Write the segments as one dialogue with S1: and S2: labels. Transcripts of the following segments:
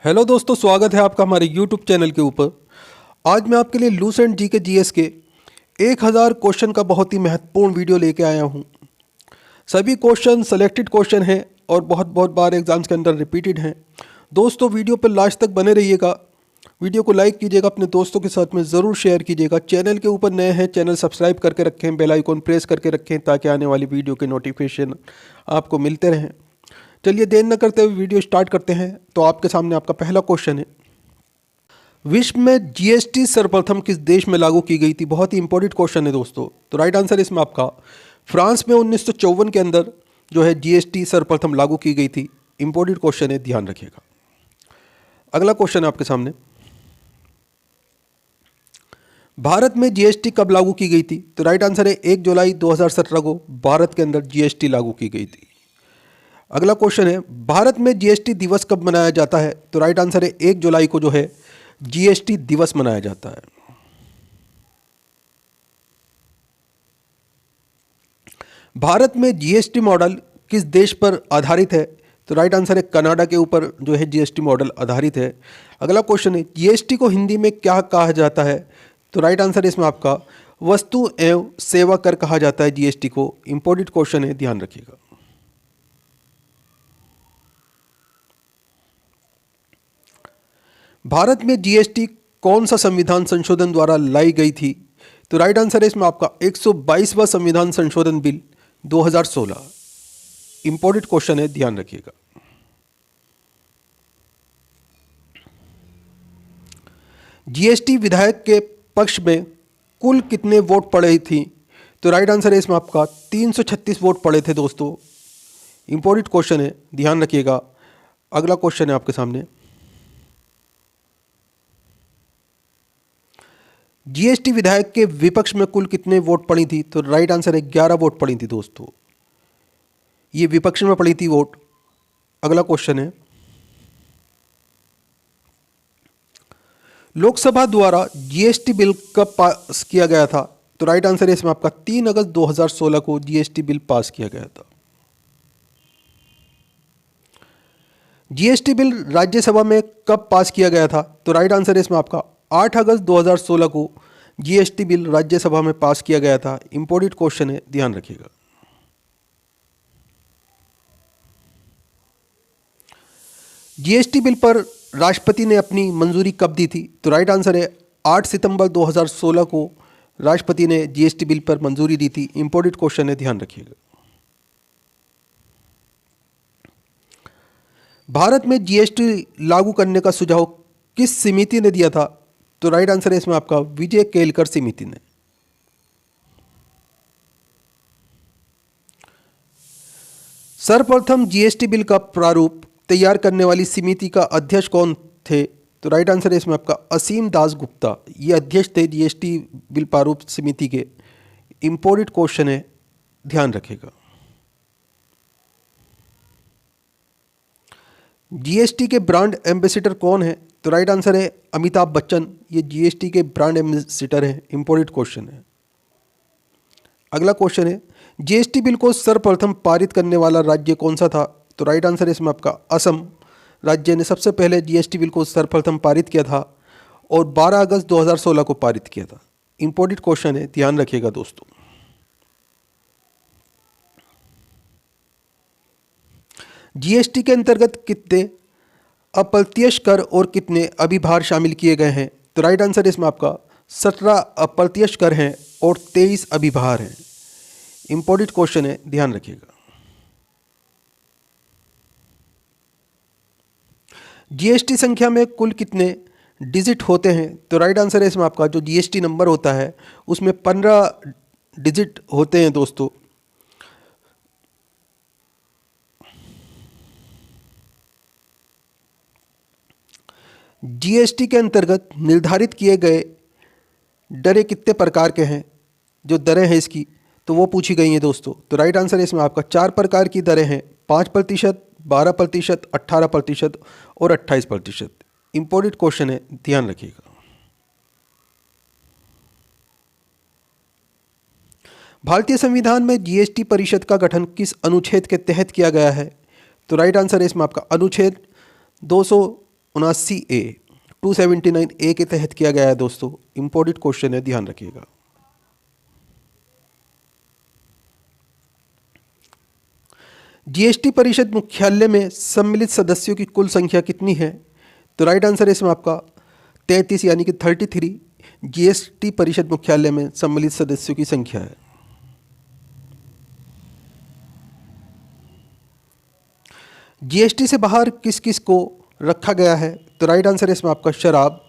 S1: Hello दोस्तों, स्वागत है आपका हमारे यूट्यूब चैनल के ऊपर। आज मैं आपके लिए लूसेंट जी के जीएस के 1000 क्वेश्चन का बहुत ही महत्वपूर्ण वीडियो लेके आया हूँ। सभी क्वेश्चन सेलेक्टेड क्वेश्चन हैं और बहुत बहुत बार एग्जाम्स के अंदर रिपीटेड हैं। दोस्तों, वीडियो पर लास्ट तक बने रहिएगा। वीडियो को लाइक कीजिएगा, अपने दोस्तों के साथ में ज़रूर शेयर कीजिएगा। चैनल के ऊपर नए हैं, चैनल सब्सक्राइब करके रखें, बेल आइकॉन प्रेस करके रखें ताकि आने वाली वीडियो के नोटिफिकेशन आपको मिलते रहें। चलिए देर न करते हुए वीडियो स्टार्ट करते हैं। तो आपके सामने आपका पहला क्वेश्चन है, विश्व में जीएसटी सर्वप्रथम किस देश में लागू की गई थी? बहुत ही इंपॉर्टेंट क्वेश्चन है दोस्तों। तो राइट आंसर इसमें आपका फ्रांस में 1954 के अंदर जो है जीएसटी सर्वप्रथम लागू की गई थी। इंपॉर्टेंट क्वेश्चन है, ध्यान रखिएगा। अगला क्वेश्चन है आपके सामने, भारत में जीएसटी कब लागू की गई थी? तो राइट आंसर है 1 जुलाई 2017 को भारत के अंदर जीएसटी लागू की गई थी। अगला क्वेश्चन है, भारत में जीएसटी दिवस कब मनाया जाता है? तो राइट आंसर है 1 जुलाई को जो है जीएसटी दिवस मनाया जाता है। भारत में जीएसटी मॉडल किस देश पर आधारित है? तो राइट आंसर है कनाडा के ऊपर जो है जीएसटी मॉडल आधारित है। अगला क्वेश्चन है, जीएसटी को हिंदी में क्या कहा जाता है? तो राइट आंसर इसमें आपका वस्तु एवं सेवा कर कहा जाता है जीएसटी को। इंपॉर्टेंट क्वेश्चन है, ध्यान रखिएगा। भारत में जीएसटी कौन सा संविधान संशोधन द्वारा लाई गई थी? तो राइट आंसर है इसमें आपका 122वां संविधान संशोधन बिल 2016। इंपॉर्टेंट क्वेश्चन है, ध्यान रखिएगा। जीएसटी विधायक के पक्ष में कुल कितने वोट पड़े थी? तो राइट आंसर है इसमें आपका 336 वोट पड़े थे दोस्तों। इंपॉर्टेंट क्वेश्चन है, ध्यान रखिएगा। अगला क्वेश्चन है आपके सामने, जीएसटी विधायक के विपक्ष में कुल कितने वोट पड़ी थी? तो राइट आंसर है 11 वोट पड़ी थी दोस्तों। ये विपक्ष में पड़ी थी वोट। अगला क्वेश्चन है, लोकसभा द्वारा जीएसटी बिल कब पास किया गया था? तो राइट आंसर है इसमें आपका 3 अगस्त 2016 को जीएसटी बिल पास किया गया था। जीएसटी बिल राज्यसभा में कब पास किया गया था? तो राइट आंसर है इसमें आपका 8 अगस्त 2016 को जीएसटी बिल राज्यसभा में पास किया गया था। इंपॉर्टेंट क्वेश्चन है, ध्यान रखिएगा। जीएसटी बिल पर राष्ट्रपति ने अपनी मंजूरी कब दी थी? तो राइट आंसर है 8 सितंबर 2016 को राष्ट्रपति ने जीएसटी बिल पर मंजूरी दी थी। इंपॉर्टेंट क्वेश्चन है, ध्यान रखिएगा। भारत में जीएसटी लागू करने का सुझाव किस समिति ने दिया था? तो राइट आंसर है इसमें आपका विजय केलकर समिति ने। सर्वप्रथम जीएसटी बिल का प्रारूप तैयार करने वाली समिति का अध्यक्ष कौन थे? तो राइट आंसर है इसमें आपका असीम दास गुप्ता। ये अध्यक्ष थे जीएसटी बिल प्रारूप समिति के। इंपॉर्टेंट क्वेश्चन है, ध्यान रखिएगा। जीएसटी के ब्रांड एम्बेसडर कौन है? तो राइट आंसर है अमिताभ बच्चन। ये जीएसटी के ब्रांड एम्बेसडर हैं। इंपॉर्टेंट क्वेश्चन है। अगला क्वेश्चन है, जीएसटी बिल को सर्वप्रथम पारित करने वाला राज्य कौन सा था? तो राइट आंसर है इसमें आपका असम राज्य ने सबसे पहले जीएसटी बिल को सर्वप्रथम पारित किया था और 12 अगस्त 2016 को पारित किया था। इंपॉर्टेंट क्वेश्चन है, ध्यान रखिएगा दोस्तों। जीएसटी के अंतर्गत कितने अप्रत्यक्ष कर और कितने अभिभार शामिल किए गए हैं? तो राइट आंसर इसमें आपका 17 अप्रत्यक्ष कर हैं और 23 अभिभार हैं। इंपॉर्टेंट क्वेश्चन है, ध्यान रखिएगा। जीएसटी संख्या में कुल कितने डिजिट होते हैं? तो राइट आंसर है इसमें आपका जो जीएसटी नंबर होता है उसमें 15 डिजिट होते हैं दोस्तों। जीएसटी के अंतर्गत निर्धारित किए गए दरें कितने प्रकार के हैं? जो दरें हैं इसकी तो वो पूछी गई हैं दोस्तों। तो राइट आंसर है इसमें आपका 4 प्रकार की दरें हैं, 5%, 12%, 18% और 28%। इंपॉर्टेंट क्वेश्चन है, ध्यान रखिएगा। भारतीय संविधान में जीएसटी परिषद का गठन किस अनुच्छेद के तहत किया गया है? तो राइट आंसर है इसमें आपका अनुच्छेद 279A 279A के तहत किया गया है दोस्तों। इम्पोर्टेंट क्वेश्चन है, ध्यान रखिएगा। जीएसटी परिषद मुख्यालय में सम्मिलित सदस्यों की कुल संख्या कितनी है? तो राइट आंसर है इसमें आपका 33 यानी कि 33 जीएसटी परिषद मुख्यालय में सम्मिलित सदस्यों की संख्या है। जीएसटी से बाहर किस किस को रखा गया है? तो राइट आंसर है इसमें आपका शराब,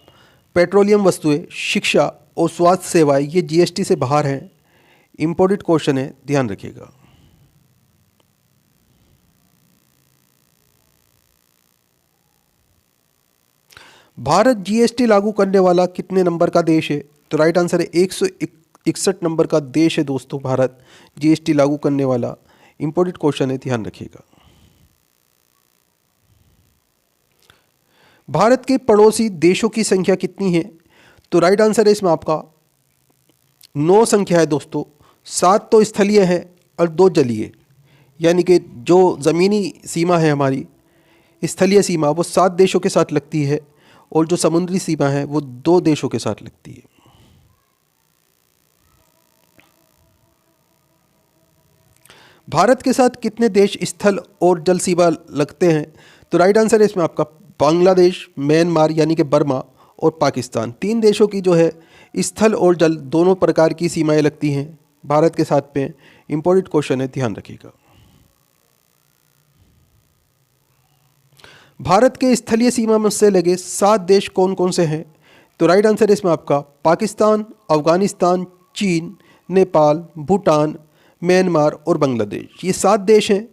S1: पेट्रोलियम वस्तुएं, शिक्षा और स्वास्थ्य सेवाएं, ये जीएसटी से बाहर हैं। इंपॉर्टेंट क्वेश्चन है, ध्यान रखिएगा। भारत जीएसटी लागू करने वाला कितने नंबर का देश है? तो राइट आंसर है 161 नंबर का देश है दोस्तों भारत जीएसटी लागू करने वाला। इंपॉर्टेंट क्वेश्चन है, ध्यान रखिएगा। भारत के पड़ोसी देशों की संख्या कितनी है? तो राइट आंसर है इसमें आपका 9 संख्या है दोस्तों। 7 तो स्थलीय है और 2 जलीय, यानी कि जो ज़मीनी सीमा है हमारी स्थलीय सीमा वो 7 देशों के साथ लगती है और जो समुद्री सीमा है वो 2 देशों के साथ लगती है। भारत के साथ कितने देश स्थल और जल सीमा लगते हैं? तो राइट आंसर है इसमें आपका बांग्लादेश, म्यांमार यानी कि बर्मा और पाकिस्तान। 3 देशों की जो है स्थल और जल दोनों प्रकार की सीमाएं लगती हैं भारत के साथ पे। इंपॉर्टेंट क्वेश्चन है, ध्यान रखिएगा। भारत के स्थलीय सीमा से लगे 7 देश कौन कौन से हैं? तो राइट आंसर है इसमें आपका पाकिस्तान, अफगानिस्तान, चीन, नेपाल, भूटान, म्यांमार और बांग्लादेश। ये 7 देश हैं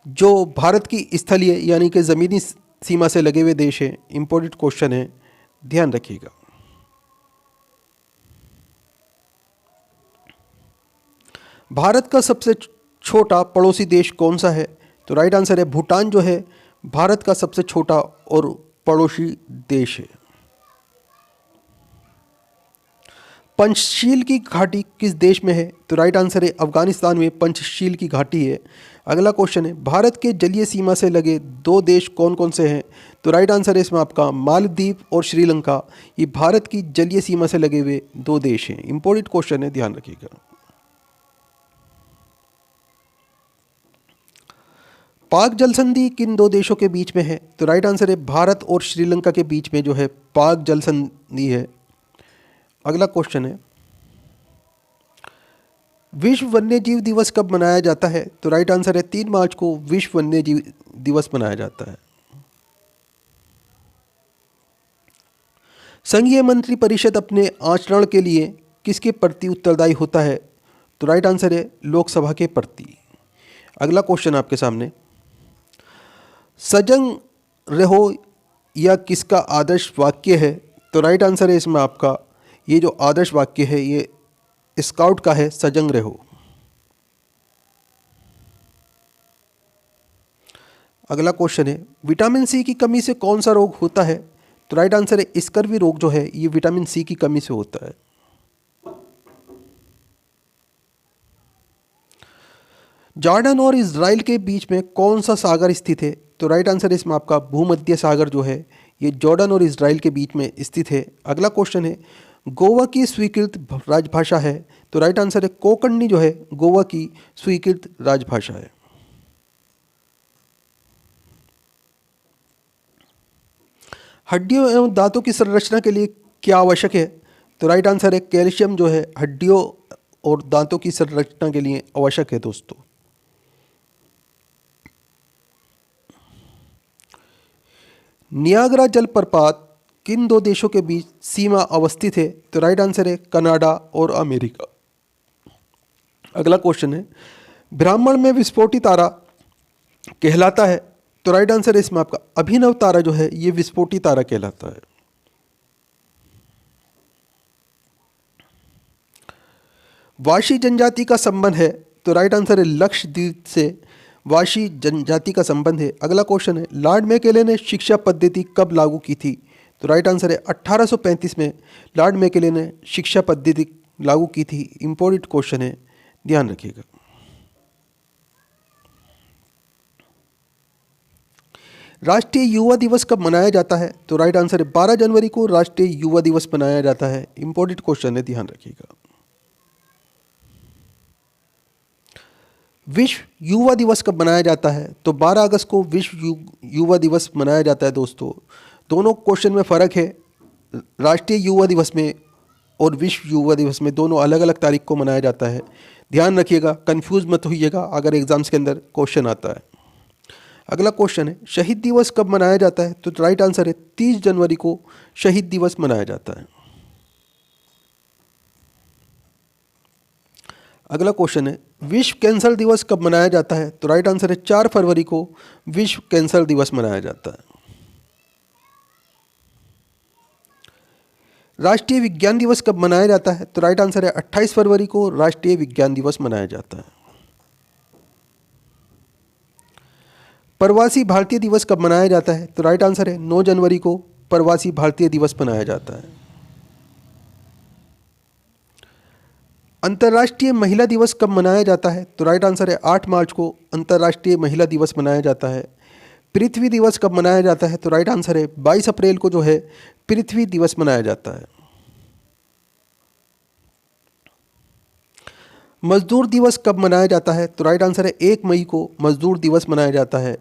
S1: जो भारत की स्थलीय यानी कि ज़मीनी सीमा से लगे हुए देश हैं। इंपॉर्टेंट क्वेश्चन है, ध्यान रखिएगा। भारत का सबसे छोटा पड़ोसी देश कौन सा है? तो राइट आंसर है भूटान जो है भारत का सबसे छोटा और पड़ोसी देश है। पंचशील की घाटी किस देश में है? तो राइट आंसर है अफगानिस्तान में पंचशील की घाटी है। अगला क्वेश्चन है भारत के जलीय सीमा से लगे 2 देश कौन कौन से हैं? तो राइट आंसर है इसमें आपका मालदीव और श्रीलंका। ये भारत की जलीय सीमा से लगे हुए 2 देश हैं। इंपॉर्टेंट क्वेश्चन है, ध्यान रखिएगा। पाक जल संधि किन 2 देशों के बीच में है? तो राइट आंसर है भारत और श्रीलंका के बीच में जो है पाक जल संधि है। अगला क्वेश्चन है विश्व वन्यजीव दिवस कब मनाया जाता है? तो राइट आंसर है 3 मार्च को विश्व वन्यजीव दिवस मनाया जाता है। संघीय मंत्री परिषद अपने आचरण के लिए किसके प्रति उत्तरदायी होता है? तो राइट आंसर है लोकसभा के प्रति। अगला क्वेश्चन आपके सामने सजग रहो यह किसका आदर्श वाक्य है? तो राइट आंसर है इसमें आपका ये जो आदर्श वाक्य है ये स्काउट का है, सजग रहो। अगला क्वेश्चन है विटामिन सी की कमी से कौन सा रोग होता है? तो राइट आंसर है स्कर्वी रोग जो है ये विटामिन सी की कमी से होता है। जॉर्डन और इजराइल के बीच में कौन सा सागर स्थित है? तो राइट आंसर है इसमें आपका भूमध्य सागर जो है ये जॉर्डन और इजराइल के बीच में स्थित है। अगला क्वेश्चन है गोवा की स्वीकृत राजभाषा है? तो राइट आंसर है कोंकणी जो है गोवा की स्वीकृत राजभाषा है। हड्डियों एवं दांतों की संरचना के लिए क्या आवश्यक है? तो राइट आंसर है कैल्शियम जो है हड्डियों और दांतों की संरचना के लिए आवश्यक है दोस्तों। नियाग्रा जलप्रपात किन 2 देशों के बीच सीमा अवस्थित है? तो राइट आंसर है कनाडा और अमेरिका। अगला क्वेश्चन है ब्राह्मण में विस्फोटी तारा कहलाता है? तो राइट आंसर है इसमें आपका अभिनव तारा जो है ये विस्फोटी तारा कहलाता है। वाशी जनजाति का संबंध है? तो राइट आंसर है लक्षद्वीप से वाशी जनजाति का संबंध है। अगला क्वेश्चन है लॉर्ड मैकेले ने शिक्षा पद्धति कब लागू की थी? तो राइट आंसर है 1835 में लॉर्ड मैकेले ने शिक्षा पद्धति लागू की थी। इंपॉर्टेंट क्वेश्चन है, ध्यान रखिएगा। राष्ट्रीय युवा दिवस कब मनाया जाता है? तो राइट आंसर है 12 जनवरी को राष्ट्रीय युवा दिवस मनाया जाता है। इंपॉर्टेंट क्वेश्चन है, ध्यान रखिएगा। विश्व युवा दिवस कब मनाया जाता है? तो 12 अगस्त को विश्व युवा दिवस मनाया जाता है दोस्तों। दोनों क्वेश्चन में फ़र्क है, राष्ट्रीय युवा दिवस में और विश्व युवा दिवस में दोनों अलग अलग तारीख को मनाया जाता है। ध्यान रखिएगा, कंफ्यूज मत होइएगा अगर एग्जाम्स के अंदर क्वेश्चन आता है। अगला क्वेश्चन है, शहीद दिवस कब मनाया जाता है? तो राइट आंसर है 30 जनवरी को शहीद दिवस मनाया जाता है। अगला क्वेश्चन है, विश्व कैंसर दिवस कब मनाया जाता है? तो राइट आंसर है 4 फरवरी को विश्व कैंसर दिवस मनाया जाता है। राष्ट्रीय विज्ञान दिवस कब मनाया जाता है? तो राइट आंसर है 28 फरवरी को राष्ट्रीय विज्ञान दिवस मनाया जाता है। प्रवासी भारतीय दिवस कब मनाया जाता है? तो राइट आंसर है 9 जनवरी को प्रवासी भारतीय दिवस मनाया जाता है। अंतर्राष्ट्रीय महिला दिवस कब मनाया जाता है? तो राइट आंसर है 8 मार्च को अंतर्राष्ट्रीय महिला दिवस मनाया जाता है। पृथ्वी दिवस कब मनाया जाता है? तो राइट आंसर है 22 अप्रैल को जो है पृथ्वी दिवस मनाया जाता है। मजदूर दिवस कब मनाया जाता है? तो राइट आंसर है 1 मई को मजदूर दिवस मनाया जाता है।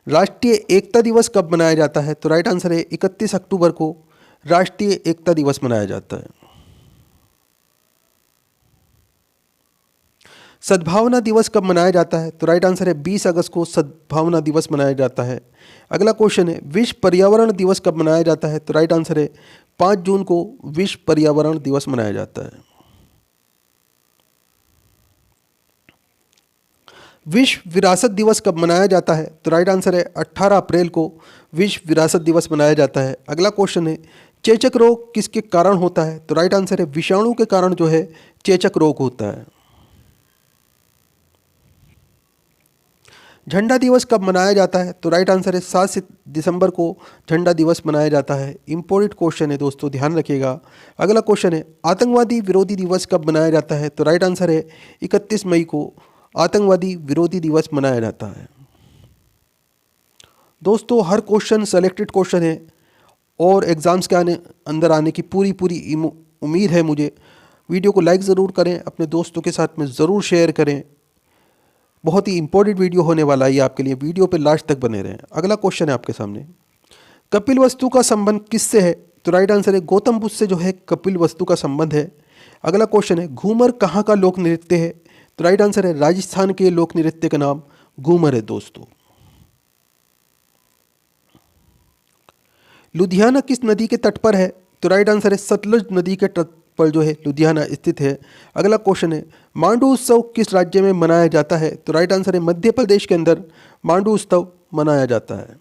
S1: राष्ट्रीय एकता दिवस कब मनाया जाता है? तो राइट आंसर है 31 अक्टूबर को राष्ट्रीय एकता दिवस मनाया जाता है। सद्भावना दिवस कब मनाया जाता है? तो राइट आंसर है 20 अगस्त को सद्भावना दिवस मनाया जाता है। अगला क्वेश्चन है, विश्व पर्यावरण दिवस कब मनाया जाता है? तो राइट आंसर है 5 जून को विश्व पर्यावरण दिवस मनाया जाता है। विश्व विरासत दिवस कब मनाया जाता है? तो राइट आंसर है 18 अप्रैल को विश्व विरासत दिवस मनाया जाता है। अगला क्वेश्चन है, चेचक रोग किसके कारण होता है? तो राइट आंसर है विषाणु के कारण जो है चेचक रोग होता है। झंडा दिवस कब मनाया जाता है? तो राइट आंसर है 7 दिसंबर को झंडा दिवस मनाया जाता है। इंपॉर्टेंट क्वेश्चन है दोस्तों, ध्यान रखिएगा। अगला क्वेश्चन है, आतंकवादी विरोधी दिवस कब मनाया जाता है? तो राइट आंसर है 31 मई को आतंकवादी विरोधी दिवस मनाया जाता है। दोस्तों हर क्वेश्चन सेलेक्टेड क्वेश्चन है और एग्ज़ाम्स के अंदर आने की पूरी उम्मीद है मुझे। वीडियो को लाइक ज़रूर करें, अपने दोस्तों के साथ में ज़रूर शेयर करें। बहुत ही इंपॉर्टेंट वीडियो होने वाला है ये आपके लिए, वीडियो पे लास्ट तक बने रहें। अगला क्वेश्चन है आपके सामने, कपिल वस्तु का संबंध किससे है? तो राइट आंसर है गौतम बुद्ध से जो है कपिल वस्तु का संबंध है। अगला क्वेश्चन है, घूमर कहाँ का लोक नृत्य है? तो राइट आंसर है राजस्थान के लोक नृत्य का नाम घूमर है दोस्तों। लुधियाना किस नदी के तट पर है? तो राइट आंसर है सतलुज नदी के तट पर जो है लुधियाना स्थित है। अगला क्वेश्चन है, मांडू उत्सव किस राज्य में मनाया जाता है? तो राइट आंसर है मध्य प्रदेश के अंदर मांडू उत्सव मनाया जाता है।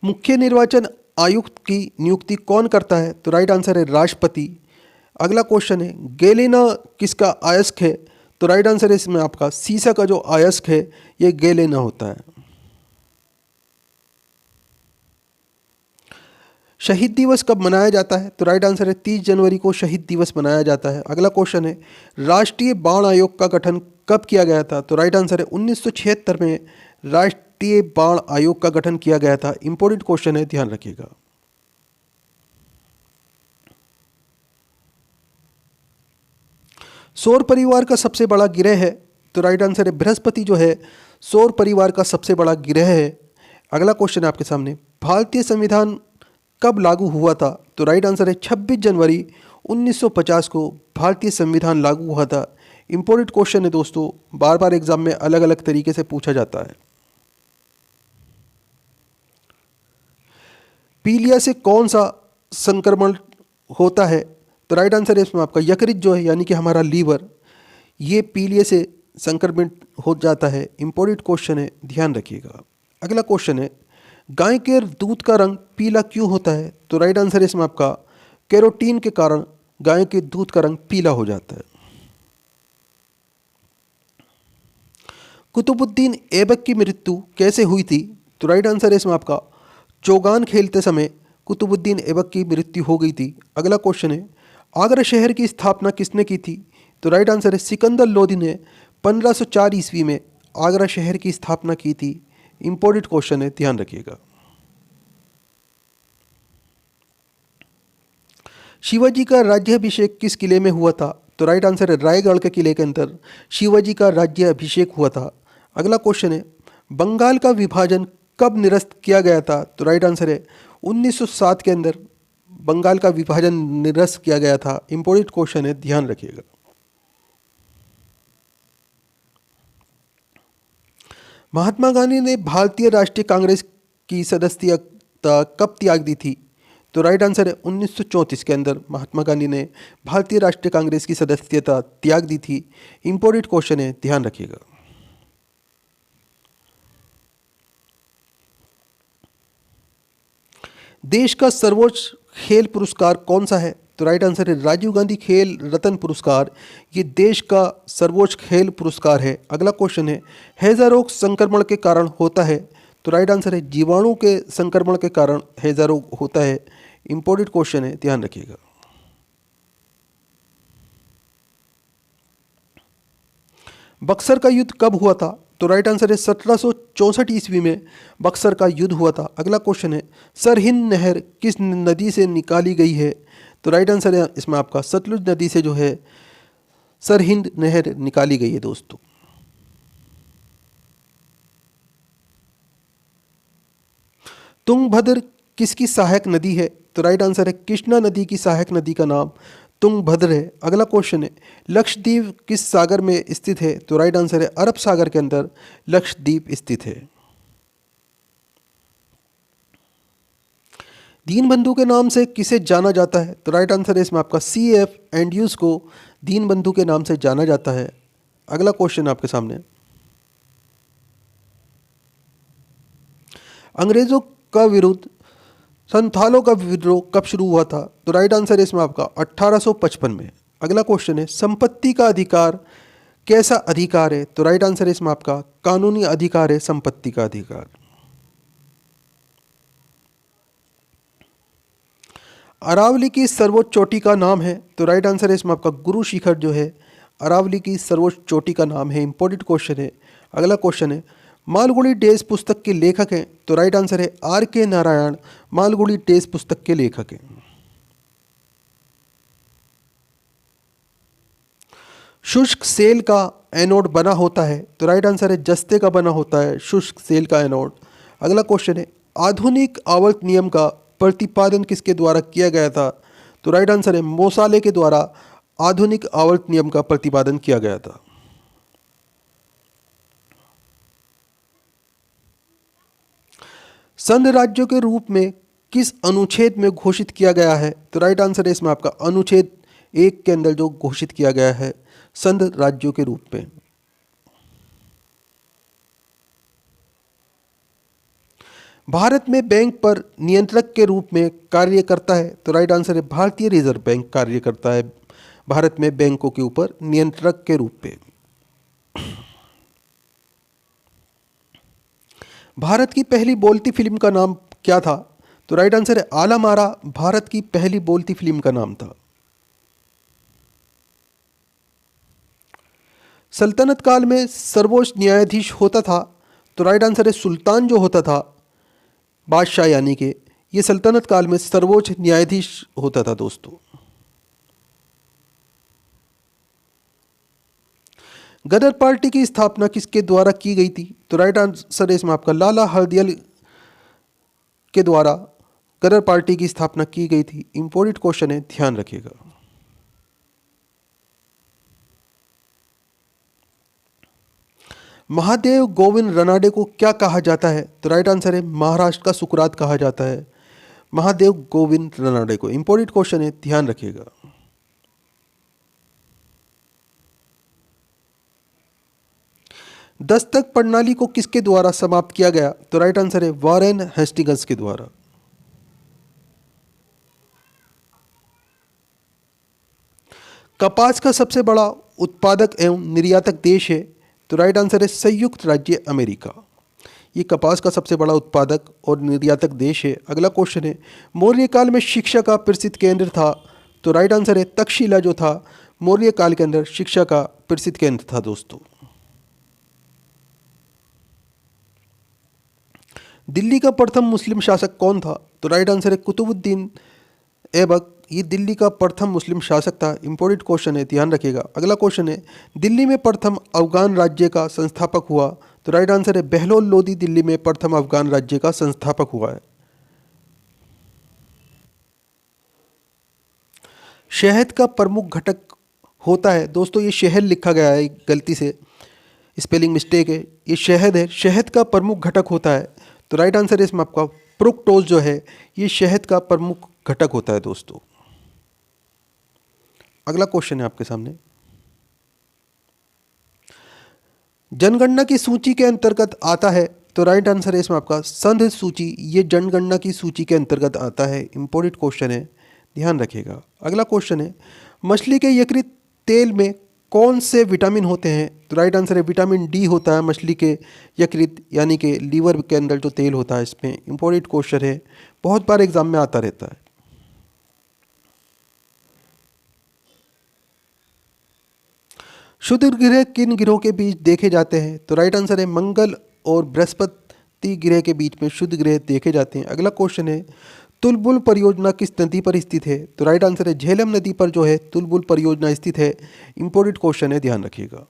S1: मुख्य निर्वाचन आयुक्त की नियुक्ति कौन करता है? तो राइट आंसर है राष्ट्रपति। अगला क्वेश्चन है, गेलेना किसका अयस्क है? तो राइट आंसर है इसमें आपका सीसा का जो अयस्क है ये गेलेना होता है। शहीद दिवस कब मनाया जाता है? तो राइट आंसर है 30 जनवरी को शहीद दिवस मनाया जाता है। अगला क्वेश्चन है, राष्ट्रीय बाण आयोग का गठन कब किया गया था? तो राइट आंसर है 1976 में राष्ट्रीय बाण आयोग का गठन किया गया था। इंपॉर्टेंट क्वेश्चन है, ध्यान रखिएगा। सौर परिवार का सबसे बड़ा ग्रह है? तो राइट आंसर है बृहस्पति जो है सौर परिवार का सबसे बड़ा ग्रह है। अगला क्वेश्चन है आपके सामने, भारतीय संविधान कब लागू हुआ था? तो राइट आंसर है 26 जनवरी 1950 को भारतीय संविधान लागू हुआ था। इंपॉर्टेंट क्वेश्चन है दोस्तों, बार बार एग्जाम में अलग अलग तरीके से पूछा जाता है। पीलिया से कौन सा संक्रमण होता है? तो राइट आंसर है इसमें आपका यकृत जो है यानी कि हमारा लीवर, ये पीलिया से संक्रमित हो जाता है। इंपॉर्टेंट क्वेश्चन है, ध्यान रखिएगा। अगला क्वेश्चन है, गाय के दूध का रंग पीला क्यों होता है? तो राइट आंसर है इसमें आपका कैरोटीन के कारण गाय के दूध का रंग पीला हो जाता है। कुतुबुद्दीन ऐबक की मृत्यु कैसे हुई थी? तो राइट आंसर है इसमें आपका चौगान खेलते समय कुतुबुद्दीन ऐबक की मृत्यु हो गई थी। अगला क्वेश्चन है, आगरा शहर की स्थापना किसने की थी? तो राइट आंसर है सिकंदर लोदी ने 1504 ईस्वी में आगरा शहर की स्थापना की थी? इंपॉर्टेंट क्वेश्चन है, ध्यान रखिएगा। शिवाजी का राज्याभिषेक किस किले में हुआ था? तो राइट आंसर है रायगढ़ के किले के अंदर शिवाजी का राज्याभिषेक हुआ था। अगला क्वेश्चन है, बंगाल का विभाजन कब निरस्त किया गया था? तो राइट आंसर है 1907 के अंदर बंगाल का विभाजन निरस्त किया गया था। इंपॉर्टेंट क्वेश्चन है, ध्यान रखिएगा। महात्मा गांधी ने भारतीय राष्ट्रीय कांग्रेस की सदस्यता कब त्याग दी थी? तो राइट आंसर है 1934 के अंदर महात्मा गांधी ने भारतीय राष्ट्रीय कांग्रेस की सदस्यता त्याग दी थी। इंपॉर्टेंट क्वेश्चन है, ध्यान रखिएगा। देश का सर्वोच्च खेल पुरस्कार कौन सा है? तो राइट आंसर है राजीव गांधी खेल रत्न पुरस्कार। ये देश का सर्वोच्च खेल पुरस्कार है। अगला क्वेश्चन है, हैजा रोग संक्रमण के कारण होता है? तो राइट आंसर है जीवाणु के संक्रमण के कारण हैजा रोग होता है। इंपॉर्टेंट क्वेश्चन है, ध्यान रखिएगा। बक्सर का युद्ध कब हुआ था? तो राइट आंसर है 1764 ईस्वी में बक्सर का युद्ध हुआ था। अगला क्वेश्चन है, सरहिंद नहर किस नदी से निकाली गई है? तो राइट आंसर है इसमें आपका सतलुज नदी से जो है सरहिंद नहर निकाली गई है दोस्तों। तुंगभद्र किसकी सहायक नदी है? तो राइट आंसर है कृष्णा नदी की सहायक नदी का नाम तुंगभद्र है। अगला क्वेश्चन है, लक्षद्वीप किस सागर में स्थित है? तो राइट आंसर है अरब सागर के अंदर लक्षद्वीप स्थित है। दीनबंधु के नाम से किसे जाना जाता है? तो राइट आंसर है इसमें आपका CF एंड्रयूज को दीनबंधु के नाम से जाना जाता है। अगला क्वेश्चन आपके सामने, अंग्रेजों का विरुद्ध संथालों का विद्रोह कब शुरू हुआ था? तो राइट आंसर है इसमें आपका 1855 में। अगला क्वेश्चन है, संपत्ति का अधिकार कैसा अधिकार है? तो राइट आंसर है इसमें आपका कानूनी अधिकार है संपत्ति का अधिकार। अरावली की सर्वोच्च चोटी का नाम है? तो राइट आंसर है इसमें आपका गुरु शिखर जो है अरावली की सर्वोच्च चोटी का नाम है। इंपॉर्टेंट क्वेश्चन है। अगला क्वेश्चन है, मालगुडी डेज पुस्तक के लेखक हैं? तो राइट आंसर है RK नारायण मालगुडी डेज पुस्तक के लेखक हैं। शुष्क सेल का एनोड बना होता है? तो राइट आंसर है जस्ते का बना होता है शुष्क सेल का एनोड। अगला क्वेश्चन है, आधुनिक आवर्त नियम का प्रतिपादन किसके द्वारा किया गया था? तो राइट आंसर है मोसाले के द्वारा आधुनिक आवर्त नियम का प्रतिपादन किया गया था। संघ राज्यों के रूप में किस अनुच्छेद में घोषित किया गया है? तो राइट आंसर है इसमें आपका अनुच्छेद 1 के अंदर जो घोषित किया गया है संघ राज्यों के रूप में। भारत में बैंक पर नियंत्रक के रूप में कार्य करता है? तो राइट आंसर है भारतीय रिजर्व बैंक कार्य करता है भारत में बैंकों के ऊपर नियंत्रक के रूप में। भारत की पहली बोलती फिल्म का नाम क्या था? तो राइट आंसर है आला मारा भारत की पहली बोलती फिल्म का नाम था। सल्तनत काल में सर्वोच्च न्यायाधीश होता था? तो राइट आंसर है सुल्तान जो होता था बादशाह यानी कि ये सल्तनत काल में सर्वोच्च न्यायाधीश होता था दोस्तों। गदर पार्टी की स्थापना किसके द्वारा की गई थी? तो राइट आंसर है इसमें आपका लाला हरदयाल के द्वारा गदर पार्टी की स्थापना की गई थी। इंपॉर्टेंट क्वेश्चन है, ध्यान रखिएगा। महादेव गोविंद रनाडे को क्या कहा जाता है? तो राइट आंसर है महाराष्ट्र का सुकरात कहा जाता है महादेव गोविंद रनाडे को। इंपॉर्टेंट क्वेश्चन है, ध्यान रखिएगा। दस्तक प्रणाली को किसके द्वारा समाप्त किया गया? तो राइट आंसर है वॉरेन हेस्टिंग्स के द्वारा। कपास का सबसे बड़ा उत्पादक एवं निर्यातक देश है? तो राइट आंसर है संयुक्त राज्य अमेरिका। ये कपास का सबसे बड़ा उत्पादक और निर्यातक देश है। अगला क्वेश्चन है, मौर्य काल में शिक्षा का प्रसिद्ध केंद्र था? तो राइट आंसर है तक्षशिला जो था मौर्य काल के अंदर शिक्षा का प्रसिद्ध केंद्र था दोस्तों। दिल्ली का प्रथम मुस्लिम शासक कौन था? तो राइट आंसर है कुतुबुद्दीन ऐबक। ये दिल्ली का प्रथम मुस्लिम शासक था। इंपॉर्टेंट क्वेश्चन है, ध्यान रखिएगा। अगला क्वेश्चन है, दिल्ली में प्रथम अफगान राज्य का संस्थापक हुआ? तो राइट आंसर है बहलोल लोदी दिल्ली में प्रथम अफगान राज्य का संस्थापक हुआ है। शहद का प्रमुख घटक होता है, दोस्तों ये शहद लिखा गया है, गलती से स्पेलिंग मिस्टेक है, ये शहद है। शहद का प्रमुख घटक होता है, तो राइट आंसर है इसमें आपका फ्रुक्टोज जो है, ये शहद का प्रमुख घटक होता है दोस्तों। अगला क्वेश्चन है आपके सामने, जनगणना की सूची के अंतर्गत आता है? तो राइट आंसर है इसमें आपका संघ सूची, ये जनगणना की सूची के अंतर्गत आता है। इंपॉर्टेंट क्वेश्चन है, ध्यान रखिएगा। अगला क्वेश्चन है, मछली के यकृत तेल में कौन से विटामिन होते हैं? तो राइट आंसर है विटामिन डी होता है मछली के यकृत यानी कि लीवर के अंदर जो तेल होता है इसमें। इंपॉर्टेंट क्वेश्चन है, बहुत बार एग्जाम में आता रहता है। शुद्ध ग्रह किन ग्रहों के बीच देखे जाते हैं? तो राइट आंसर है मंगल और बृहस्पति ग्रह के बीच में शुद्ध ग्रह देखे जाते हैं। अगला क्वेश्चन है, तुलबुल परियोजना किस नदी पर स्थित है? तो राइट आंसर है झेलम नदी पर जो है तुलबुल परियोजना स्थित है। इंपॉर्टेंट क्वेश्चन है, ध्यान रखिएगा।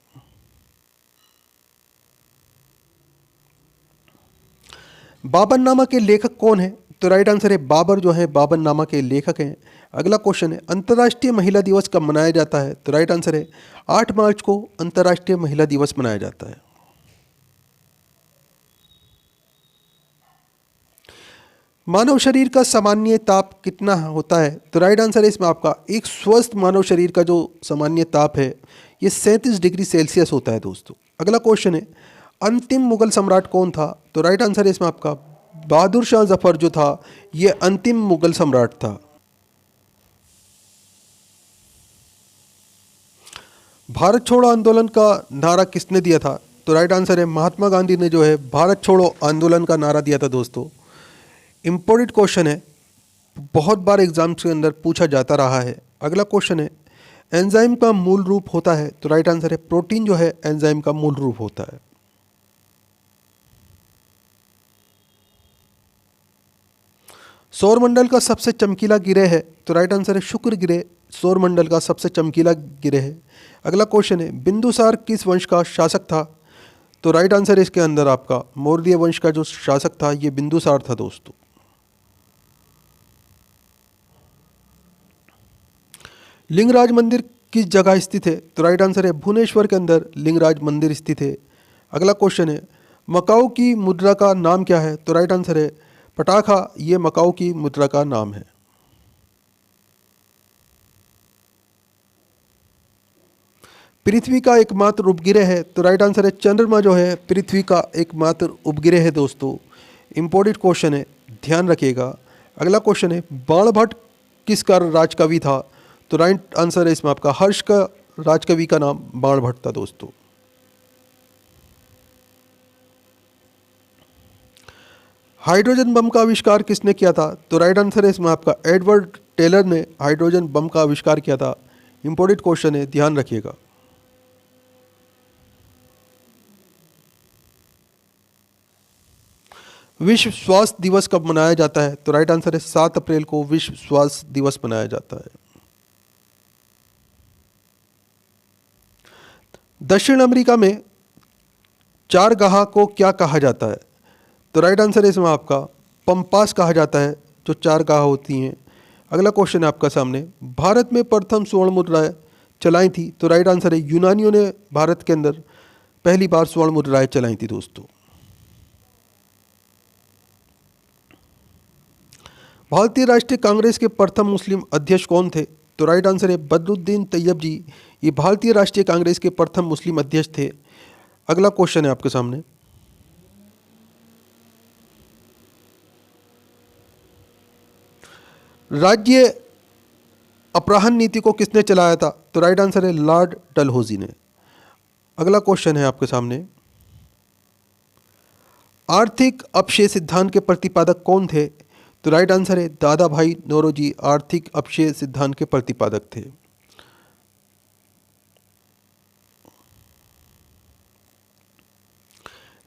S1: बाबरनामा के लेखक कौन है? तो राइट आंसर है बाबर जो है बाबरनामा के लेखक हैं। अगला क्वेश्चन है, अंतर्राष्ट्रीय महिला दिवस कब मनाया जाता है? तो राइट आंसर है 8 मार्च को अंतर्राष्ट्रीय महिला दिवस मनाया जाता है। मानव शरीर का सामान्य ताप कितना होता है? तो राइट आंसर है इसमें आपका एक स्वस्थ मानव शरीर का जो सामान्य ताप है ये 37 डिग्री सेल्सियस होता है दोस्तों। अगला क्वेश्चन है, अंतिम मुगल सम्राट कौन था? तो राइट आंसर है इसमें आपका बहादुर शाह जफर जो था ये अंतिम मुगल सम्राट था। भारत छोड़ो आंदोलन का नारा किसने दिया था? तो राइट आंसर है महात्मा गांधी ने जो है भारत छोड़ो आंदोलन का नारा दिया था दोस्तों। इंपॉर्टेंट क्वेश्चन है, बहुत बार एग्जाम्स के अंदर पूछा जाता रहा है। अगला क्वेश्चन है, एंजाइम का मूल रूप होता है? तो राइट आंसर है प्रोटीन जो है एंजाइम का मूल रूप होता है। सौरमंडल का सबसे चमकीला ग्रह है? तो राइट आंसर है शुक्र ग्रह सौरमंडल का सबसे चमकीला ग्रह है। अगला क्वेश्चन है, बिंदुसार किस वंश का शासक था? तो राइट आंसर है इसके अंदर आपका मौर्य वंश का जो शासक था ये बिंदुसार था दोस्तों। लिंगराज मंदिर किस जगह स्थित है? तो राइट आंसर है भुवनेश्वर के अंदर लिंगराज मंदिर स्थित है। अगला क्वेश्चन है, मकाऊ की मुद्रा का नाम क्या है? तो राइट आंसर है पटाखा, ये मकाऊ की मुद्रा का नाम है। पृथ्वी का एकमात्र उपग्रह है? तो राइट आंसर है चंद्रमा जो है पृथ्वी का एकमात्र उपग्रह है दोस्तों। इंपॉर्टेंट क्वेश्चन है, ध्यान रखिएगा। अगला क्वेश्चन है, बाणभट्ट किसका राजकवि था? तो राइट आंसर है इसमें आपका हर्ष का राजकवि का नाम बाणभट्ट था दोस्तों। हाइड्रोजन बम का आविष्कार किसने किया था? तो राइट आंसर है इसमें आपका एडवर्ड टेलर ने हाइड्रोजन बम का आविष्कार किया था। इंपॉर्टेंट क्वेश्चन है, ध्यान रखिएगा। विश्व स्वास्थ्य दिवस कब मनाया जाता है? तो राइट आंसर है 7 अप्रैल को विश्व स्वास्थ्य दिवस मनाया जाता है। दक्षिण अमेरिका में चारगाह को क्या कहा जाता है? तो राइट आंसर है इसमें आपका पंपास कहा जाता है, जो चारगाह होती हैं। अगला क्वेश्चन है आपका सामने, भारत में प्रथम स्वर्ण मुद्राएं चलाई थी? तो राइट आंसर है यूनानियों ने भारत के अंदर पहली बार स्वर्ण मुद्राएं चलाई थी दोस्तों। भारतीय राष्ट्रीय कांग्रेस के प्रथम मुस्लिम अध्यक्ष कौन थे? तो राइट आंसर है बदरुद्दीन तैयब जी, ये भारतीय राष्ट्रीय कांग्रेस के प्रथम मुस्लिम अध्यक्ष थे। अगला क्वेश्चन है आपके सामने, राज्य अपराहन नीति को किसने चलाया था? तो राइट आंसर है लॉर्ड डलहौजी ने। अगला क्वेश्चन है आपके सामने, आर्थिक अपक्षय सिद्धांत के प्रतिपादक कौन थे? तो राइट आंसर है दादा भाई नौरोजी आर्थिक अपक्षय सिद्धांत के प्रतिपादक थे।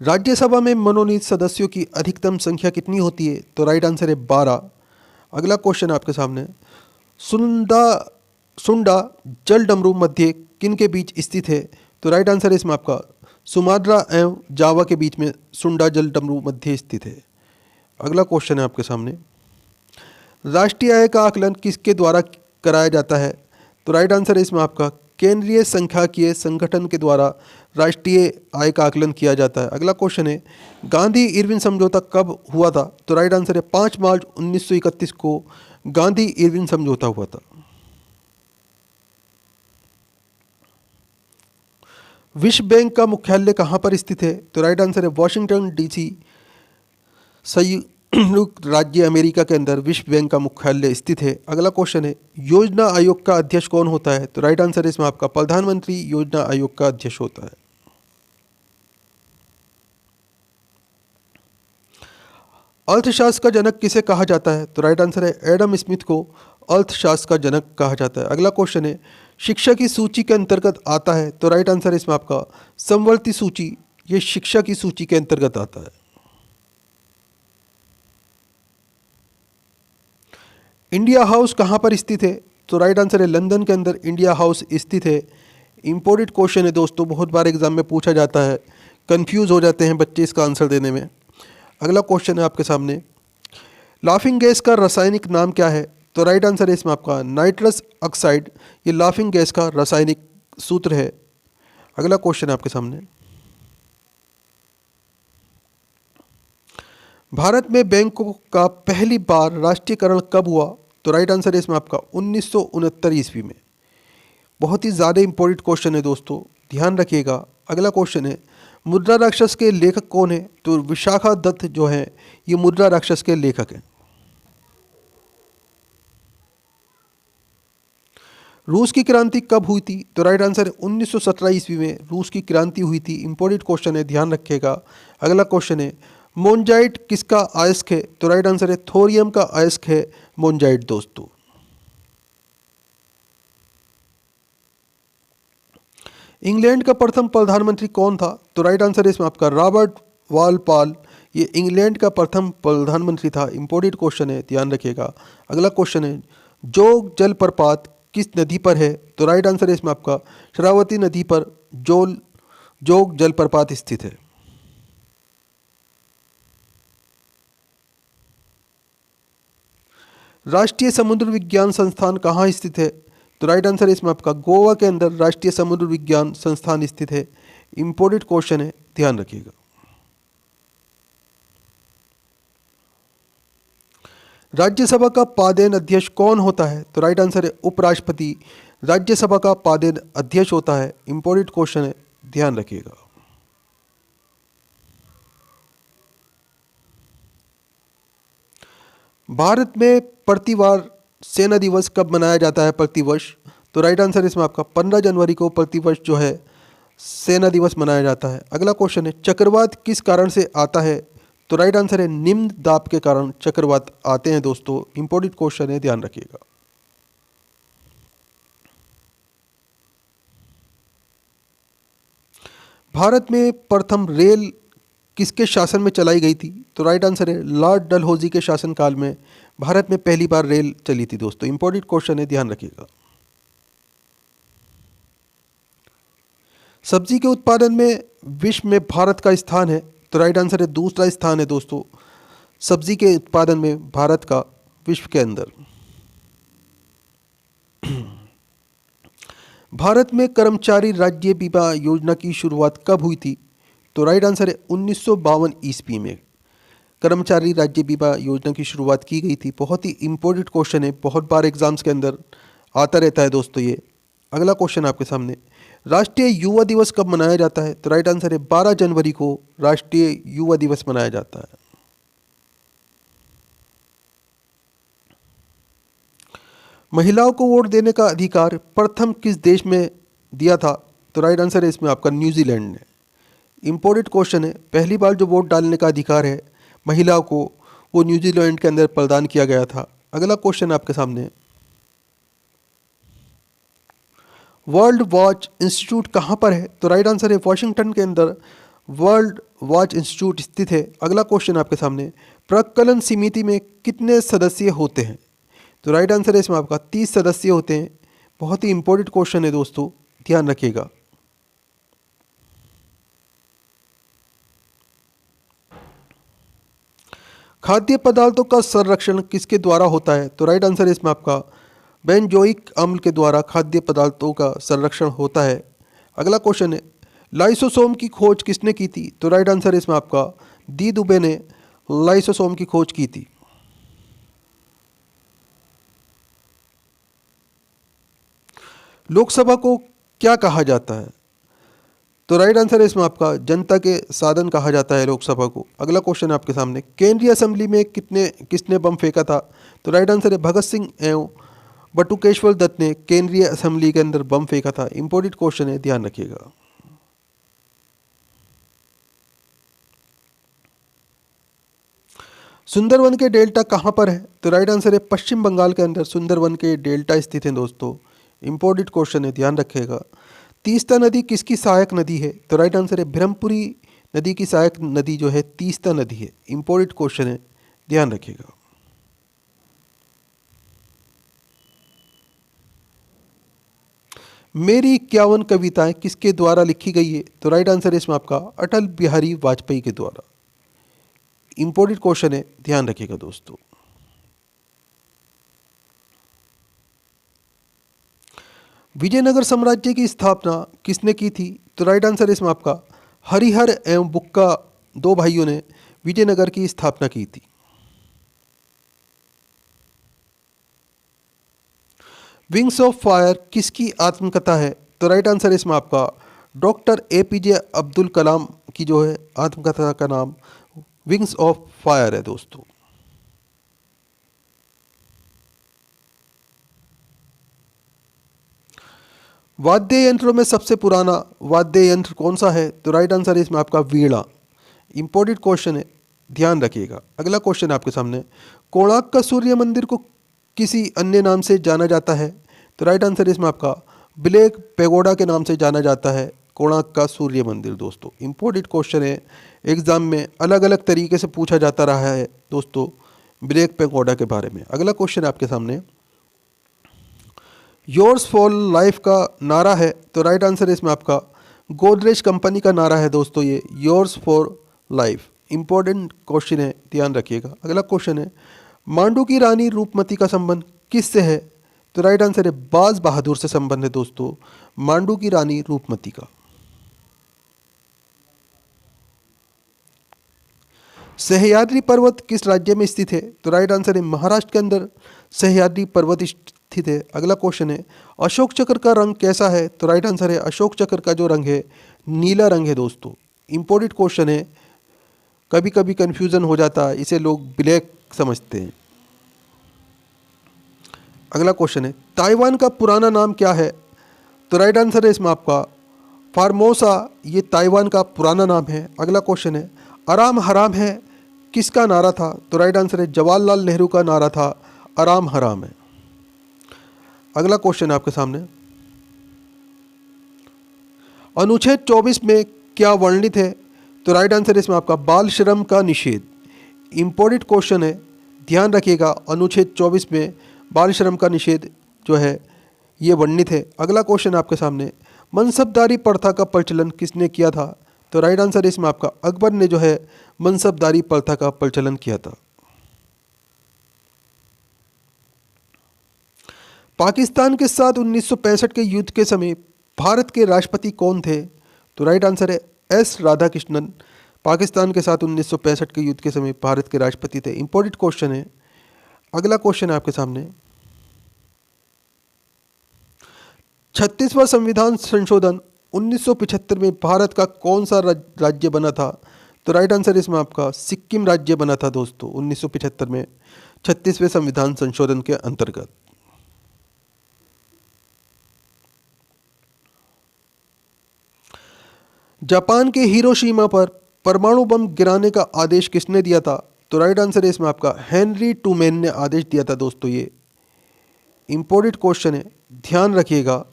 S1: राज्यसभा में मनोनीत सदस्यों की अधिकतम संख्या कितनी होती है? तो राइट आंसर है 12। अगला क्वेश्चन आपके सामने, सुंडा सुंडा जल डमरू मध्य किन के बीच स्थित है? तो राइट आंसर है इसमें आपका सुमात्रा एवं जावा के बीच में सुंडा जल डमरू मध्य स्थित है। अगला क्वेश्चन है आपके सामने, राष्ट्रीय आय का आकलन किसके द्वारा कराया जाता है? तो राइट आंसर है इसमें आपका केंद्रीय सांख्यिकीय संगठन के द्वारा राष्ट्रीय आय का आकलन किया जाता है। अगला क्वेश्चन है, गांधी इरविन समझौता कब हुआ था? तो राइट आंसर है 5 मार्च 1931 को गांधी इरविन समझौता हुआ था। विश्व बैंक का मुख्यालय कहाँ पर स्थित है? तो राइट आंसर है वॉशिंगटन डीसी, संयुक्त राज्य अमेरिका के अंदर विश्व बैंक का मुख्यालय स्थित है। अगला क्वेश्चन है, योजना आयोग का अध्यक्ष कौन होता है? तो राइट आंसर है इसमें आपका प्रधानमंत्री योजना आयोग का अध्यक्ष होता है। अर्थशास्त्र का जनक किसे कहा जाता है? तो राइट आंसर है एडम स्मिथ को अर्थशास्त्र का जनक कहा जाता है। अगला क्वेश्चन है, शिक्षा की सूची के अंतर्गत आता है? तो राइट आंसर है इसमें आपका समवर्ती सूची, ये शिक्षा की सूची के अंतर्गत आता है। इंडिया हाउस कहाँ पर स्थित है? तो राइट आंसर है लंदन के अंदर इंडिया हाउस स्थित है। इंपॉर्टेंट क्वेश्चन है दोस्तों, बहुत बार एग्जाम में पूछा जाता है, कंफ्यूज हो जाते हैं बच्चे इसका आंसर देने में। अगला क्वेश्चन है आपके सामने, लाफिंग गैस का रासायनिक नाम क्या है? तो राइट आंसर है इसमें आपका नाइट्रस ऑक्साइड, ये लाफिंग गैस का रासायनिक सूत्र है। अगला क्वेश्चन है आपके सामने, भारत में बैंकों का पहली बार राष्ट्रीयकरण कब हुआ? तो राइट आंसर है इसमें आपका 1969 ईस्वी में। बहुत ही ज़्यादा इंपॉर्टेंट क्वेश्चन है दोस्तों, ध्यान रखिएगा। अगला क्वेश्चन है, मुद्रा राक्षस के लेखक कौन है? तो विशाखा दत्त जो है ये मुद्रा राक्षस के लेखक हैं। रूस की क्रांति कब हुई थी? तो राइट आंसर है 1917 ईस्वी में रूस की क्रांति हुई थी। इंपॉर्टेंट क्वेश्चन है, ध्यान रखिएगा। अगला क्वेश्चन है, मोनजाइट किसका अयस्क है? तो राइट आंसर है थोरियम का अयस्क है मोनजाइट दोस्तों। इंग्लैंड का प्रथम प्रधानमंत्री कौन था? तो राइट आंसर है इसमें आपका रॉबर्ट वालपॉल, ये इंग्लैंड का प्रथम प्रधानमंत्री था। इंपॉर्टेंट क्वेश्चन है, ध्यान रखिएगा। अगला क्वेश्चन है, जोग जलप्रपात किस नदी पर है? तो राइट आंसर है इसमें आपका शरावती नदी पर जोग जलप्रपात स्थित है। राष्ट्रीय समुद्र विज्ञान संस्थान कहाँ स्थित है? तो राइट आंसर है इसमें आपका गोवा के अंदर राष्ट्रीय समुद्र विज्ञान संस्थान स्थित है। इंपॉर्टेंट क्वेश्चन है, ध्यान रखिएगा। राज्यसभा का पादेन अध्यक्ष कौन होता है? तो राइट आंसर है उपराष्ट्रपति राज्यसभा का पादेन अध्यक्ष होता है। इंपॉर्टेंट क्वेश्चन है, ध्यान रखिएगा। भारत में प्रतिवार सेना दिवस कब मनाया जाता है प्रतिवर्ष? तो राइट आंसर इसमें आपका 15 जनवरी को प्रतिवर्ष जो है सेना दिवस मनाया जाता है। अगला क्वेश्चन है, चक्रवात किस कारण से आता है? तो राइट आंसर है निम्न दाब के कारण चक्रवात आते हैं दोस्तों। इंपॉर्टेंट क्वेश्चन है, ध्यान रखिएगा। भारत में प्रथम रेल किसके शासन में चलाई गई थी? तो राइट आंसर है लॉर्ड डलहौजी के शासनकाल में भारत में पहली बार रेल चली थी दोस्तों। इंपॉर्टेंट क्वेश्चन है, ध्यान रखिएगा। सब्जी के उत्पादन में विश्व में भारत का स्थान है? तो राइट आंसर है दूसरा स्थान है दोस्तों, सब्जी के उत्पादन में भारत का विश्व के अंदर। भारत में कर्मचारी राज्य बीमा योजना की शुरुआत कब हुई थी? तो राइट आंसर है 1952 ईस्वी में कर्मचारी राज्य बीमा योजना की शुरुआत की गई थी। बहुत ही इंपॉर्टेंट क्वेश्चन है, बहुत बार एग्जाम्स के अंदर आता रहता है दोस्तों ये। अगला क्वेश्चन आपके सामने, राष्ट्रीय युवा दिवस कब मनाया जाता है? तो राइट आंसर है 12 जनवरी को राष्ट्रीय युवा दिवस मनाया जाता है। महिलाओं को वोट देने का अधिकार प्रथम किस देश में दिया था? तो राइट आंसर है इसमें आपका न्यूजीलैंड ने। इंपॉर्टेंट क्वेश्चन है, पहली बार जो वोट डालने का अधिकार है महिलाओं को वो न्यूजीलैंड के अंदर प्रदान किया गया था। अगला क्वेश्चन आपके सामने, वर्ल्ड वॉच इंस्टीट्यूट कहाँ पर है? तो राइट आंसर है वाशिंगटन के अंदर वर्ल्ड वॉच इंस्टीट्यूट स्थित है? अगला क्वेश्चन आपके सामने, प्रकलन समिति में कितने सदस्य होते हैं? तो राइट आंसर है इसमें आपका 30 सदस्य होते हैं। बहुत ही इंपॉर्टेंट क्वेश्चन है दोस्तों, ध्यान रखिएगा। खाद्य पदार्थों का संरक्षण किसके द्वारा होता है? तो राइट आंसर है इसमें आपका बेंजोइक अम्ल के द्वारा खाद्य पदार्थों का संरक्षण होता है। अगला क्वेश्चन है, लाइसोसोम की खोज किसने की थी? तो राइट आंसर है इसमें आपका डी दुबे ने लाइसोसोम की खोज की थी। लोकसभा को क्या कहा जाता है? तो राइट आंसर है इसमें आपका जनता के साधन कहा जाता है लोकसभा को। अगला क्वेश्चन है आपके सामने, केंद्रीय असेंबली में किसने बम फेंका था? तो राइट आंसर है भगत सिंह एवं बटुकेश्वर दत्त ने केंद्रीय असेंबली के अंदर बम फेंका था। इंपॉर्टेंट क्वेश्चन है, ध्यान रखिएगा। सुंदरवन के डेल्टा कहाँ पर है? तो राइट आंसर है पश्चिम बंगाल के अंदर सुंदरवन के डेल्टा स्थित हैं दोस्तों। इंपॉर्टेंट क्वेश्चन है, ध्यान रखिएगा। तीस्ता नदी किसकी सहायक नदी है? तो राइट आंसर है ब्रह्मपुरी नदी की सहायक नदी जो है तीस्ता नदी है। इंपॉर्टेंट क्वेश्चन है, ध्यान रखिएगा। मेरी 51 कविताएं किसके द्वारा लिखी गई है? तो राइट आंसर है इसमें आपका अटल बिहारी वाजपेयी के द्वारा। इंपॉर्टेंट क्वेश्चन है, ध्यान रखिएगा दोस्तों। विजयनगर साम्राज्य की स्थापना किसने की थी? तो राइट आंसर है इसमें आपका हरिहर एवं बुक्का दो भाइयों ने विजयनगर की स्थापना की थी। विंग्स ऑफ फायर किसकी आत्मकथा है? तो राइट आंसर है इसमें आपका डॉक्टर एपीजे अब्दुल कलाम की जो है आत्मकथा का नाम विंग्स ऑफ फायर है दोस्तों। वाद्य यंत्रों में सबसे पुराना वाद्य यंत्र कौन सा है? तो राइट आंसर है इसमें आपका वीणा। इंपॉर्टेंट क्वेश्चन है, ध्यान रखिएगा। अगला क्वेश्चन है आपके सामने, कोणार्क का सूर्य मंदिर को किसी अन्य नाम से जाना जाता है? तो राइट आंसर है इसमें आपका ब्लैक पैगोडा के नाम से जाना जाता है कोणार्क का सूर्य मंदिर दोस्तों। इंपॉर्टेंट क्वेश्चन है, एग्जाम में अलग अलग तरीके से पूछा जाता रहा है दोस्तों ब्लैक पैगोडा के बारे में। अगला क्वेश्चन है आपके सामने, योर्स फॉर लाइफ का नारा है? तो राइट आंसर है इसमें आपका गोदरेज कंपनी का नारा है दोस्तों ये yours for life. Important question है, ध्यान रखिएगा। अगला क्वेश्चन है, मांडू की रानी रूपमती का संबंध किससे है? तो राइट आंसर है बाज बहादुर से संबंध है दोस्तों मांडू की रानी रूपमती का। सह्याद्री पर्वत किस राज्य में स्थित है? तो राइट आंसर है महाराष्ट्र के अंदर सह्याद्री पर्वत स्थित है। अगला क्वेश्चन है, अशोक चक्र का रंग कैसा है? तो राइट आंसर है अशोक चक्र का जो रंग है नीला रंग है दोस्तों। इंपॉर्टेंट क्वेश्चन है, कभी कभी कंफ्यूजन हो जाता है, इसे लोग ब्लैक समझते हैं। अगला क्वेश्चन है, ताइवान का पुराना नाम क्या है? तो राइट आंसर है इसमें आपका फार्मोसा, ये ताइवान का पुराना नाम है। अगला क्वेश्चन है, आराम हराम है किसका नारा था? तो राइट आंसर है जवाहरलाल नेहरू का नारा था आराम हराम है। अगला क्वेश्चन है आपके सामने, अनुच्छेद 24 में क्या वर्णित है? तो राइट आंसर है इसमें आपका बाल श्रम का निषेध। इंपॉर्टेंट क्वेश्चन है, ध्यान रखिएगा। अनुच्छेद 24 में बाल श्रम का निषेध जो है ये वर्णित है। अगला क्वेश्चन है आपके सामने, मनसबदारी प्रथा का प्रचलन किसने किया था? तो राइट आंसर है इसमें आपका अकबर ने जो है मनसबदारी प्रथा का प्रचलन किया था। पाकिस्तान के साथ 1965 के युद्ध के समय भारत के राष्ट्रपति कौन थे? तो राइट आंसर है एस राधाकृष्णन। पाकिस्तान के साथ 1965 के युद्ध के समय भारत के राष्ट्रपति थे। इंपॉर्टेंट क्वेश्चन है। अगला क्वेश्चन है आपके सामने, 36वां संविधान संशोधन 1975 में भारत का कौन सा राज्य बना था? तो राइट आंसर इसमें आपका सिक्किम राज्य बना था दोस्तों 1975 में 36वें संविधान संशोधन के अंतर्गत। जापान के हिरोशिमा पर परमाणु बम गिराने का आदेश किसने दिया था? तो राइट आंसर है इसमें आपका हेनरी ट्रूमैन ने आदेश दिया था दोस्तों। ये इंपॉर्टेंट क्वेश्चन है, ध्यान रखिएगा।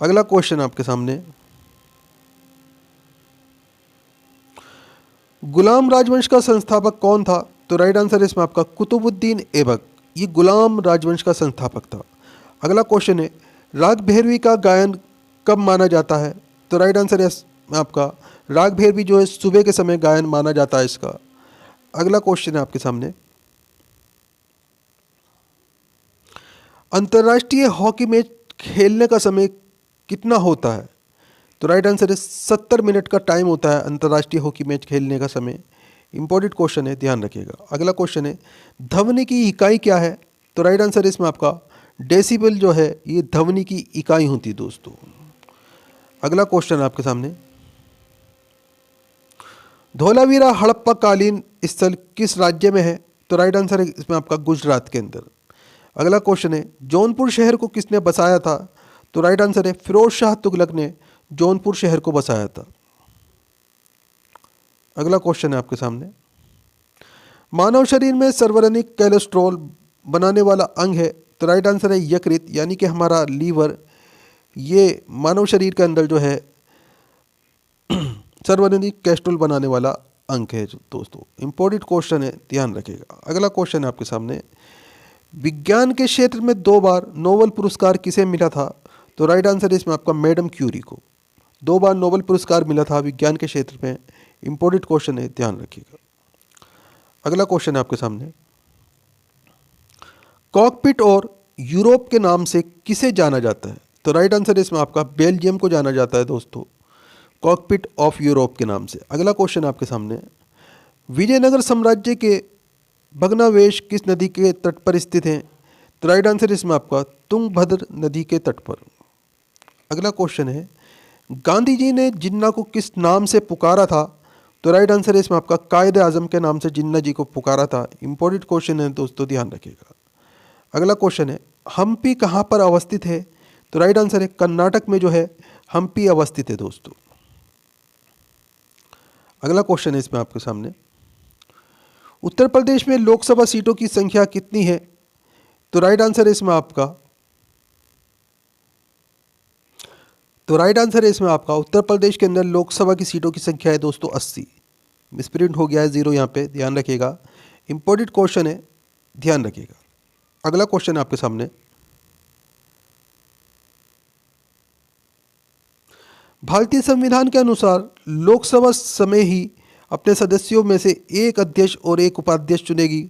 S1: अगला क्वेश्चन आपके सामने, गुलाम राजवंश का संस्थापक कौन था? तो राइट आंसर है इसमें आपका कुतुबुद्दीन ऐबक। ये गुलाम राजवंश का संस्थापक था। अगला क्वेश्चन है, राग भैरवी का गायन कब माना जाता है? तो राइट आंसर है इसमें आपका राग भैरवी जो है सुबह के समय गायन माना जाता है इसका। अगला क्वेश्चन है आपके सामने, अंतर्राष्ट्रीय हॉकी मैच खेलने का समय कितना होता है? तो राइट आंसर है 70 मिनट का टाइम होता है अंतर्राष्ट्रीय हॉकी मैच खेलने का समय। इंपॉर्टेंट क्वेश्चन है, ध्यान रखिएगा। अगला क्वेश्चन है, ध्वनि की इकाई क्या है? तो राइट आंसर है इसमें आपका डेसिबल जो है ये ध्वनि की इकाई होती है दोस्तों। अगला क्वेश्चन है आपके सामने, धोलावीरा हड़प्पा कालीन स्थल किस राज्य में है? तो राइट आंसर है इसमें आपका गुजरात के अंदर। अगला क्वेश्चन है, जौनपुर शहर को किसने बसाया था? तो राइट आंसर है फिरोज शाह तुगलक ने जौनपुर शहर को बसाया था। अगला क्वेश्चन है आपके सामने, मानव शरीर में सर्वाधिक कोलेस्ट्रॉल बनाने वाला अंग है? तो राइट आंसर है यकृत, यानी कि हमारा लीवर। ये मानव शरीर के अंदर जो है सर्वाधिक कोलेस्ट्रॉल बनाने वाला अंग है दोस्तों। इंपॉर्टेंट क्वेश्चन है, ध्यान रखिएगा। अगला क्वेश्चन है आपके सामने, विज्ञान के क्षेत्र में 2 बार नोबेल पुरस्कार किसे मिला था? तो राइट आंसर है इसमें आपका मैडम क्यूरी को 2 बार नोबेल पुरस्कार मिला था विज्ञान के क्षेत्र में। इंपॉर्टेंट क्वेश्चन है, ध्यान रखिएगा। अगला क्वेश्चन है आपके सामने, कॉकपिट और यूरोप के नाम से किसे जाना जाता है? तो राइट आंसर है इसमें आपका बेल्जियम को जाना जाता है दोस्तों, कॉकपिट ऑफ यूरोप के नाम से। अगला क्वेश्चन आपके सामने, विजयनगर साम्राज्य के भग्नावशेष किस नदी के तट पर स्थित हैं? तो राइट आंसर इसमें आपका तुंगभद्र नदी के तट पर। अगला क्वेश्चन है, गांधी जी ने जिन्ना को किस नाम से पुकारा था? तो राइट आंसर है इसमें आपका कायदे आजम के नाम से जिन्ना जी को पुकारा था। इंपॉर्टेंट क्वेश्चन है दोस्तों, ध्यान रखिएगा। अगला क्वेश्चन है, हम्पी कहाँ पर अवस्थित है? तो राइट आंसर है कर्नाटक में जो है हम्पी अवस्थित है दोस्तों। अगला क्वेश्चन है इसमें आपके सामने, उत्तर प्रदेश में लोकसभा सीटों की संख्या कितनी है? तो राइट आंसर है इसमें आपका उत्तर प्रदेश के अंदर लोकसभा की सीटों की संख्या है दोस्तों 80। मिसप्रिंट हो गया है 0 यहाँ पे, ध्यान रखिएगा। इंपॉर्टेंट क्वेश्चन है, ध्यान रखिएगा। अगला क्वेश्चन है आपके सामने, भारतीय संविधान के अनुसार लोकसभा समय ही अपने सदस्यों में से एक अध्यक्ष और एक उपाध्यक्ष चुनेगी,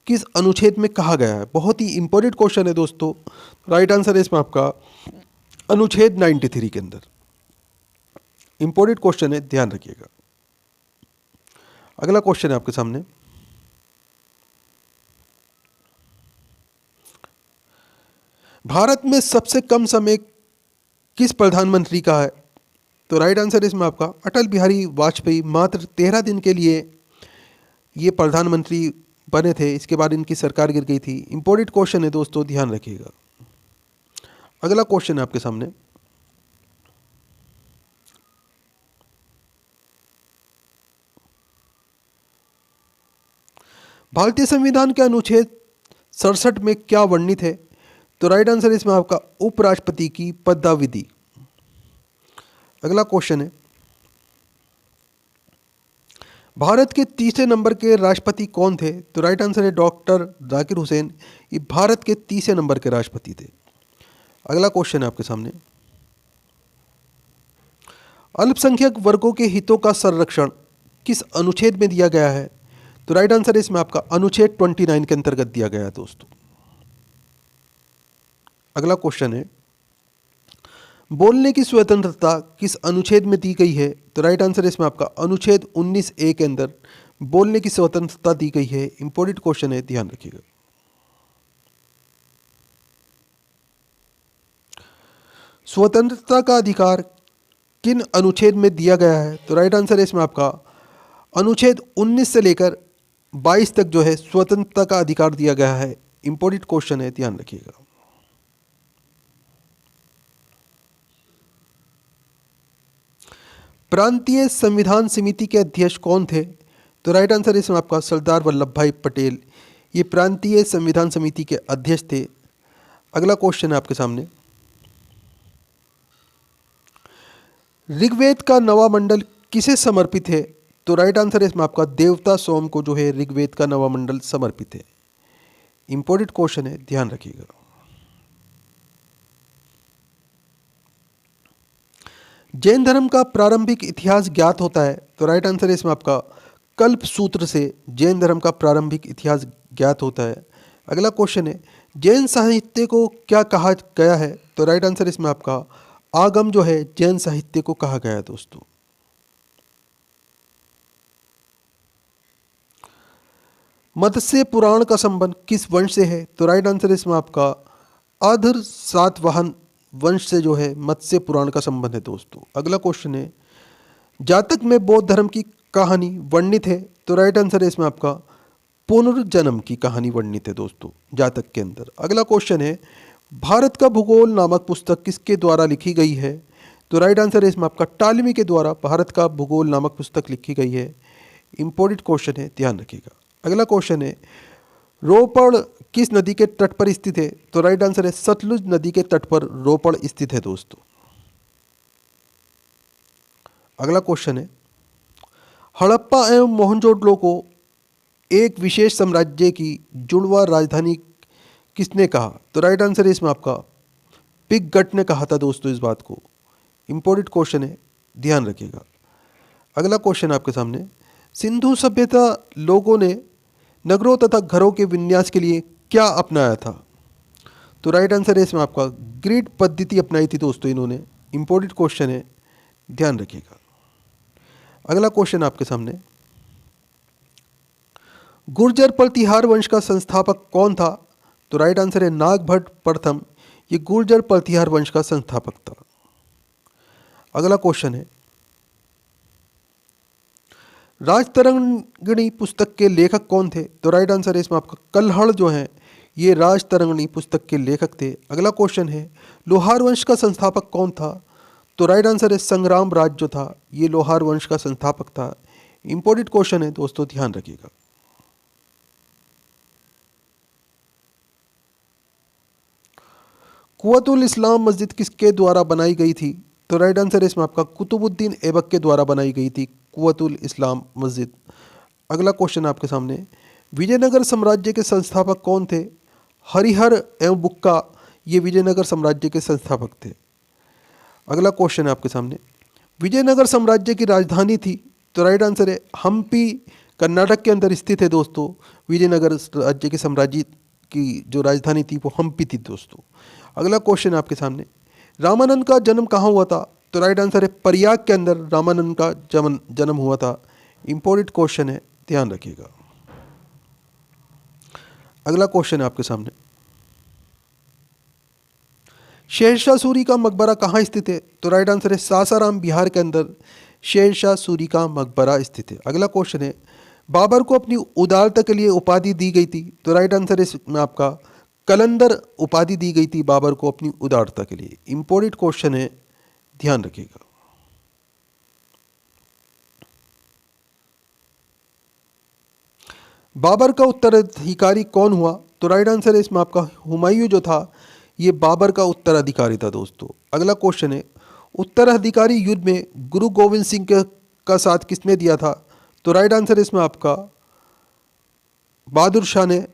S1: किस अनुच्छेद में कहा गया है? बहुत ही इंपॉर्टेंट क्वेश्चन है दोस्तों। राइट आंसर है इसमें आपका अनुच्छेद 93 के अंदर। इंपॉर्टेंट क्वेश्चन है, ध्यान रखिएगा। अगला क्वेश्चन है आपके सामने, भारत में सबसे कम समय किस प्रधानमंत्री का है? तो राइट आंसर इसमें आपका अटल बिहारी वाजपेयी मात्र 13 दिन के लिए ये प्रधानमंत्री बने थे, इसके बाद इनकी सरकार गिर गई थी। इंपॉर्टेंट क्वेश्चन है दोस्तों, ध्यान रखिएगा। अगला क्वेश्चन है आपके सामने, भारतीय संविधान के अनुच्छेद 67 में क्या वर्णित है? तो राइट आंसर इसमें आपका उपराष्ट्रपति की पदाविधि। अगला क्वेश्चन है, भारत के तीसरे नंबर के राष्ट्रपति कौन थे? तो राइट आंसर है डॉक्टर जाकिर हुसैन, ये भारत के तीसरे नंबर के राष्ट्रपति थे। अगला क्वेश्चन है आपके सामने, अल्पसंख्यक वर्गों के हितों का संरक्षण किस अनुच्छेद में दिया गया है? तो राइट आंसर है इसमें आपका अनुच्छेद 29 के अंतर्गत दिया गया है दोस्तों। अगला क्वेश्चन है, बोलने की स्वतंत्रता किस अनुच्छेद में दी गई है? तो राइट आंसर इसमें आपका अनुच्छेद 19A के अंदर बोलने की स्वतंत्रता दी गई है। इंपॉर्टेंट क्वेश्चन है, ध्यान रखिएगा। स्वतंत्रता का अधिकार किन अनुच्छेद में दिया गया है? तो राइट आंसर है इसमें आपका अनुच्छेद 19 से लेकर 22 तक जो है स्वतंत्रता का अधिकार दिया गया है। इंपॉर्टेंट क्वेश्चन है, ध्यान रखिएगा। प्रांतीय संविधान समिति के अध्यक्ष कौन थे? तो राइट आंसर इसमें आपका सरदार वल्लभ भाई पटेल, ये प्रांतीय संविधान समिति के अध्यक्ष थे। अगला क्वेश्चन है आपके सामने, ऋग्वेद का नवा मंडल किसे समर्पित है? तो राइट आंसर है इसमें आपका देवता सोम को जो है ऋग्वेद का नवा मंडल समर्पित है। इंपॉर्टेंट क्वेश्चन है, ध्यान रखिएगा। जैन धर्म का प्रारंभिक इतिहास ज्ञात होता है, तो राइट आंसर है इसमें आपका कल्प सूत्र से जैन धर्म का प्रारंभिक इतिहास ज्ञात होता है। अगला क्वेश्चन है, जैन साहित्य को क्या कहा गया है, तो राइट आंसर इसमें आपका आगम जो है जैन साहित्य को कहा गया है दोस्तों। मत्स्य पुराण का संबंध किस वंश से है, तो राइट आंसर इसमें आपका आधर सातवाहन वंश से जो है मत्स्य पुराण का संबंध है दोस्तों। अगला क्वेश्चन है, जातक में बौद्ध धर्म की कहानी वर्णित है, तो राइट आंसर है इसमें आपका पुनर्जन्म की कहानी वर्णित है दोस्तों जातक के अंदर। अगला क्वेश्चन है, भारत का भूगोल नामक पुस्तक किसके द्वारा लिखी गई है, तो राइट आंसर है इसमें आपका टालमी के द्वारा भारत का भूगोल नामक पुस्तक लिखी गई है। इंपॉर्टेंट क्वेश्चन है, ध्यान रखिएगा। अगला क्वेश्चन है, रोपड़ किस नदी के तट पर स्थित है, तो राइट आंसर है सतलुज नदी के तट पर रोपड़ स्थित है दोस्तों। अगला क्वेश्चन है, हड़प्पा एवं मोहनजोदड़ो को एक विशेष साम्राज्य की जुड़वा राजधानी किसने कहा, तो राइट आंसर है इसमें आपका पिगगट ने कहा था दोस्तों इस बात को। इंपॉर्टेंट क्वेश्चन है, ध्यान रखिएगा। अगला क्वेश्चन आपके सामने, सिंधु सभ्यता लोगों ने नगरों तथा घरों के विन्यास के लिए क्या अपनाया था, तो राइट आंसर है इसमें आपका ग्रिड पद्धति अपनाई थी दोस्तों इन्होंने। इंपॉर्टेंट क्वेश्चन है, ध्यान रखिएगा। अगला क्वेश्चन आपके सामने, गुर्जर प्रतिहार वंश का संस्थापक कौन था, तो राइट आंसर है नागभट्ट प्रथम, ये गुर्जर प्रतिहार वंश का संस्थापक था। अगला क्वेश्चन है, राजतरंगिणी पुस्तक के लेखक कौन थे, तो राइट आंसर है इसमें आपका कल्हड़ जो है ये राजतरंगिणी पुस्तक के लेखक थे। अगला क्वेश्चन है, लोहार वंश का संस्थापक कौन था, तो राइट आंसर है संग्राम राज जो था ये लोहार वंश का संस्थापक था। इंपॉर्टेंट क्वेश्चन है दोस्तों, ध्यान रखिएगा। कुव्वतुल इस्लाम मस्जिद किसके द्वारा बनाई गई थी, तो राइट आंसर है इसमें आपका कुतुबुद्दीन ऐबक के द्वारा बनाई गई थी कुव्वतुल इस्लाम मस्जिद। अगला क्वेश्चन आपके सामने, विजयनगर साम्राज्य के संस्थापक कौन थे, हरिहर एवं बुक्का ये विजयनगर साम्राज्य के संस्थापक थे। अगला क्वेश्चन है आपके सामने, विजयनगर साम्राज्य की राजधानी थी, तो राइट आंसर है हम्पी कर्नाटक के अंदर स्थित है दोस्तों। विजयनगर राज्य के साम्राज्य की जो राजधानी थी वो हम्पी थी दोस्तों। अगला क्वेश्चन आपके सामने, रामानंद का जन्म कहाँ हुआ था, तो राइट आंसर है प्रयाग के अंदर रामानंद का जन्म हुआ था। इंपॉर्टेंट क्वेश्चन है, ध्यान रखिएगा। अगला क्वेश्चन है आपके सामने, शेरशाह सूरी का मकबरा कहाँ स्थित है, तो राइट आंसर है सासाराम बिहार के अंदर शेरशाह सूरी का मकबरा स्थित है। अगला क्वेश्चन है, बाबर को अपनी उदारता के लिए उपाधि दी गई थी, तो राइट आंसर है इसमें आपका कलंदर उपाधि दी गई थी बाबर को अपनी उदारता के लिए। इंपॉर्टेंट क्वेश्चन है, ध्यान रखिएगा। बाबर का उत्तराधिकारी कौन हुआ, तो राइट आंसर है इसमें आपका हुमायूं जो था ये बाबर का उत्तराधिकारी था दोस्तों। अगला क्वेश्चन है, उत्तराधिकारी युद्ध में गुरु गोविंद सिंह का साथ किसने दिया था, तो राइट आंसर इसमें आपका बहादुर शाह ने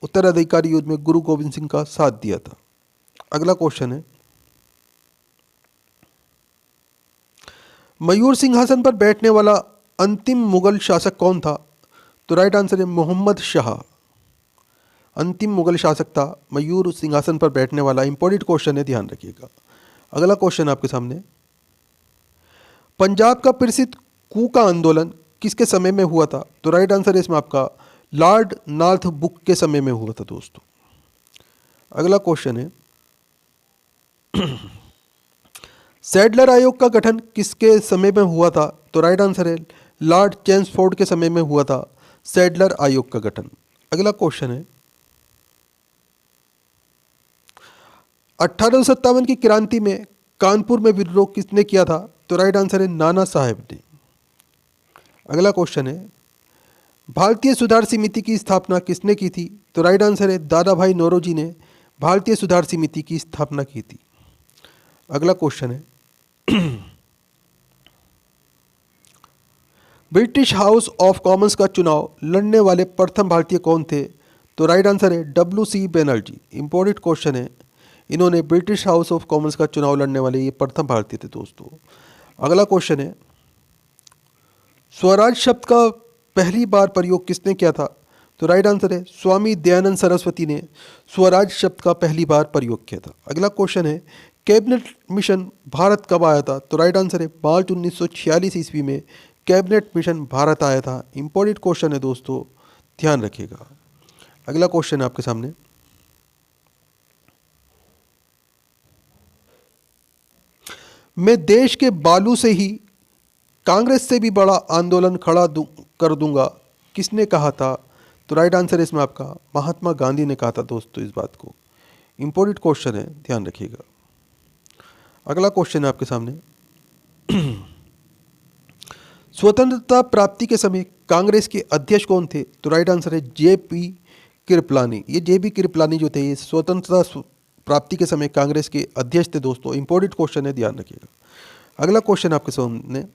S1: उत्तराधिकारी युद्ध में गुरु गोविंद सिंह का साथ दिया था। अगला क्वेश्चन है, मयूर सिंहासन पर बैठने वाला अंतिम मुगल शासक कौन था, तो राइट आंसर है मोहम्मद शाह अंतिम मुगल शासक था मयूर सिंहासन पर बैठने वाला। इंपॉर्टेंट क्वेश्चन है, ध्यान रखिएगा। अगला क्वेश्चन आपके सामने, पंजाब का प्रसिद्ध कूका आंदोलन किसके समय में हुआ था, तो राइट आंसर है इसमें आपका लॉर्ड नॉर्थ बुक के समय में हुआ था दोस्तों। अगला क्वेश्चन है, सैडलर आयोग का गठन किसके समय में हुआ था, तो राइट आंसर है लॉर्ड चैम्सफोर्ड के समय में हुआ था सैडलर आयोग का गठन। अगला क्वेश्चन है, 1857 की क्रांति में कानपुर में विद्रोह किसने किया था, तो राइट आंसर है नाना साहेब ने। अगला क्वेश्चन है, भारतीय सुधार समिति की स्थापना किसने की थी, तो राइट आंसर है दादा भाई नौरोजी ने भारतीय सुधार समिति की स्थापना की थी। अगला क्वेश्चन है, ब्रिटिश हाउस ऑफ कॉमन्स का चुनाव लड़ने वाले प्रथम भारतीय कौन थे? तो राइट आंसर है W.C. बनर्जी। इंपॉर्टेंट क्वेश्चन है, इन्होंने ब्रिटिश हाउस ऑफ कॉमन्स का चुनाव लड़ने वाले ये प्रथम भारतीय थे दोस्तों। अगला क्वेश्चन है, स्वराज शब्द का पहली बार प्रयोग किसने किया था? तो राइट आंसर है स्वामी दयानंद सरस्वती ने स्वराज शब्द का पहली बार प्रयोग किया था। अगला क्वेश्चन है, कैबिनेट मिशन भारत कब आया था? तो राइट आंसर है मार्च 1946 ईस्वी में कैबिनेट मिशन भारत आया था। इंपॉर्टेंट क्वेश्चन है दोस्तों, ध्यान रखिएगा। अगला क्वेश्चन है आपके सामने, मैं देश के बालू से ही कांग्रेस से भी बड़ा आंदोलन कर दूंगा, किसने कहा था? तो राइट आंसर है इसमें आपका महात्मा गांधी ने कहा था दोस्तों इस बात को। इंपॉर्टेंट क्वेश्चन है, ध्यान रखिएगा। अगला क्वेश्चन है आपके सामने, स्वतंत्रता प्राप्ति के समय कांग्रेस के अध्यक्ष कौन थे? तो राइट आंसर है J.P. कृपलानी। ये J.P. कृपलानी जो थे ये स्वतंत्रता प्राप्ति के समय कांग्रेस के अध्यक्ष थे दोस्तों। इंपॉर्टेंट क्वेश्चन है, ध्यान रखिएगा। अगला क्वेश्चन आपके सामने,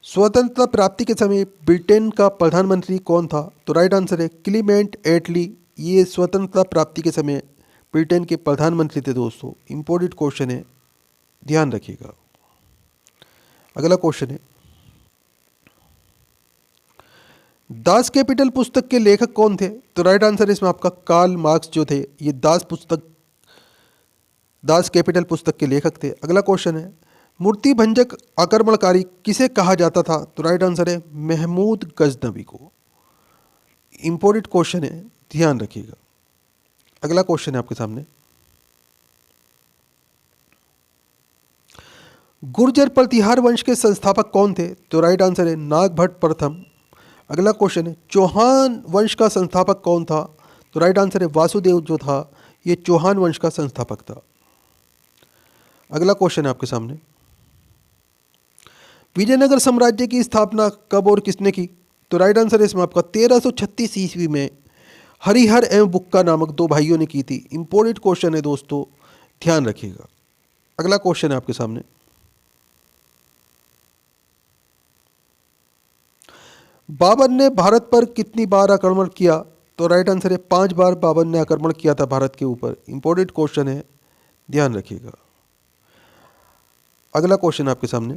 S1: स्वतंत्रता प्राप्ति के समय ब्रिटेन का प्रधानमंत्री कौन था? तो राइट आंसर है क्लीमेंट एटली। ये स्वतंत्रता प्राप्ति के समय ब्रिटेन के प्रधानमंत्री थे दोस्तों। इंपॉर्टेंट क्वेश्चन है, ध्यान रखिएगा। अगला क्वेश्चन है, दास कैपिटल पुस्तक के लेखक कौन थे? तो राइट आंसर है इसमें आपका कार्ल मार्क्स जो थे ये दास कैपिटल पुस्तक के लेखक थे। अगला क्वेश्चन है, मूर्ति भंजक आक्रमणकारी किसे कहा जाता था? तो राइट आंसर है महमूद गजनवी को। इंपॉर्टेंट क्वेश्चन है, ध्यान रखिएगा। अगला क्वेश्चन है आपके सामने, गुर्जर प्रतिहार वंश के संस्थापक कौन थे? तो राइट आंसर है नागभट्ट प्रथम। अगला क्वेश्चन है, चौहान वंश का संस्थापक कौन था? तो राइट आंसर है वासुदेव जो था ये चौहान वंश का संस्थापक था। अगला क्वेश्चन है आपके सामने, विजयनगर साम्राज्य की स्थापना कब और किसने की? तो राइट आंसर है इसमें आपका 1336 ईस्वी में हरिहर एवं बुक्का नामक दो भाइयों ने की थी। इंपॉर्टेंट क्वेश्चन है दोस्तों, ध्यान रखिएगा। अगला क्वेश्चन है आपके सामने, बाबर ने भारत पर कितनी बार आक्रमण किया? तो राइट आंसर है 5 बार बाबर ने आक्रमण किया था भारत के ऊपर। इंपॉर्टेंट क्वेश्चन है, ध्यान रखिएगा। अगला क्वेश्चन आपके सामने,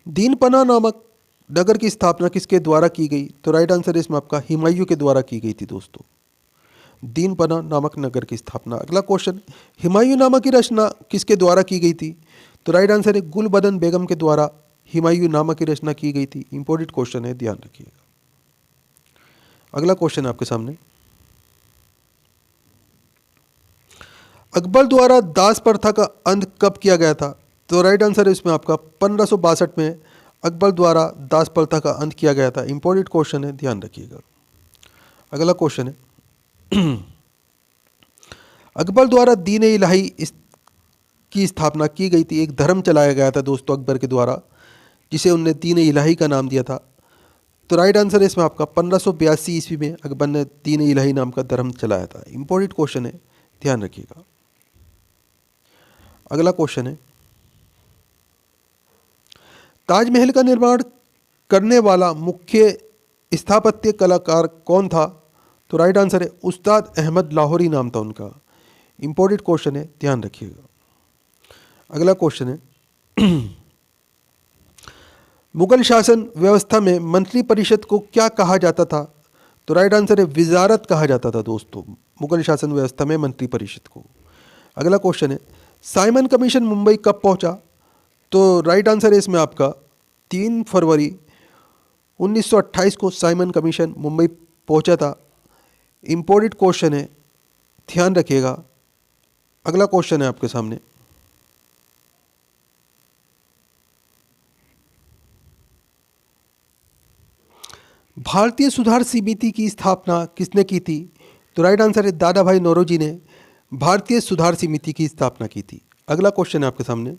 S1: दीनपना नामक नगर की स्थापना किसके द्वारा की गई? तो राइट आंसर है इसमें आपका हुमायूं के द्वारा की गई थी दोस्तों, दीनपना नामक नगर की स्थापना। अगला क्वेश्चन, हुमायूं नामक की रचना किसके द्वारा की गई थी? तो राइट आंसर है गुलबदन बेगम के द्वारा हुमायूं नामक की रचना की गई थी। इंपॉर्टेंट क्वेश्चन है, ध्यान रखिएगा। अगला क्वेश्चन आपके सामने, अकबर द्वारा दास प्रथा का अंत कब किया गया था? तो राइट आंसर है इसमें आपका 1562 में अकबर द्वारा दास प्रथा का अंत किया गया था। इंपॉर्टेंट क्वेश्चन है, ध्यान रखिएगा। अगला क्वेश्चन है, अकबर द्वारा दीन इलाही की स्थापना की गई थी। एक धर्म चलाया गया था दोस्तों अकबर के द्वारा, जिसे उनने दीन इलाही का नाम दिया था। तो राइट आंसर है इसमें आपका 1582 ईस्वी में अकबर ने दीन इलाही नाम का धर्म चलाया था। इंपॉर्टेंट क्वेश्चन है, ध्यान रखिएगा। अगला क्वेश्चन है, ताजमहल का निर्माण करने वाला मुख्य स्थापत्य कलाकार कौन था? तो राइट आंसर है उस्ताद अहमद लाहौरी नाम था उनका। इंपॉर्टेंट क्वेश्चन है, ध्यान रखिएगा। अगला क्वेश्चन है, मुगल शासन व्यवस्था में मंत्री परिषद को क्या कहा जाता था? तो राइट आंसर है विजारत कहा जाता था दोस्तों, मुगल शासन व्यवस्था में मंत्री परिषद को। अगला क्वेश्चन है, साइमन कमीशन मुंबई कब पहुंचा? तो राइट आंसर है इसमें आपका 3 फरवरी 1928 को साइमन कमीशन मुंबई पहुंचा था। इंपॉर्टेंट क्वेश्चन है, ध्यान रखिएगा। अगला क्वेश्चन है आपके सामने, भारतीय सुधार समिति की स्थापना किसने की थी? तो राइट आंसर है दादा भाई नौरोजी ने भारतीय सुधार समिति की स्थापना की थी। अगला क्वेश्चन है आपके सामने,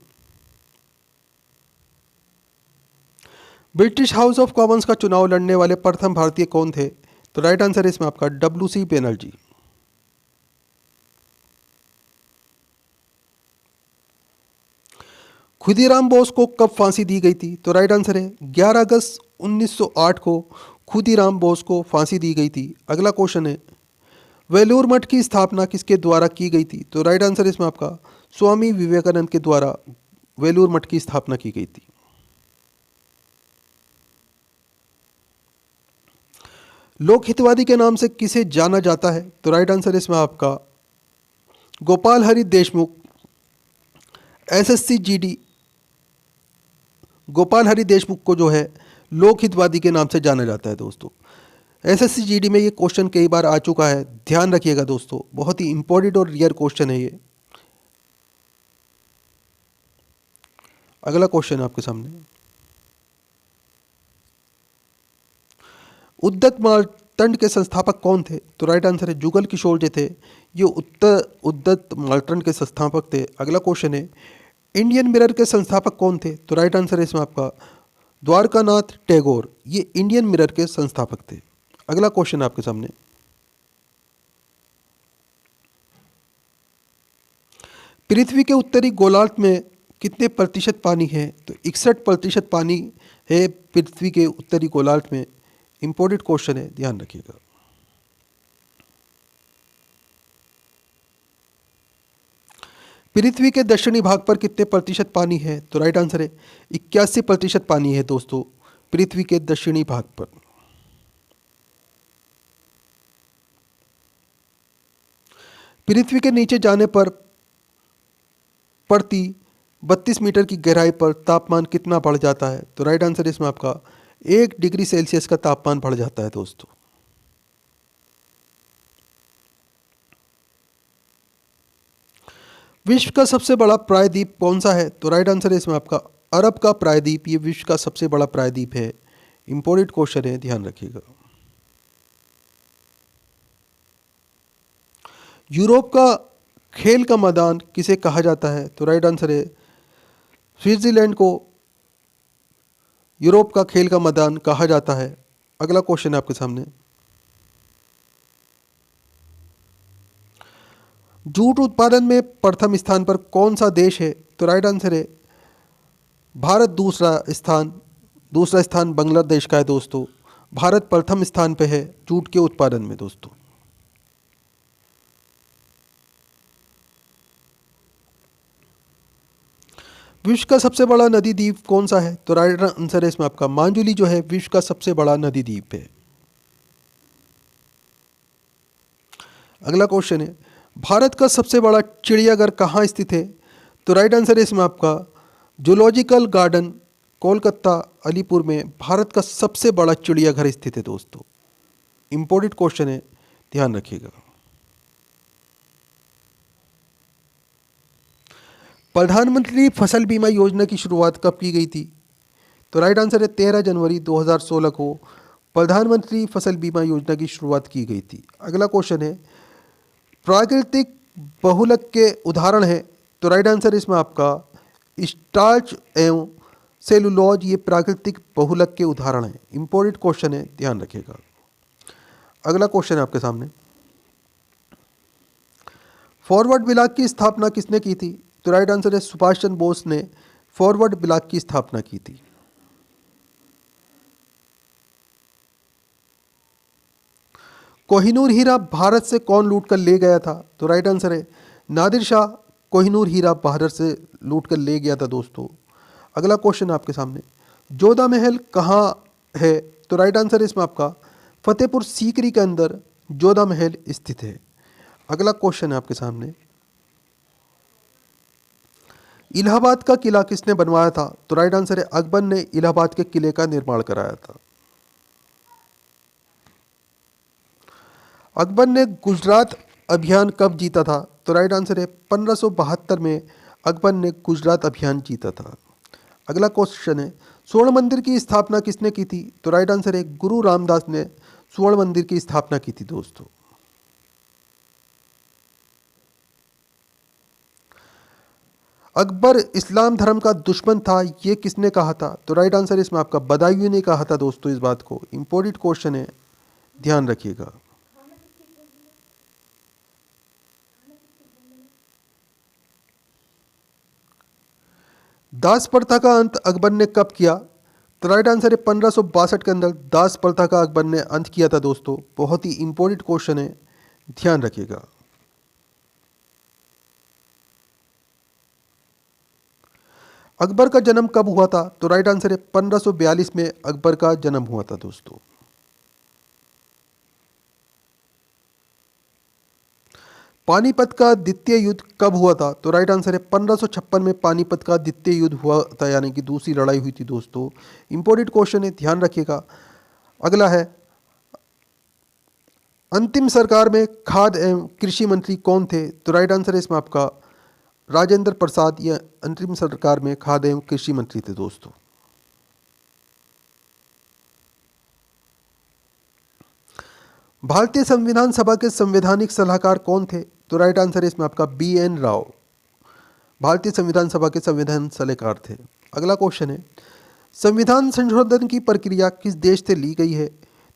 S1: ब्रिटिश हाउस ऑफ कॉमन्स का चुनाव लड़ने वाले प्रथम भारतीय कौन थे? तो राइट आंसर है इसमें आपका W.C. बनर्जी। खुदीराम बोस को कब फांसी दी गई थी? तो राइट आंसर है 11 अगस्त 1908 को खुदीराम बोस को फांसी दी गई थी। अगला क्वेश्चन है, वेलूर मठ की स्थापना किसके द्वारा की गई थी? तो राइट आंसर इसमें आपका स्वामी विवेकानंद के द्वारा वेलूर मठ की स्थापना की गई थी। लोक हितवादी के नाम से किसे जाना जाता है? तो राइट आंसर इसमें आपका गोपाल हरि देशमुख। एसएससी जीडी गोपाल हरि देशमुख को जो है लोक हितवादी के नाम से जाना जाता है दोस्तों। एसएससी जीडी में ये क्वेश्चन कई बार आ चुका है, ध्यान रखिएगा दोस्तों, बहुत ही इंपॉर्टेंट और रियर क्वेश्चन है ये। अगला क्वेश्चन आपके सामने, उद्दत मार्तंड के संस्थापक कौन थे? तो राइट आंसर है जुगल किशोर जी थे, ये उद्दत मार्तंड के संस्थापक थे। अगला क्वेश्चन है, इंडियन मिरर के संस्थापक कौन थे? तो राइट आंसर है इसमें आपका द्वारकानाथ टैगोर, ये इंडियन मिरर के संस्थापक थे। अगला क्वेश्चन आपके सामने, पृथ्वी के उत्तरी गोलार्ध में कितने प्रतिशत पानी है? तो 61% पानी है पृथ्वी के उत्तरी गोलार्ध में। इंपॉर्टेंट क्वेश्चन है, ध्यान रखिएगा। पृथ्वी के दक्षिणी भाग पर कितने प्रतिशत पानी है? तो राइट आंसर है 81% पानी है दोस्तों पृथ्वी के दक्षिणी भाग पर। पृथ्वी के नीचे जाने पर प्रति 32 मीटर की गहराई पर तापमान कितना बढ़ जाता है? तो राइट आंसर इसमें आपका 1 डिग्री सेल्सियस का तापमान बढ़ जाता है दोस्तों। विश्व का सबसे बड़ा प्रायद्वीप कौन सा है? तो राइट आंसर है इसमें आपका अरब का प्रायद्वीप, ये विश्व का सबसे बड़ा प्रायद्वीप है। इंपॉर्टेंट क्वेश्चन है, ध्यान रखिएगा। यूरोप का खेल का मैदान किसे कहा जाता है? तो राइट आंसर है स्विट्जरलैंड को यूरोप का खेल का मैदान कहा जाता है। अगला क्वेश्चन है आपके सामने, जूट उत्पादन में प्रथम स्थान पर कौन सा देश है? तो राइट आंसर है भारत दूसरा स्थान बांग्लादेश का है दोस्तों। भारत प्रथम स्थान पे है जूट के उत्पादन में दोस्तों। विश्व का सबसे बड़ा नदी द्वीप कौन सा है? तो राइट आंसर है इसमें आपका मांजुली जो है विश्व का सबसे बड़ा नदी द्वीप है। अगला क्वेश्चन है, भारत का सबसे बड़ा चिड़ियाघर कहाँ स्थित है? तो राइट आंसर है इसमें आपका जूलॉजिकल गार्डन कोलकाता अलीपुर में भारत का सबसे बड़ा चिड़ियाघर स्थित है दोस्तों। इंपॉर्टेंट क्वेश्चन है, ध्यान रखिएगा। प्रधानमंत्री फसल बीमा योजना की शुरुआत कब की गई थी? तो राइट आंसर है 13 जनवरी 2016 को प्रधानमंत्री फसल बीमा योजना की शुरुआत की गई थी। अगला क्वेश्चन है, प्राकृतिक बहुलक के उदाहरण है? तो राइट आंसर इसमें आपका स्टार्च एवं सेलुलोज, ये प्राकृतिक बहुलक के उदाहरण हैं। इंपॉर्टेंट क्वेश्चन है, ध्यान रखिएगा। अगला क्वेश्चन है आपके सामने, फॉरवर्ड ब्लॉक की स्थापना किसने की थी? तो राइट आंसर है सुभाष चंद्र बोस ने फॉरवर्ड ब्लॉक की स्थापना की थी। कोहिनूर हीरा भारत से कौन लूट कर ले गया था? तो राइट आंसर है नादिर शाह कोहिनूर हीरा भारत से लूट कर ले गया था दोस्तों। अगला क्वेश्चन आपके सामने, जोधा महल कहाँ है? तो राइट आंसर है इसमें आपका फतेहपुर सीकरी के अंदर जोधा महल स्थित है। अगला क्वेश्चन है आपके सामने, इलाहाबाद का किला किसने बनवाया था? तो राइट आंसर है अकबर ने इलाहाबाद के किले का निर्माण कराया था। अकबर ने गुजरात अभियान कब जीता था? तो राइट आंसर है 1572 में अकबर ने गुजरात अभियान जीता था। अगला क्वेश्चन है, स्वर्ण मंदिर की स्थापना किसने की थी? तो राइट आंसर है गुरु रामदास ने स्वर्ण मंदिर की स्थापना की थी दोस्तों। अकबर इस्लाम धर्म का दुश्मन था, ये किसने कहा था? तो राइट आंसर इसमें आपका बदायूं ने कहा था दोस्तों इस बात को। इंपॉर्टेंट क्वेश्चन है, ध्यान रखिएगा। दास प्रथा का अंत अकबर ने कब किया? तो राइट आंसर है 1562 के अंदर दास प्रथा का अकबर ने अंत किया था दोस्तों। बहुत ही इंपॉर्टेंट क्वेश्चन है, ध्यान रखिएगा। अकबर का जन्म कब हुआ था? तो राइट आंसर है 1542 में अकबर का जन्म हुआ था दोस्तों। पानीपत का द्वितीय युद्ध कब हुआ था? तो राइट आंसर है 1556 में पानीपत का द्वितीय युद्ध हुआ था, यानी कि दूसरी लड़ाई हुई थी दोस्तों। इंपॉर्टेंट क्वेश्चन है, ध्यान रखिएगा। अगला है, अंतिम सरकार में खाद्य एवं कृषि मंत्री कौन थे? तो राइट आंसर है इसमें आपका राजेंद्र प्रसाद, यह अंतिम सरकार में खाद्य एवं कृषि मंत्री थे दोस्तों। भारतीय संविधान सभा के संवैधानिक सलाहकार कौन थे? तो राइट आंसर है इसमें आपका BN राव, भारतीय संविधान सभा के संविधान सलाहकार थे। अगला क्वेश्चन है, संविधान संशोधन की प्रक्रिया किस देश से ली गई है?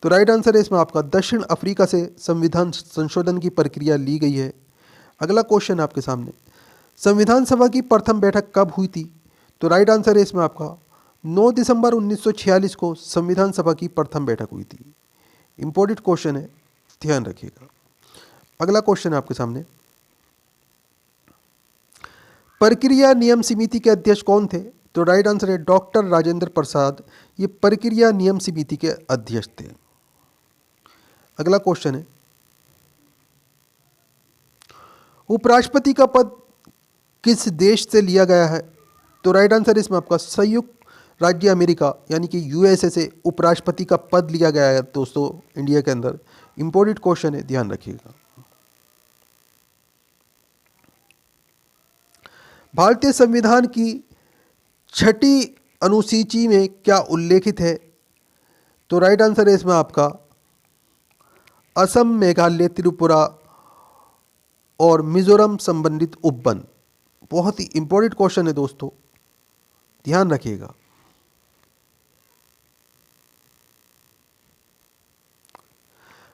S1: तो राइट आंसर है इसमें आपका दक्षिण अफ्रीका से संविधान संशोधन की प्रक्रिया ली गई है। अगला क्वेश्चन आपके सामने, संविधान सभा की प्रथम बैठक कब हुई थी? तो राइट आंसर है इसमें आपका 9 दिसंबर 1946 को संविधान सभा की प्रथम बैठक हुई थी। इंपॉर्टेंट क्वेश्चन है, ध्यान रखिएगा। अगला क्वेश्चन है आपके सामने, प्रक्रिया नियम समिति के अध्यक्ष कौन थे? तो राइट आंसर है डॉक्टर राजेंद्र प्रसाद, ये प्रक्रिया नियम समिति के अध्यक्ष थे। अगला क्वेश्चन है, उपराष्ट्रपति का पद किस देश से लिया गया है? तो राइट आंसर इसमें आपका संयुक्त राज्य अमेरिका यानी कि USA से उपराष्ट्रपति का पद लिया गया है दोस्तों इंडिया के अंदर। इंपॉर्टेंट क्वेश्चन है, ध्यान रखिएगा। भारतीय संविधान की 6ठी अनुसूची में क्या उल्लेखित है? तो राइट आंसर है इसमें आपका असम, मेघालय, त्रिपुरा और मिजोरम संबंधित उपवन। बहुत ही इंपॉर्टेंट क्वेश्चन है दोस्तों, ध्यान रखिएगा।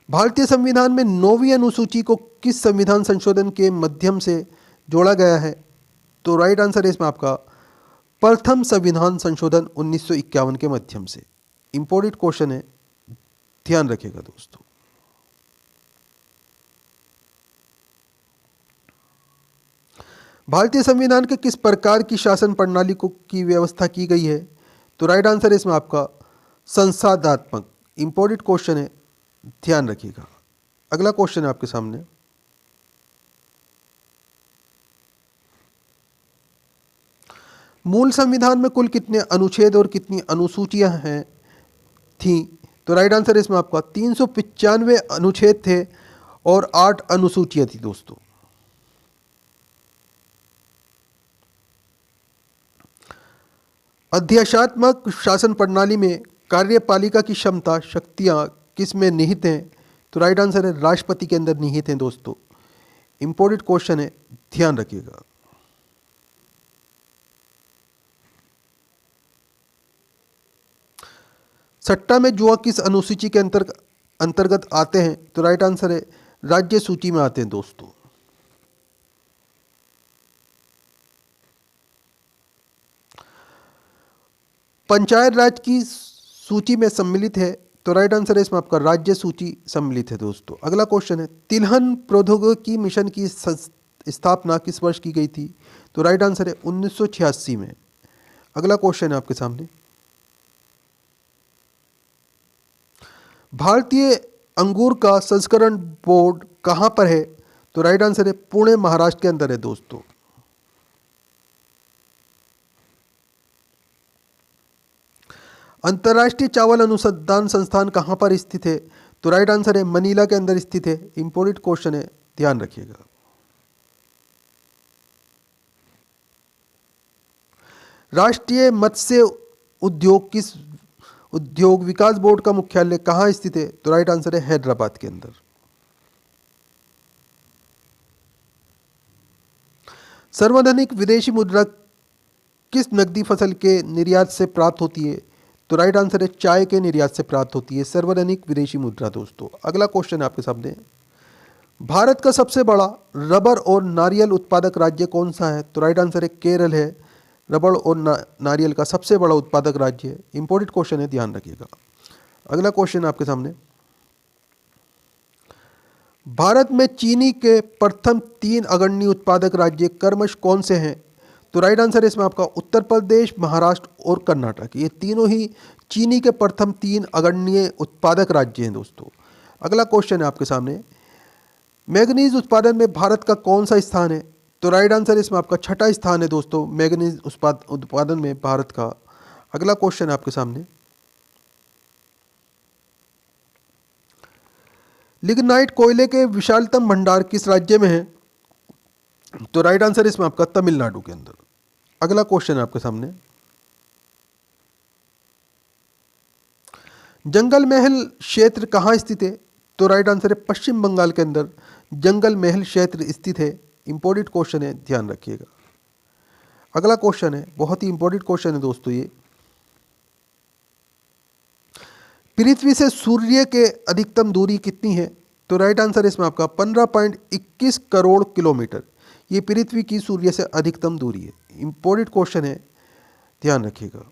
S1: भारतीय संविधान में 9वीं अनुसूची को किस संविधान संशोधन के माध्यम से जोड़ा गया है? तो राइट आंसर है इसमें आपका प्रथम संविधान संशोधन 1951 के माध्यम से। इंपॉर्टेंट क्वेश्चन है, ध्यान रखिएगा दोस्तों। भारतीय संविधान के किस प्रकार की शासन प्रणाली को की व्यवस्था की गई है? तो राइट आंसर है इसमें आपका संसदात्मक। इंपॉर्टेंट क्वेश्चन है, ध्यान रखिएगा। अगला क्वेश्चन है आपके सामने, मूल संविधान में कुल कितने अनुच्छेद और कितनी अनुसूचियां हैं थी? तो राइट आंसर इसमें आपका 395 अनुच्छेद थे और 8 अनुसूचियां थी दोस्तों। अध्यात्मक शासन प्रणाली में कार्यपालिका की क्षमता, शक्तियां किस में निहित हैं? तो राइट आंसर है राष्ट्रपति के अंदर निहित हैं दोस्तों। इंपॉर्टेंट क्वेश्चन है, ध्यान रखिएगा। सट्टा में जुआ किस अनुसूची के अंतर्गत आते हैं? तो राइट आंसर है राज्य सूची में आते हैं दोस्तों। पंचायत राज की सूची में सम्मिलित है, तो राइट आंसर है इसमें आपका राज्य सूची सम्मिलित है दोस्तों। अगला क्वेश्चन है, तिलहन प्रौद्योगिकी मिशन की स्थापना किस वर्ष की गई थी? तो राइट आंसर है 1986 में। अगला क्वेश्चन है आपके सामने, भारतीय अंगूर का संस्करण बोर्ड कहां पर है? तो राइट आंसर है पुणे, महाराष्ट्र के अंदर है दोस्तों। अंतर्राष्ट्रीय चावल अनुसंधान संस्थान कहां पर स्थित है? तो राइट आंसर है मनीला के अंदर स्थित है। इंपॉर्टेंट क्वेश्चन है, ध्यान रखिएगा। राष्ट्रीय मत्स्य उद्योग विकास बोर्ड का मुख्यालय कहाँ स्थित है? तो राइट आंसर है हैदराबाद के अंदर। सर्वाधिक विदेशी मुद्रा किस नकदी फसल के निर्यात से प्राप्त होती है? तो राइट आंसर है चाय के निर्यात से प्राप्त होती है सर्वाधिक विदेशी मुद्रा दोस्तों। अगला क्वेश्चन आपके सामने, भारत का सबसे बड़ा रबर और नारियल उत्पादक राज्य कौन सा है? तो राइट आंसर है केरल है। रबड़ और नारियल का सबसे बड़ा उत्पादक राज्य है? इंपॉर्टेंट क्वेश्चन है, ध्यान रखिएगा। अगला क्वेश्चन आपके सामने, भारत में चीनी के प्रथम 3 अग्रणी उत्पादक राज्य क्रमश कौन से हैं? तो राइट आंसर है इसमें आपका उत्तर प्रदेश, महाराष्ट्र और कर्नाटक। ये तीनों ही चीनी के प्रथम 3 अग्रणी उत्पादक राज्य हैं दोस्तों। अगला क्वेश्चन है आपके सामने, मैग्नीज उत्पादन में भारत का कौन सा स्थान है? तो राइट आंसर इसमें आपका छठा स्थान है दोस्तों, मैग्नीज उत्पादन में भारत का। अगला क्वेश्चन है आपके सामने, लिग्नाइट कोयले के विशालतम भंडार किस राज्य में है? तो राइट आंसर इसमें आपका तमिलनाडु के अंदर। अगला क्वेश्चन है आपके सामने, जंगल महल क्षेत्र कहाँ स्थित है? तो राइट आंसर है पश्चिम बंगाल के अंदर जंगल महल क्षेत्र स्थित है। इंपॉर्टेंट क्वेश्चन है, ध्यान रखिएगा। अगला क्वेश्चन है, बहुत ही इंपॉर्टेंट क्वेश्चन है दोस्तों ये, पृथ्वी से सूर्य के अधिकतम दूरी कितनी है? तो राइट आंसर इसमें आपका 15.21 करोड़ किलोमीटर। ये पृथ्वी की सूर्य से अधिकतम दूरी है। इंपॉर्टेंट क्वेश्चन है, ध्यान रखिएगा।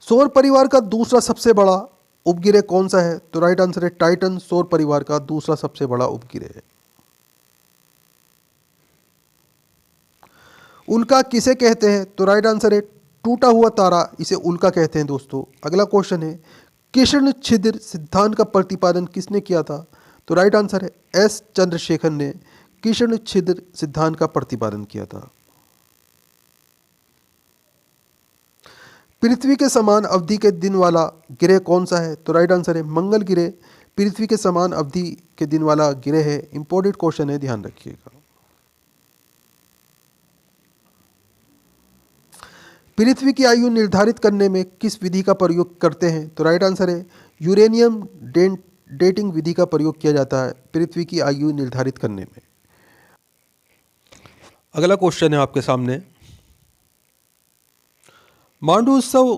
S1: सौर परिवार का दूसरा सबसे बड़ा उपग्रह कौन सा है? तो राइट आंसर है टाइटन सौर परिवार का दूसरा सबसे बड़ा उपग्रह है। उल्का किसे कहते हैं? तो राइट आंसर है टूटा हुआ तारा, इसे उल्का कहते हैं दोस्तों। अगला क्वेश्चन है, कृष्ण छिद्र सिद्धांत का प्रतिपादन किसने किया था? तो राइट आंसर है एस चंद्रशेखर ने कृष्ण छिद्र सिद्धांत का प्रतिपादन किया था। पृथ्वी के समान अवधि के दिन वाला ग्रह कौन सा है? तो राइट आंसर है मंगल ग्रह पृथ्वी के समान अवधि के दिन वाला ग्रह है। इंपॉर्टेंट क्वेश्चन है, ध्यान रखिएगा। पृथ्वी की आयु निर्धारित करने में किस विधि का प्रयोग करते हैं? तो राइट आंसर है यूरेनियम डेटिंग विधि का प्रयोग किया जाता है पृथ्वी की आयु निर्धारित करने में। अगला क्वेश्चन है आपके सामने, मांडू उत्सव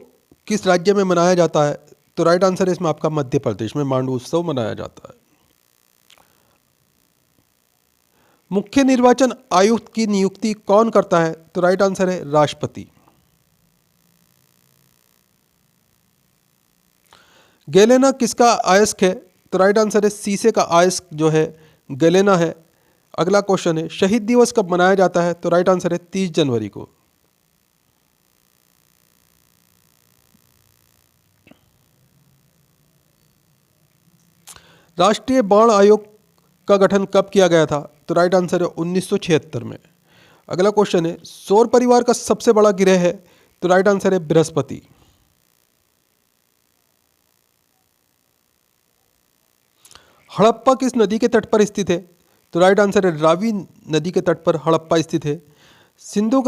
S1: किस राज्य में मनाया जाता है? तो राइट आंसर है इसमें आपका मध्य प्रदेश में मांडू उत्सव मनाया जाता है। मुख्य निर्वाचन आयुक्त की नियुक्ति कौन करता है? तो राइट आंसर है राष्ट्रपति। गैलेना किसका अयस्क है? तो राइट आंसर है शीशे का अयस्क जो है गैलेना है। अगला क्वेश्चन है, शहीद दिवस कब मनाया जाता है? तो राइट आंसर है 30 जनवरी को। राष्ट्रीय बाण आयोग का गठन कब किया गया था? तो राइट आंसर है 1976 में। अगला क्वेश्चन है, सौर परिवार का सबसे बड़ा ग्रह है? तो राइट आंसर है बृहस्पति। हड़प्पा किस नदी के तट पर स्थित है? तो राइट आंसर है रावी नदी के तट पर हड़प्पा स्थित है। सिंधु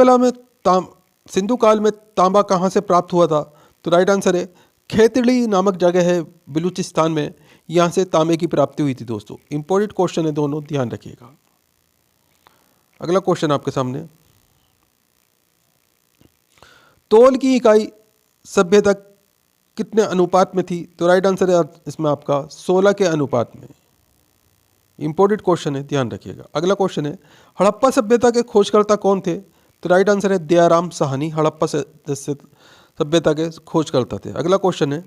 S1: काल में तांबा कहाँ से प्राप्त हुआ था? तो राइट आंसर है खेतड़ी नामक जगह है बलूचिस्तान में, यहाँ से तांबे की प्राप्ति हुई थी दोस्तों। इंपॉर्टेंट क्वेश्चन है दोनों, ध्यान रखिएगा। अगला क्वेश्चन आपके सामने, तौल की इकाई सभ्यता कितने अनुपात में थी? तो राइट आंसर है इसमें आपका 16 के अनुपात में। इंपॉर्टेंट क्वेश्चन है, ध्यान रखिएगा। अगला क्वेश्चन है, हड़प्पा सभ्यता के खोजकर्ता कौन थे? तो राइट आंसर है दयाराम साहनी हड़प्पा सभ्यता के खोजकर्ता थे। अगला क्वेश्चन है,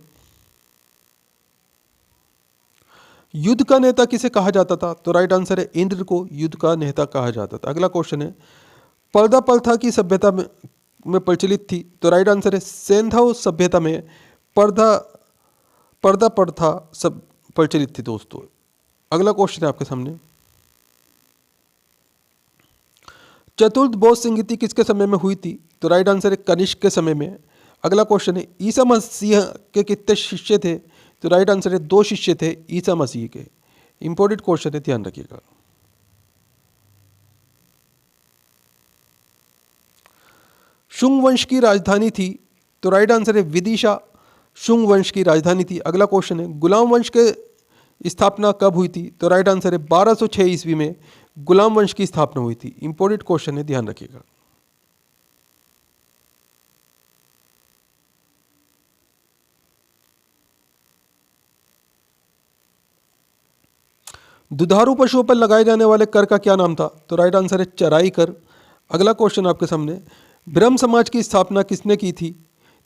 S1: युद्ध का नेता किसे कहा जाता था? तो राइट आंसर है इंद्र को युद्ध का नेता कहा जाता था। अगला क्वेश्चन है, पर्दा प्रथा की सभ्यता में प्रचलित थी? तो राइट आंसर है सेंधव सभ्यता में पर्दा प्रथा सब प्रचलित थी दोस्तों। अगला क्वेश्चन है आपके सामने, चतुर्थ बौद्ध संगीति किसके समय में हुई थी? तो राइट आंसर है कनिष्क के समय में। अगला क्वेश्चन है, ईसा मसीह के कितने शिष्य थे? तो राइट आंसर है 2 शिष्य थे ईसा मसीह के। इंपॉर्टेंट क्वेश्चन है, ध्यान रखिएगा। शुंग वंश की राजधानी थी? तो राइट आंसर है विदिशा शुंग वंश की राजधानी थी। अगला क्वेश्चन है, गुलाम वंश के स्थापना कब हुई थी? तो राइट आंसर है 1206 ईस्वी में गुलाम वंश की स्थापना हुई थी। इंपॉर्टेंट क्वेश्चन है, ध्यान रखिएगा। दुधारू पशुओं पर लगाए जाने वाले कर का क्या नाम था? तो राइट आंसर है चराई कर। अगला क्वेश्चन आपके सामने, ब्रह्म समाज की स्थापना किसने की थी?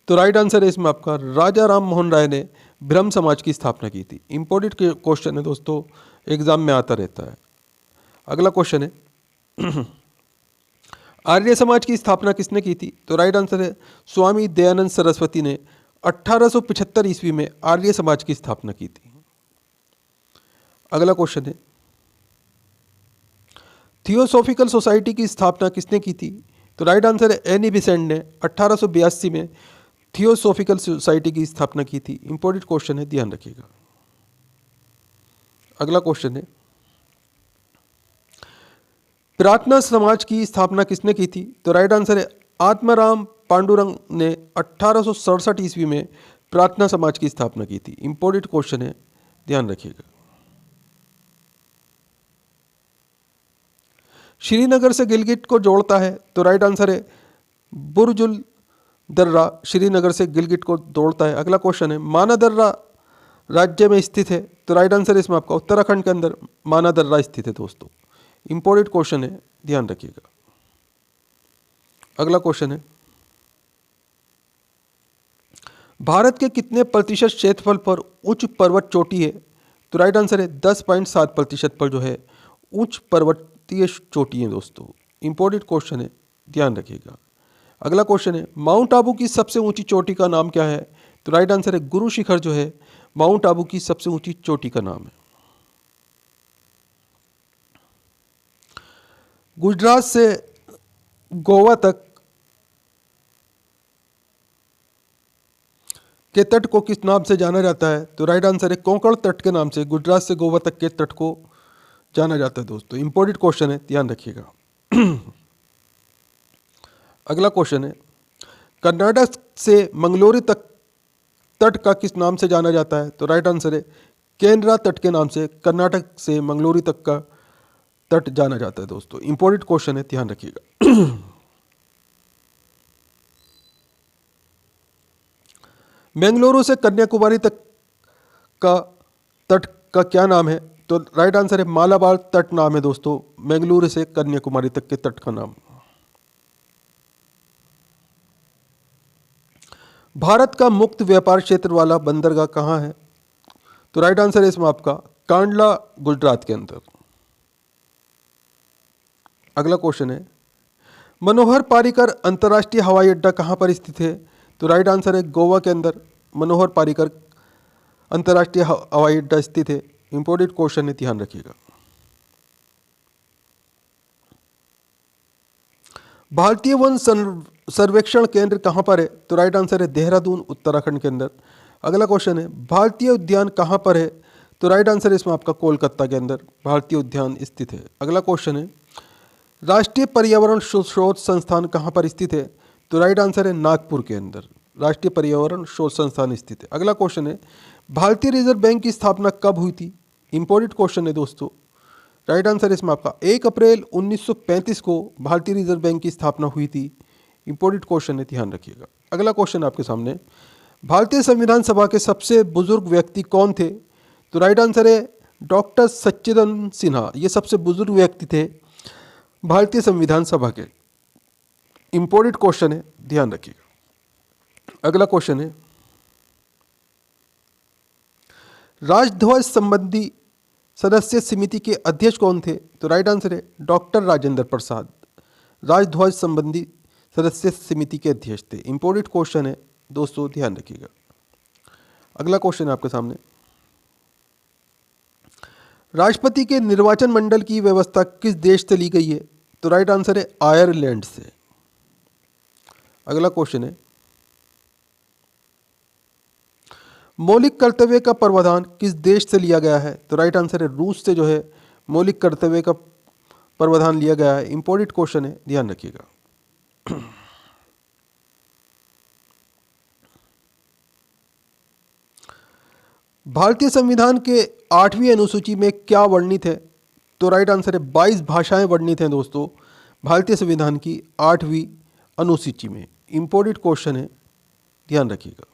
S1: तो राइट आंसर है इसमें आपका राजा राम मोहन राय ने ब्रह्म समाज की स्थापना की थी। इंपॉर्टेंट क्वेश्चन है दोस्तों, एग्जाम में आता रहता है। अगला क्वेश्चन है आर्य समाज की स्थापना किसने की थी? तो राइट आंसर है स्वामी दयानंद सरस्वती ने 1875 ईस्वी में आर्य समाज की स्थापना की थी। अगला क्वेश्चन है थियोसॉफिकल सोसाइटी की स्थापना किसने की थी? तो राइट आंसर है एनी बिसेंट ने 1882 में थियोसॉफिकल सोसाइटी की स्थापना की थी। इंपॉर्टेंट क्वेश्चन है, ध्यान रखिएगा। अगला क्वेश्चन है प्रार्थना समाज की स्थापना किसने की थी? तो राइट आंसर है आत्माराम पांडुरंग ने 1867 ईस्वी में प्रार्थना समाज की स्थापना की थी। इंपॉर्टेंट क्वेश्चन है, ध्यान रखिएगा। श्रीनगर से गिलगिट को जोड़ता है? तो राइट आंसर है बुर्जुल दर्रा श्रीनगर से गिलगिट को जोड़ता है। अगला क्वेश्चन है माना दर्रा राज्य में स्थित है? तो राइट आंसर है इसमें आपका उत्तराखंड के अंदर माना दर्रा स्थित है दोस्तों। इंपॉर्टेंट क्वेश्चन है, ध्यान रखिएगा। अगला क्वेश्चन है भारत के कितने प्रतिशत क्षेत्रफल पर उच्च पर्वत चोटी है? तो राइट आंसर है 10.7% पर जो है उच्च पर्वतीय चोटी है दोस्तों। इंपॉर्टेंट क्वेश्चन है, ध्यान रखिएगा। अगला क्वेश्चन है माउंट आबू की सबसे ऊंची चोटी का नाम क्या है? तो राइट आंसर है गुरु शिखर जो है माउंट आबू की सबसे ऊंची चोटी का नाम है। गुजरात से गोवा तक के तट को किस नाम से जाना जाता है? तो राइट आंसर है कोंकण तट के नाम से गुजरात से गोवा तक के तट को जाना जाता है दोस्तों। इंपॉर्टेंट क्वेश्चन है, ध्यान रखिएगा। अगला क्वेश्चन है कर्नाटक से मंगलोरी तक तट का किस नाम से जाना जाता है? तो राइट आंसर है केनरा तट के नाम से कर्नाटक से मंगलोरी तक का तट जाना जाता है दोस्तों। इंपॉर्टेंट क्वेश्चन है, ध्यान रखिएगा। बेंगलुरु से कन्याकुमारी तक का तट का क्या नाम है? तो राइट आंसर है मालाबार तट नाम है दोस्तों बेंगलुरु से कन्याकुमारी तक के तट का नाम। भारत का मुक्त व्यापार क्षेत्र वाला बंदरगाह कहाँ है? तो राइट आंसर है इसमें आपका कांडला गुजरात के अंदर। अगला क्वेश्चन है मनोहर पारिकर अंतर्राष्ट्रीय हवाई अड्डा कहाँ पर स्थित है? तो राइट आंसर है गोवा के अंदर मनोहर पारिकर अंतर्राष्ट्रीय हवाई अड्डा स्थित है। इंपॉर्टेंट क्वेश्चन है, ध्यान रखिएगा। भारतीय वन सर्वेक्षण केंद्र कहाँ पर है? तो राइट आंसर है देहरादून उत्तराखंड के अंदर। अगला क्वेश्चन है भारतीय उद्यान कहाँ पर है? तो राइट आंसर है इसमें आपका कोलकाता के अंदर भारतीय उद्यान स्थित है। अगला क्वेश्चन है राष्ट्रीय पर्यावरण शोध संस्थान कहाँ पर स्थित है? तो राइट आंसर है नागपुर के अंदर राष्ट्रीय पर्यावरण शोध संस्थान स्थित है। अगला क्वेश्चन है भारतीय रिजर्व बैंक की स्थापना कब हुई थी? इंपॉर्टेंट क्वेश्चन है दोस्तों। राइट आंसर इसमें आपका 1 अप्रैल 1935 को भारतीय रिजर्व बैंक की स्थापना हुई थी। इंपॉर्टेंट क्वेश्चन है, ध्यान रखिएगा। अगला क्वेश्चन आपके सामने भारतीय संविधान सभा के सबसे बुजुर्ग व्यक्ति कौन थे? तो राइट आंसर है डॉक्टर सच्चिदानंद सिन्हा। ये सबसे बुजुर्ग व्यक्ति थे भारतीय संविधान सभा के। इंपॉर्टेंट क्वेश्चन है, ध्यान रखिएगा। अगला क्वेश्चन है राजध्वज संबंधी सदस्य समिति के अध्यक्ष कौन थे? तो राइट आंसर है डॉक्टर राजेंद्र प्रसाद राजध्वज संबंधी सदस्य समिति के अध्यक्ष थे। इंपॉर्टेंट क्वेश्चन है दोस्तों, ध्यान रखिएगा। अगला क्वेश्चन है आपके सामने राष्ट्रपति के निर्वाचन मंडल की व्यवस्था किस देश से ली गई है? तो राइट आंसर है आयरलैंड से। अगला क्वेश्चन है मौलिक कर्तव्य का प्रावधान किस देश से लिया गया है? तो राइट आंसर है रूस से जो है मौलिक कर्तव्य का प्रावधान लिया गया है। इंपॉर्टेंट क्वेश्चन है, ध्यान रखिएगा। भारतीय संविधान के 8वीं अनुसूची में क्या वर्णित है? तो राइट आंसर है 22 भाषाएं वर्णित हैं दोस्तों भारतीय संविधान की 8वीं अनुसूची में। इंपॉर्टेंट क्वेश्चन है, ध्यान रखिएगा।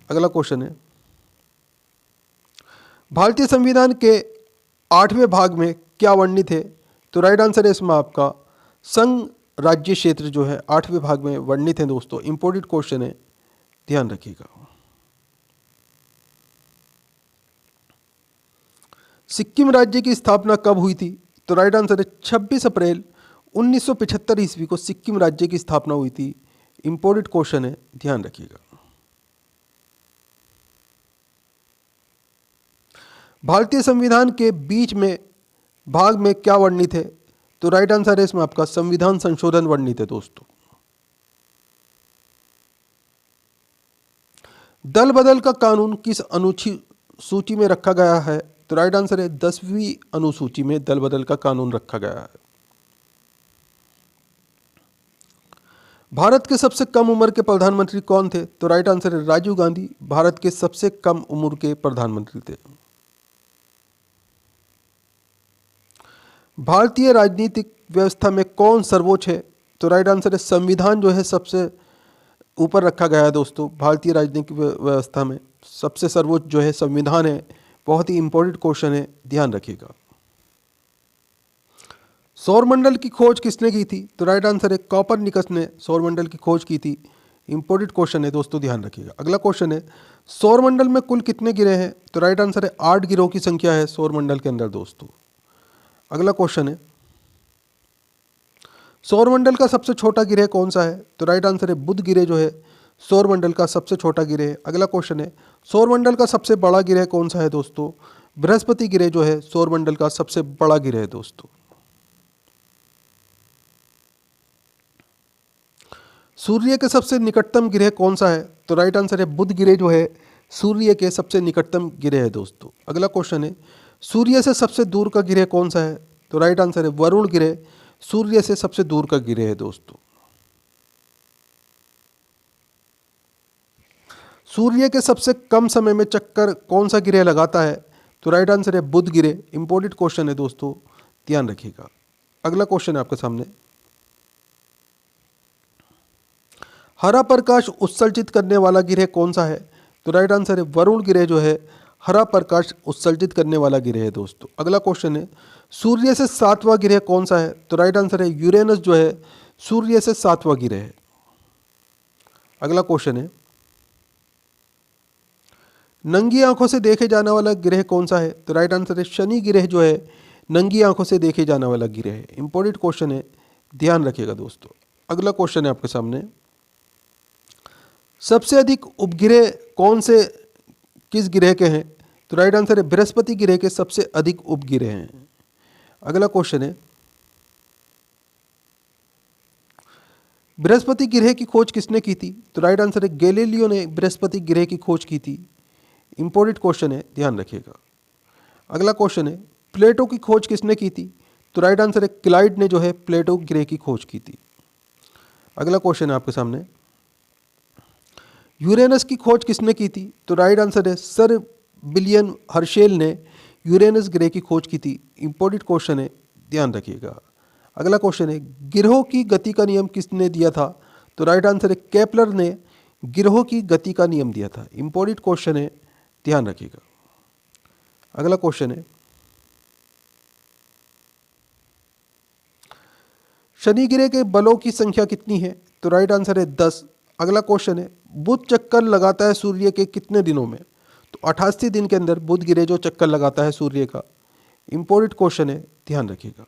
S1: अगला क्वेश्चन है भारतीय संविधान के 8वें भाग में क्या वर्णित है? तो राइट आंसर है इसमें आपका संघ राज्य क्षेत्र जो है 8वें भाग में वर्णित है दोस्तों। इंपॉर्टेंट क्वेश्चन है, ध्यान रखिएगा। सिक्किम राज्य की स्थापना कब हुई थी? तो राइट आंसर है 26 अप्रैल 1975 ईस्वी को सिक्किम राज्य की स्थापना हुई थी। इंपॉर्टेंट क्वेश्चन है, ध्यान रखिएगा। भारतीय संविधान के बीच में भाग में क्या वर्णित है? तो राइट आंसर है इसमें आपका संविधान संशोधन वर्णित है दोस्तों। दल बदल का कानून किस अनुसूची में रखा गया है? तो राइट आंसर है 10वीं अनुसूची में दल बदल का कानून रखा गया है। भारत के सबसे कम उम्र के प्रधानमंत्री कौन थे? तो राइट आंसर है राजीव गांधी भारत के सबसे कम उम्र के प्रधानमंत्री थे। भारतीय राजनीतिक व्यवस्था में कौन सर्वोच्च है? तो राइट आंसर है संविधान जो है सबसे ऊपर रखा गया है दोस्तों। भारतीय राजनीतिक व्यवस्था में सबसे सर्वोच्च जो है संविधान है। बहुत ही इंपॉर्टेंट क्वेश्चन है, ध्यान रखिएगा। सौरमंडल की खोज किसने की थी? तो राइट आंसर है कॉपरनिकस ने सौरमंडल की खोज की थी। इंपॉर्टेंट क्वेश्चन है दोस्तों, ध्यान रखिएगा। अगला क्वेश्चन है सौरमंडल में कुल कितने ग्रह हैं? तो राइट आंसर है 8 ग्रहों की संख्या है सौरमंडल के अंदर दोस्तों। अगला क्वेश्चन है सौरमंडल का सबसे छोटा ग्रह कौन सा है? तो राइट आंसर है बुध ग्रह जो है सौरमंडल का सबसे छोटा ग्रह है। अगला क्वेश्चन है सौरमंडल का सबसे बड़ा ग्रह कौन सा है दोस्तों? बृहस्पति ग्रह जो है सौरमंडल का सबसे बड़ा ग्रह है दोस्तों। सूर्य के सबसे निकटतम ग्रह कौन सा है? तो राइट आंसर है बुध ग्रह जो है सूर्य के सबसे निकटतम ग्रह है दोस्तों। अगला क्वेश्चन है सूर्य से सबसे दूर का ग्रह कौन सा है? तो राइट आंसर है वरुण ग्रह सूर्य से सबसे दूर का ग्रह है दोस्तों। सूर्य के सबसे कम समय में चक्कर कौन सा ग्रह लगाता है? तो राइट आंसर है बुध ग्रह। इंपॉर्टेंट क्वेश्चन है दोस्तों, ध्यान रखिएगा। अगला क्वेश्चन है आपके सामने हरा प्रकाश उत्सर्जित करने वाला ग्रह कौन सा है? तो राइट आंसर है वरुण ग्रह जो है हरा प्रकाश उत्सर्जित करने वाला ग्रह है दोस्तों। अगला क्वेश्चन है सूर्य से 7वां ग्रह कौन सा है? तो राइट आंसर है यूरेनस जो है सूर्य से 7वां ग्रह है। अगला क्वेश्चन है नंगी आंखों से देखे जाने वाला ग्रह कौन सा है? तो राइट आंसर है शनि ग्रह जो है नंगी आंखों से देखे जाने वाला ग्रह है। इंपॉर्टेंट क्वेश्चन है, ध्यान रखिएगा दोस्तों। अगला क्वेश्चन है आपके सामने सबसे अधिक उपग्रह कौन से किस ग्रह के हैं? तो राइट आंसर है बृहस्पति ग्रह के सबसे अधिक उपग्रह हैं। अगला क्वेश्चन है बृहस्पति ग्रह की खोज किसने की थी? तो राइट आंसर है गैलीलियो ने बृहस्पति ग्रह की खोज की थी। इंपॉर्टेंट क्वेश्चन है, ध्यान रखिएगा। अगला क्वेश्चन है प्लेटो की खोज किसने की थी? तो राइट आंसर है क्लाइड ने जो है प्लेटो ग्रह की खोज की थी। अगला क्वेश्चन है आपके सामने यूरेनस की खोज किसने की थी? तो राइट आंसर है सर विलियम हर्शेल ने यूरेनस ग्रह की खोज की थी। इंपॉर्टेंट क्वेश्चन है, ध्यान रखिएगा। अगला क्वेश्चन है ग्रहों की गति का नियम किसने दिया था? तो राइट आंसर है केपलर ने ग्रहों की गति का नियम दिया था। इंपॉर्टेंट क्वेश्चन है, ध्यान रखिएगा। अगला क्वेश्चन है शनि ग्रह के बलों की संख्या कितनी है? तो राइट आंसर है 10। अगला क्वेश्चन है बुध चक्कर लगाता है सूर्य के कितने दिनों में? तो 88 दिन के अंदर बुध ग्रह जो चक्कर लगाता है सूर्य का। इंपॉर्टेंट क्वेश्चन है, ध्यान रखिएगा।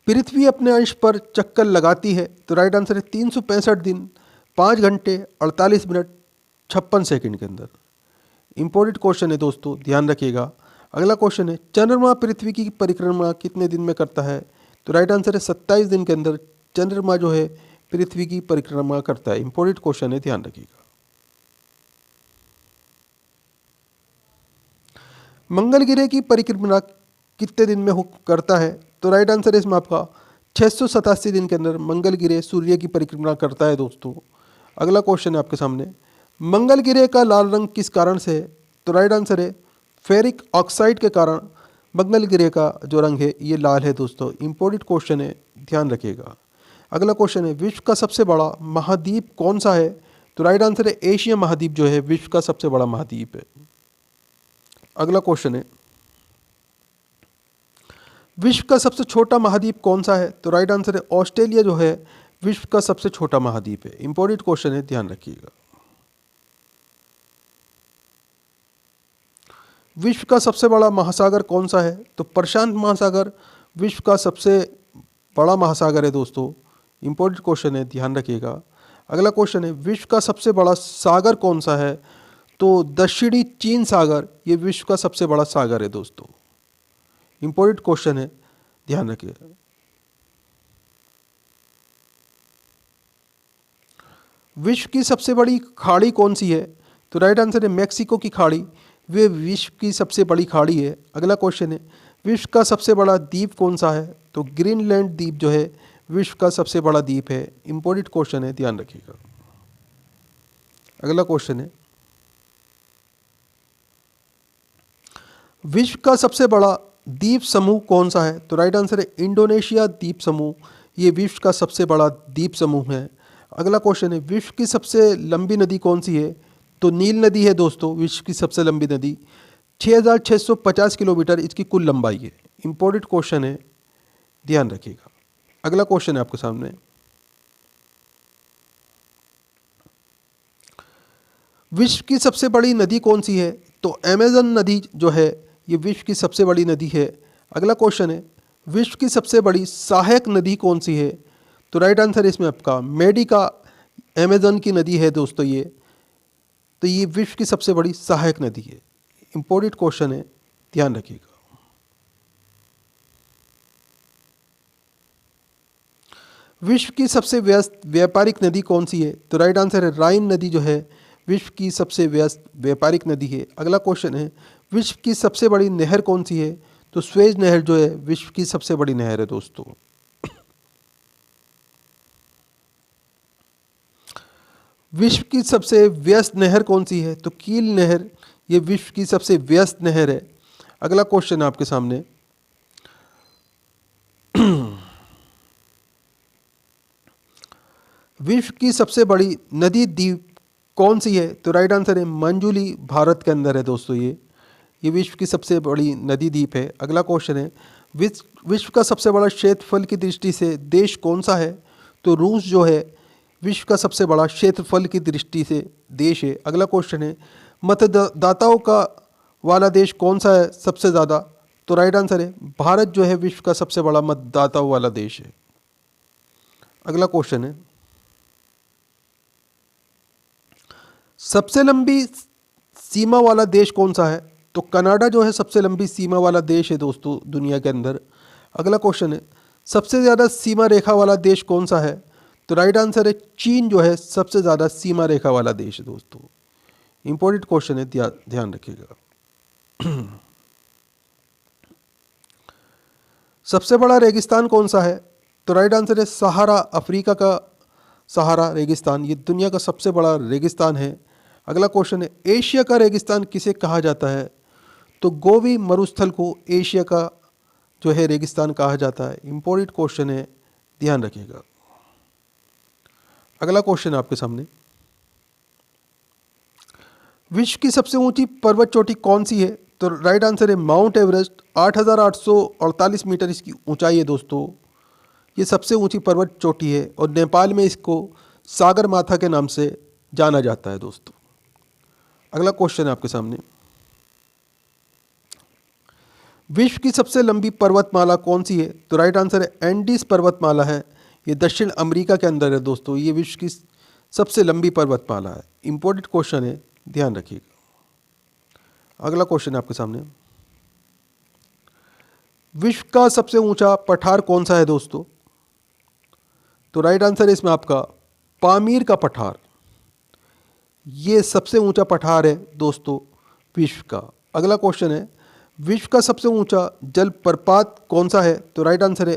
S1: पृथ्वी अपने अंश पर चक्कर लगाती है? तो राइट आंसर है 365 दिन 5 घंटे 48 मिनट 56 सेकंड के अंदर। इंपॉर्टेंट क्वेश्चन है दोस्तों, ध्यान रखिएगा। अगला क्वेश्चन है चंद्रमा पृथ्वी की परिक्रमा कितने दिन में करता है? तो राइट आंसर है 27 दिन के अंदर चंद्रमा जो है पृथ्वी की परिक्रमा करता है। इंपॉर्टेंट क्वेश्चन है, ध्यान रखिएगा। मंगल ग्रह की परिक्रमा कितने दिन में करता है? तो राइट आंसर है इसमें आपका 687 दिन के अंदर मंगल ग्रह सूर्य की परिक्रमा करता है दोस्तों। अगला क्वेश्चन है आपके सामने मंगल ग्रह का लाल रंग किस कारण से है? तो राइट आंसर है फेरिक ऑक्साइड के कारण मंगल ग्रह का जो रंग है ये लाल है दोस्तों। इंपॉर्टेंट क्वेश्चन है, ध्यान रखिएगा। अगला क्वेश्चन है विश्व का सबसे बड़ा महाद्वीप कौन सा है? तो राइट आंसर है एशिया महाद्वीप जो है विश्व का सबसे बड़ा महाद्वीप है। अगला क्वेश्चन है, विश्व का सबसे छोटा महाद्वीप कौन सा है? तो राइट आंसर है ऑस्ट्रेलिया जो है विश्व का सबसे छोटा महाद्वीप है। इंपॉर्टेंट क्वेश्चन है, ध्यान रखिएगा। विश्व का सबसे बड़ा महासागर कौन सा है? तो प्रशांत महासागर विश्व का सबसे बड़ा महासागर है दोस्तों। इंपॉर्टेंट क्वेश्चन है, ध्यान रखिएगा। अगला क्वेश्चन है, विश्व का सबसे बड़ा सागर कौन सा है? तो दक्षिणी चीन सागर ये विश्व का सबसे बड़ा सागर है दोस्तों। इंपॉर्टेंट क्वेश्चन है, ध्यान रखिएगा। विश्व की सबसे बड़ी खाड़ी कौन सी है? तो राइट आंसर है मैक्सिको की खाड़ी, वे विश्व की सबसे बड़ी खाड़ी है। अगला क्वेश्चन है, विश्व का सबसे बड़ा द्वीप कौन सा है? तो ग्रीनलैंड द्वीप जो है विश्व का सबसे बड़ा द्वीप है। इंपॉर्टेंट क्वेश्चन है, ध्यान रखिएगा। अगला क्वेश्चन है, विश्व का सबसे बड़ा द्वीप समूह कौन सा है? तो राइट आंसर है इंडोनेशिया द्वीप समूह, ये विश्व का सबसे बड़ा द्वीप समूह है। अगला क्वेश्चन है, विश्व की सबसे लंबी नदी कौन सी है? तो नील नदी है दोस्तों, विश्व की सबसे लंबी नदी 6650 किलोमीटर इसकी कुल लंबाई है। इंपॉर्टेंट क्वेश्चन है, ध्यान रखिएगा। अगला क्वेश्चन है आपके सामने, विश्व की सबसे बड़ी नदी कौन सी है? तो अमेज़न नदी जो है ये विश्व की सबसे बड़ी नदी है। अगला क्वेश्चन है, विश्व की सबसे बड़ी सहायक नदी कौन सी है? तो राइट आंसर है इसमें आपका मेडिका अमेज़न की नदी है दोस्तों ये, तो ये विश्व की सबसे बड़ी सहायक नदी है। इंपॉर्टेंट क्वेश्चन है, ध्यान रखिएगा। विश्व की सबसे व्यस्त व्यापारिक नदी कौन सी है? तो राइट आंसर है राइन नदी जो है विश्व की सबसे व्यस्त व्यापारिक नदी है। अगला क्वेश्चन है, विश्व की सबसे बड़ी नहर कौन सी है? तो स्वेज नहर जो है विश्व की सबसे बड़ी नहर है दोस्तों। विश्व की सबसे व्यस्त नहर कौन सी है? तो कील नहर ये विश्व की सबसे व्यस्त नहर है। अगला क्वेश्चन है आपके सामने, विश्व की सबसे बड़ी नदी द्वीप कौन सी है? तो राइट आंसर है मंजुली, भारत के अंदर है दोस्तों ये विश्व की सबसे बड़ी नदी द्वीप है। अगला क्वेश्चन है, विश्व का सबसे बड़ा क्षेत्रफल की दृष्टि से देश कौन सा है? तो रूस जो है विश्व का सबसे बड़ा क्षेत्रफल की दृष्टि से देश है। अगला क्वेश्चन है, मतदाताओं का वाला देश कौन सा है सबसे ज़्यादा? तो राइट आंसर है भारत जो है विश्व का सबसे बड़ा मतदाताओं वाला देश है। अगला क्वेश्चन है, सबसे लंबी सीमा वाला देश कौन सा है? तो कनाडा जो है सबसे लंबी सीमा वाला देश है दोस्तों दुनिया के अंदर। अगला क्वेश्चन है, सबसे ज़्यादा सीमा रेखा वाला देश कौन सा है? तो राइट आंसर है चीन जो है सबसे ज़्यादा सीमा रेखा वाला देश है दोस्तों। इंपॉर्टेंट क्वेश्चन है, ध्यान रखिएगा। सबसे बड़ा रेगिस्तान कौन सा है? तो राइट आंसर है सहारा, अफ्रीका का सहारा रेगिस्तान, ये दुनिया का सबसे बड़ा रेगिस्तान है। अगला क्वेश्चन है, एशिया का रेगिस्तान किसे कहा जाता है? तो गोबी मरुस्थल को एशिया का जो है रेगिस्तान कहा जाता है। इंपॉर्टेंट क्वेश्चन है, ध्यान रखिएगा। अगला क्वेश्चन है आपके सामने, विश्व की सबसे ऊंची पर्वत चोटी कौन सी है? तो राइट आंसर है माउंट एवरेस्ट, 8848 मीटर इसकी ऊंचाई है दोस्तों। ये सबसे ऊंची पर्वत चोटी है और नेपाल में इसको सागर माथा के नाम से जाना जाता है दोस्तों। अगला क्वेश्चन है आपके सामने, विश्व की सबसे लंबी पर्वतमाला कौन सी है? तो राइट आंसर है एंडीज पर्वतमाला है, ये दक्षिण अमेरिका के अंदर है दोस्तों। ये विश्व की सबसे लंबी पर्वतमाला है। इंपॉर्टेंट क्वेश्चन है, ध्यान रखिएगा। अगला क्वेश्चन है आपके सामने, विश्व का सबसे ऊंचा पठार कौन सा है दोस्तों? तो राइट आंसर है इसमें आपका पामीर का पठार, ये सबसे ऊंचा पठार है दोस्तों विश्व का। अगला क्वेश्चन है, विश्व का सबसे ऊंचा जलप्रपात कौन सा है? तो राइट आंसर है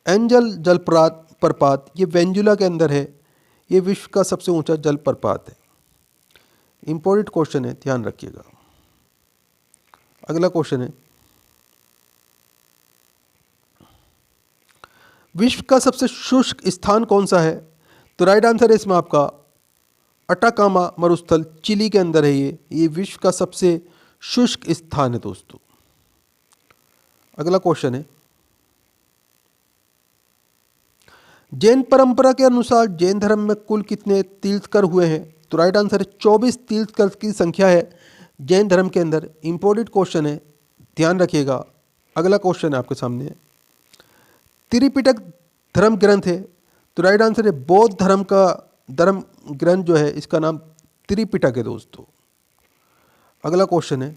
S1: एंजल जलप्रपात, ये वेंजुला के अंदर है, ये विश्व का सबसे ऊंचा जलप्रपात है। इंपॉर्टेंट क्वेश्चन है, ध्यान रखिएगा। अगला क्वेश्चन है, विश्व का सबसे शुष्क स्थान कौन सा है? तो राइट आंसर है इसमें आपका अटाकामा मरुस्थल चिली के अंदर है। ये विश्व का सबसे शुष्क स्थान है दोस्तों। अगला क्वेश्चन है, जैन परंपरा के अनुसार जैन धर्म में कुल कितने तीर्थकर हुए हैं? तो राइट आंसर है 24 तीर्थकर की संख्या है जैन धर्म के अंदर। इंपॉर्टेंट क्वेश्चन है, ध्यान रखिएगा। अगला क्वेश्चन है आपके सामने, त्रिपिटक धर्म ग्रंथ है। तो राइट आंसर है बौद्ध धर्म का धर्म ग्रंथ जो है इसका नाम त्रिपिटक है दोस्तों। अगला क्वेश्चन है,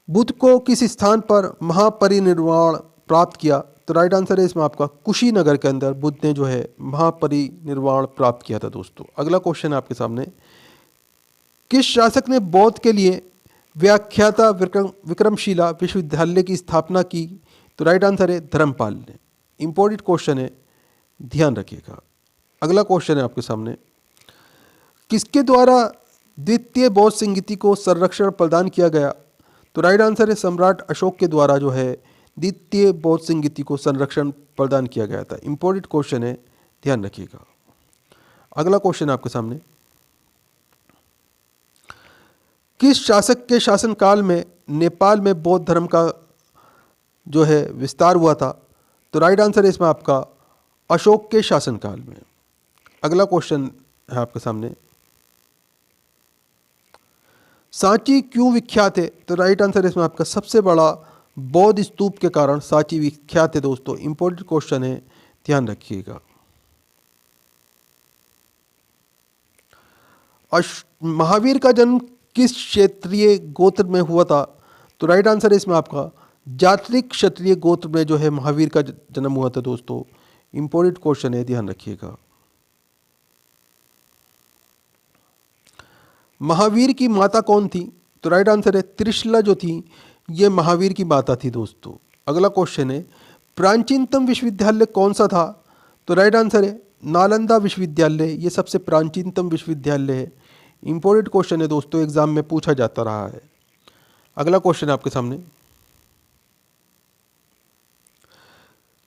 S1: बुद्ध को किस स्थान पर महापरिनिर्वाण प्राप्त किया? तो राइट आंसर है इसमें आपका कुशीनगर के अंदर बुद्ध ने जो है महापरिनिर्वाण प्राप्त किया था दोस्तों। अगला क्वेश्चन है आपके सामने, किस शासक ने बौद्ध के लिए व्याख्याता विक्रमशिला विश्वविद्यालय की स्थापना की? तो राइट आंसर है धर्मपाल ने। इंपॉर्टेंट क्वेश्चन है, ध्यान रखिएगा। अगला क्वेश्चन है आपके सामने, किसके द्वारा द्वितीय बौद्ध संगीति को संरक्षण प्रदान किया गया? तो राइट आंसर है सम्राट अशोक के द्वारा जो है द्वितीय बौद्ध संगीति को संरक्षण प्रदान किया गया था। इंपॉर्टेंट क्वेश्चन है, ध्यान रखिएगा। अगला क्वेश्चन है आपके सामने, किस शासक के शासनकाल में नेपाल में बौद्ध धर्म का जो है विस्तार हुआ था? तो राइट आंसर है इसमें आपका अशोक के शासनकाल में। अगला क्वेश्चन है आपके सामने, सांची क्यों विख्यात है? तो राइट आंसर है इसमें आपका सबसे बड़ा बौद्ध स्तूप के कारण सांची विख्यात है दोस्तों। इंपॉर्टेंट क्वेश्चन है, ध्यान रखिएगा। महावीर का जन्म किस क्षेत्रीय गोत्र में हुआ था? तो राइट आंसर है इसमें आपका जात्रिक क्षत्रिय गोत्र में जो है महावीर का जन्म हुआ था दोस्तों। इंपॉर्टेंट क्वेश्चन है, ध्यान रखिएगा। महावीर की माता कौन थी? तो राइट आंसर है त्रिशला जो थी ये महावीर की माता थी दोस्तों। अगला क्वेश्चन है, प्राचीनतम विश्वविद्यालय कौन सा था? तो राइट आंसर है नालंदा विश्वविद्यालय, ये सबसे प्राचीनतम विश्वविद्यालय है। इंपॉर्टेंट क्वेश्चन है दोस्तों, एग्जाम में पूछा जाता रहा है। अगला क्वेश्चन है आपके सामने,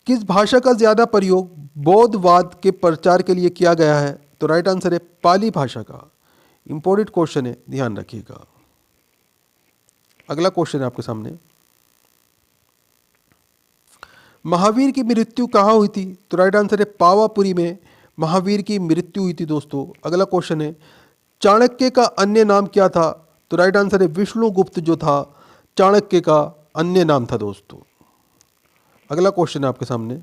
S1: किस भाषा का ज़्यादा प्रयोग बौद्धवाद के प्रचार के लिए किया गया है? तो राइट आंसर है पाली भाषा का। इंपॉर्टेंट क्वेश्चन है, ध्यान रखिएगा। अगला क्वेश्चन है आपके सामने, महावीर की मृत्यु कहाँ हुई थी? तो राइट आंसर है पावापुरी में महावीर की मृत्यु हुई थी दोस्तों। अगला क्वेश्चन है, चाणक्य का अन्य नाम क्या था? तो राइट आंसर है विष्णुगुप्त जो था चाणक्य का अन्य नाम था दोस्तों। अगला क्वेश्चन है आपके सामने,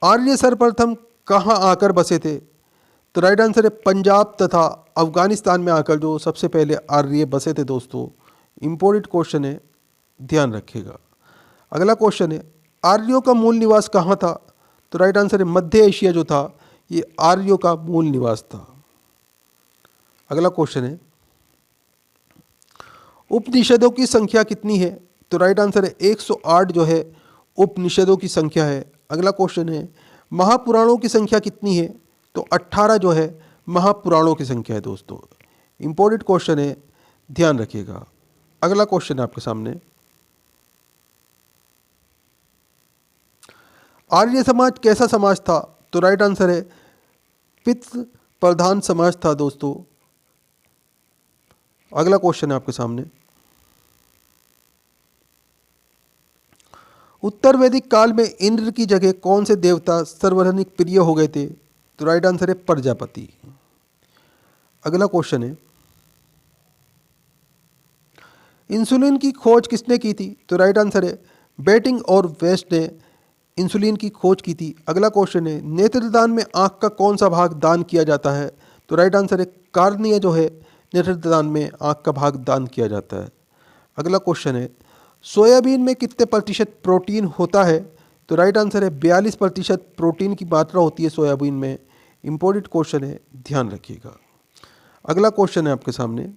S1: आर्य सर्वप्रथम कहाँ आकर बसे थे? तो राइट आंसर है पंजाब तथा अफगानिस्तान में आकर जो सबसे पहले आर्य बसे थे दोस्तों। इंपॉर्टेंट क्वेश्चन है, ध्यान रखिएगा। अगला क्वेश्चन है, आर्यों का मूल निवास कहाँ था? तो राइट आंसर है मध्य एशिया जो था ये आर्यों का मूल निवास था। अगला क्वेश्चन है, उपनिषदों की संख्या कितनी है? तो राइट आंसर है 108 जो है उपनिषदों की संख्या है। अगला क्वेश्चन है, महापुराणों की संख्या कितनी है? तो 18 जो है महापुराणों की संख्या है दोस्तों। इंपॉर्टेंट क्वेश्चन है, ध्यान रखिएगा। अगला क्वेश्चन है आपके सामने, आर्य समाज कैसा समाज था? तो राइट आंसर है पितृ प्रधान समाज था दोस्तों। अगला क्वेश्चन है आपके सामने, उत्तर वैदिक काल में इंद्र की जगह कौन से देवता सर्वाधिक प्रिय हो गए थे? तो राइट आंसर है प्रजापति। अगला क्वेश्चन है, इंसुलिन की खोज किसने की थी? तो राइट आंसर है बेटिंग और वेस्ट ने इंसुलिन की खोज की थी। अगला क्वेश्चन है, नेत्रदान में आंख का कौन सा भाग दान किया जाता है? तो राइट आंसर है कार्निया जो है नेत्रदान में आंख का भाग दान किया जाता है। अगला क्वेश्चन है, सोयाबीन में कितने प्रतिशत प्रोटीन होता है? तो राइट आंसर है 42% प्रोटीन की मात्रा होती है सोयाबीन में। इंपॉर्टेंट क्वेश्चन है, ध्यान रखिएगा। अगला क्वेश्चन है आपके सामने,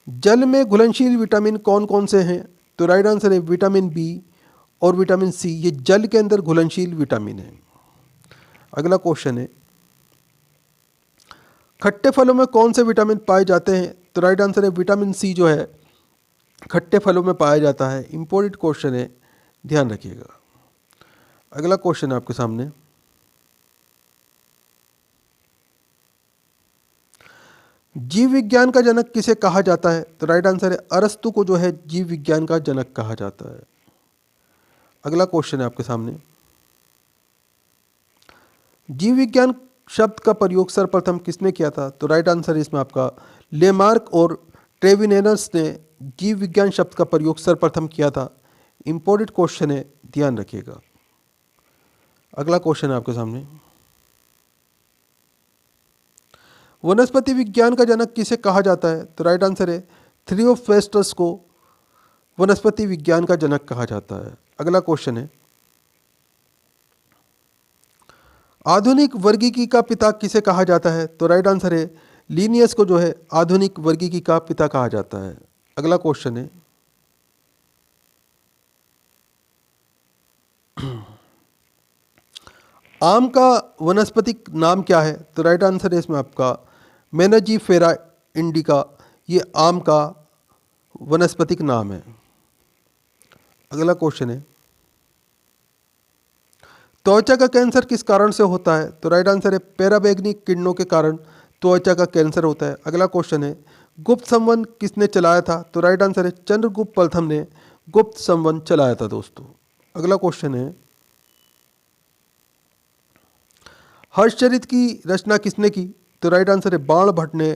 S1: जल में घुलनशील विटामिन कौन कौन से हैं? तो राइट आंसर है विटामिन बी और विटामिन सी, ये जल के अंदर घुलनशील विटामिन है। अगला क्वेश्चन है, खट्टे फलों में कौन से विटामिन पाए जाते हैं? तो राइट आंसर है विटामिन सी जो है खट्टे फलों में पाया जाता है। इंपॉर्टेंट क्वेश्चन है, ध्यान रखिएगा। अगला क्वेश्चन है आपके सामने, जीव विज्ञान का जनक किसे कहा जाता है? तो राइट आंसर है अरस्तु को जो है जीव विज्ञान का जनक कहा जाता है। अगला क्वेश्चन है आपके सामने, जीव विज्ञान शब्द का प्रयोग सर्वप्रथम किसने किया था? तो राइट आंसर है इसमें आपका लेमार्क और ट्रेविनेनस ने जीव विज्ञान शब्द का प्रयोग सर्वप्रथम किया था। इंपॉर्टेंट क्वेश्चन है, ध्यान रखिएगा। अगला क्वेश्चन है आपके सामने, वनस्पति विज्ञान का जनक किसे कहा जाता है? तो राइट आंसर है थियोफ्रेस्टस को वनस्पति विज्ञान का जनक कहा जाता है। अगला क्वेश्चन है, आधुनिक वर्गीकी का पिता किसे कहा जाता है? तो राइट आंसर है लीनियस को जो है आधुनिक वर्गीकी का पिता कहा जाता है। अगला क्वेश्चन है, आम का वनस्पतिक नाम क्या है? तो राइट आंसर है इसमें आपका मेनाजीफेरा इंडिका, ये आम का वनस्पतिक नाम है। अगला क्वेश्चन है, त्वचा का कैंसर किस कारण से होता है? तो राइट आंसर है पैराबैंगनी किरणों के कारण त्वचा का कैंसर होता है। अगला क्वेश्चन है, गुप्त संवहन किसने चलाया था? तो राइट आंसर है चंद्रगुप्त प्रथम ने गुप्त संवहन चलाया था दोस्तों। अगला क्वेश्चन है, हर्षचरित की रचना किसने की? तो राइट आंसर है बाणभट्ट ने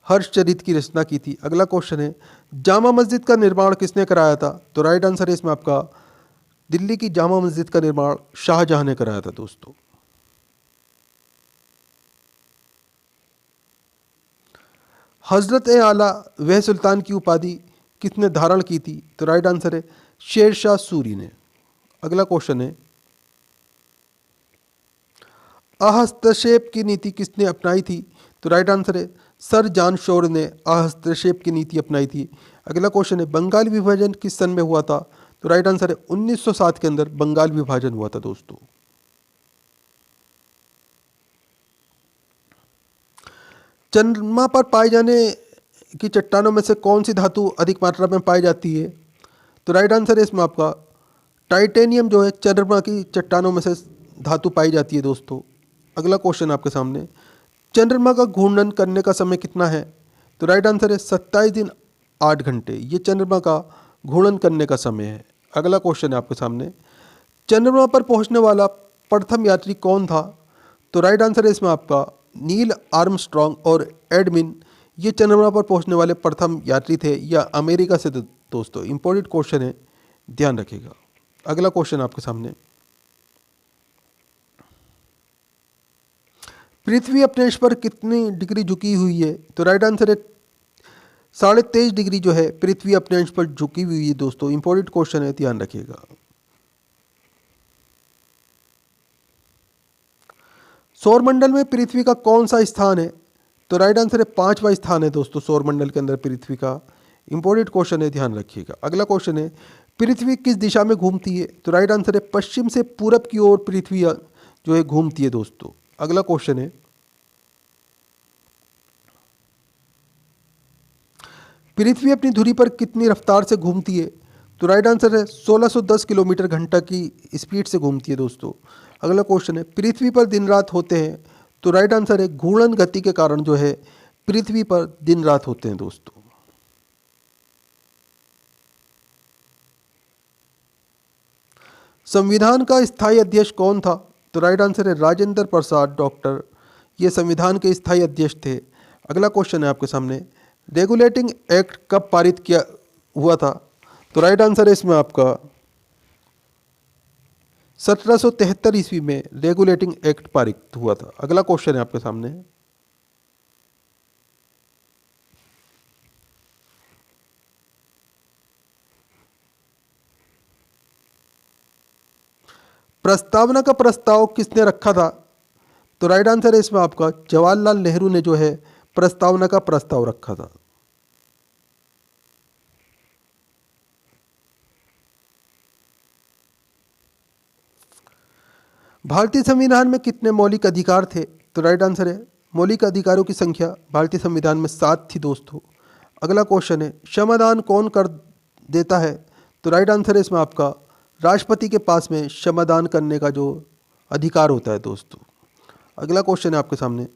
S1: हर्षचरित की रचना की थी। अगला क्वेश्चन है, जामा मस्जिद का निर्माण किसने कराया था? तो राइट आंसर है इसमें आपका दिल्ली की जामा मस्जिद का निर्माण शाहजहां ने कराया था दोस्तों। हजरत ए आला वह सुल्तान की उपाधि किसने धारण की थी? तो राइट आंसर है शेरशाह सूरी ने। अगला क्वेश्चन है, अहस्तक्षेप की नीति किसने अपनाई थी? तो राइट आंसर है सर जॉन शोर ने अहस्तक्षेप की नीति अपनाई थी। अगला क्वेश्चन है, बंगाल विभाजन किस सन में हुआ था? तो राइट आंसर है 1907 के अंदर बंगाल विभाजन हुआ था दोस्तों। चंद्रमा पर पाए जाने की चट्टानों में से कौन सी धातु अधिक मात्रा में पाई जाती है? तो राइट आंसर है इसमें आपका टाइटेनियम जो है चंद्रमा की चट्टानों में से धातु पाई जाती है दोस्तों। अगला क्वेश्चन आपके सामने, चंद्रमा का घूर्णन करने का समय कितना है? तो राइट आंसर है 27 दिन 8 घंटे, ये चंद्रमा का घूर्णन करने का समय है। अगला क्वेश्चन है आपके सामने, चंद्रमा पर पहुंचने वाला प्रथम यात्री कौन था? तो राइट आंसर है इसमें आपका नील आर्मस्ट्रॉन्ग और एडमिन, ये चंद्रमा पर पहुंचने वाले प्रथम यात्री थे, या अमेरिका से थे दोस्तों। इंपॉर्टेंट क्वेश्चन है, ध्यान रखिएगा। अगला क्वेश्चन आपके सामने, पृथ्वी अपने अक्ष पर कितनी डिग्री झुकी हुई है? तो राइट आंसर है 23.5 डिग्री जो है पृथ्वी अपने अक्ष पर झुकी हुई है दोस्तों। इंपॉर्टेंट क्वेश्चन है, ध्यान रखिएगा। सौरमंडल में पृथ्वी का कौन सा स्थान है? तो राइट आंसर है 5वां स्थान है दोस्तों सौरमंडल के अंदर पृथ्वी का। इंपॉर्टेंट क्वेश्चन है, ध्यान रखिएगा। अगला क्वेश्चन है, पृथ्वी किस दिशा में घूमती है? तो राइट आंसर है पश्चिम से पूरब की ओर पृथ्वी जो है घूमती है दोस्तों। अगला क्वेश्चन है, पृथ्वी अपनी धुरी पर कितनी रफ्तार से घूमती है? तो राइट आंसर है 1610 किलोमीटर घंटा की स्पीड से घूमती है दोस्तों। अगला क्वेश्चन है, पृथ्वी पर दिन रात होते हैं? तो राइट आंसर है घूर्णन गति के कारण जो है पृथ्वी पर दिन रात होते हैं दोस्तों। संविधान का स्थायी अध्यक्ष कौन था? तो राइट आंसर है राजेंद्र प्रसाद डॉक्टर, ये संविधान के स्थायी अध्यक्ष थे। अगला क्वेश्चन है आपके सामने, रेगुलेटिंग एक्ट कब पारित किया हुआ था? तो राइट आंसर है इसमें आपका 1773 ईस्वी में रेगुलेटिंग एक्ट पारित हुआ था। अगला क्वेश्चन है आपके सामने, प्रस्तावना का प्रस्ताव किसने रखा था? तो राइट आंसर है इसमें आपका जवाहरलाल नेहरू ने जो है प्रस्तावना का प्रस्ताव रखा था। भारतीय संविधान में कितने मौलिक अधिकार थे? तो राइट आंसर है मौलिक अधिकारों की संख्या भारतीय संविधान में 7 थी दोस्तों। अगला क्वेश्चन है, क्षमादान कौन कर देता है? तो राइट आंसर है इसमें आपका राष्ट्रपति के पास में क्षमादान करने का जो अधिकार होता है दोस्तों। अगला क्वेश्चन है आपके सामने,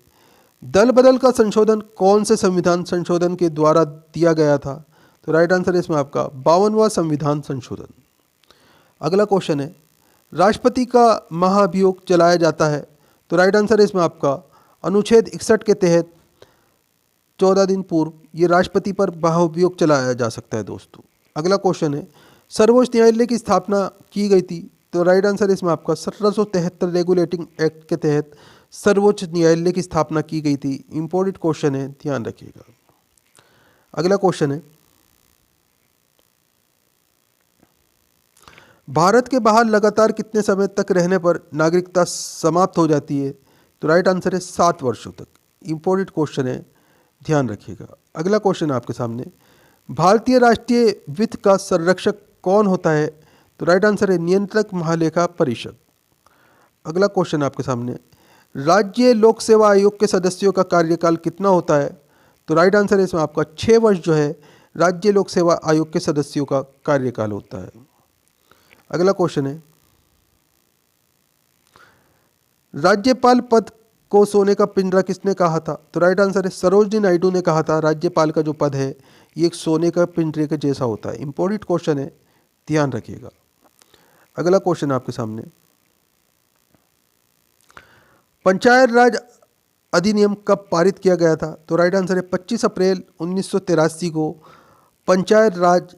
S1: दल बदल का संशोधन कौन से संविधान संशोधन के द्वारा दिया गया था? तो राइट आंसर है इसमें आपका 52वां संविधान संशोधन। अगला क्वेश्चन है, राष्ट्रपति का महाभियोग चलाया जाता है? तो राइट आंसर है इसमें आपका अनुच्छेद 61 के तहत 14 दिन पूर्व ये राष्ट्रपति पर महाभियोग चलाया जा सकता है दोस्तों। अगला क्वेश्चन है, सर्वोच्च न्यायालय की स्थापना की गई थी? तो राइट आंसर इसमें आपका 1773 रेगुलेटिंग एक्ट के तहत सर्वोच्च न्यायालय की स्थापना की गई थी। इंपॉर्टेंट क्वेश्चन है, ध्यान रखिएगा। अगला क्वेश्चन है, भारत के बाहर लगातार कितने समय तक रहने पर नागरिकता समाप्त हो जाती है? तो राइट आंसर है 7 वर्षों तक। इंपॉर्टेंट क्वेश्चन है, ध्यान रखिएगा। अगला क्वेश्चन है आपके सामने, भारतीय राष्ट्रीय वित्त का संरक्षक कौन होता है? तो राइट आंसर है नियंत्रक महालेखा परीक्षक। अगला क्वेश्चन है आपके सामने, राज्य लोक सेवा आयोग के सदस्यों का कार्यकाल कितना होता है? तो राइट आंसर है इसमें आपका 6 वर्ष जो है राज्य लोक सेवा आयोग के सदस्यों का कार्यकाल होता है। अगला क्वेश्चन है, राज्यपाल पद को सोने का पिंजरा किसने कहा था? तो राइट आंसर है सरोजिनी नायडू ने कहा था राज्यपाल का जो पद है ये एक सोने का पिंजरे के जैसा होता है। इंपॉर्टेंट क्वेश्चन है, ध्यान रखिएगा। अगला क्वेश्चन है आपके सामने, पंचायत राज अधिनियम कब पारित किया गया था? तो राइट आंसर है 25 अप्रैल 1983 को पंचायत राज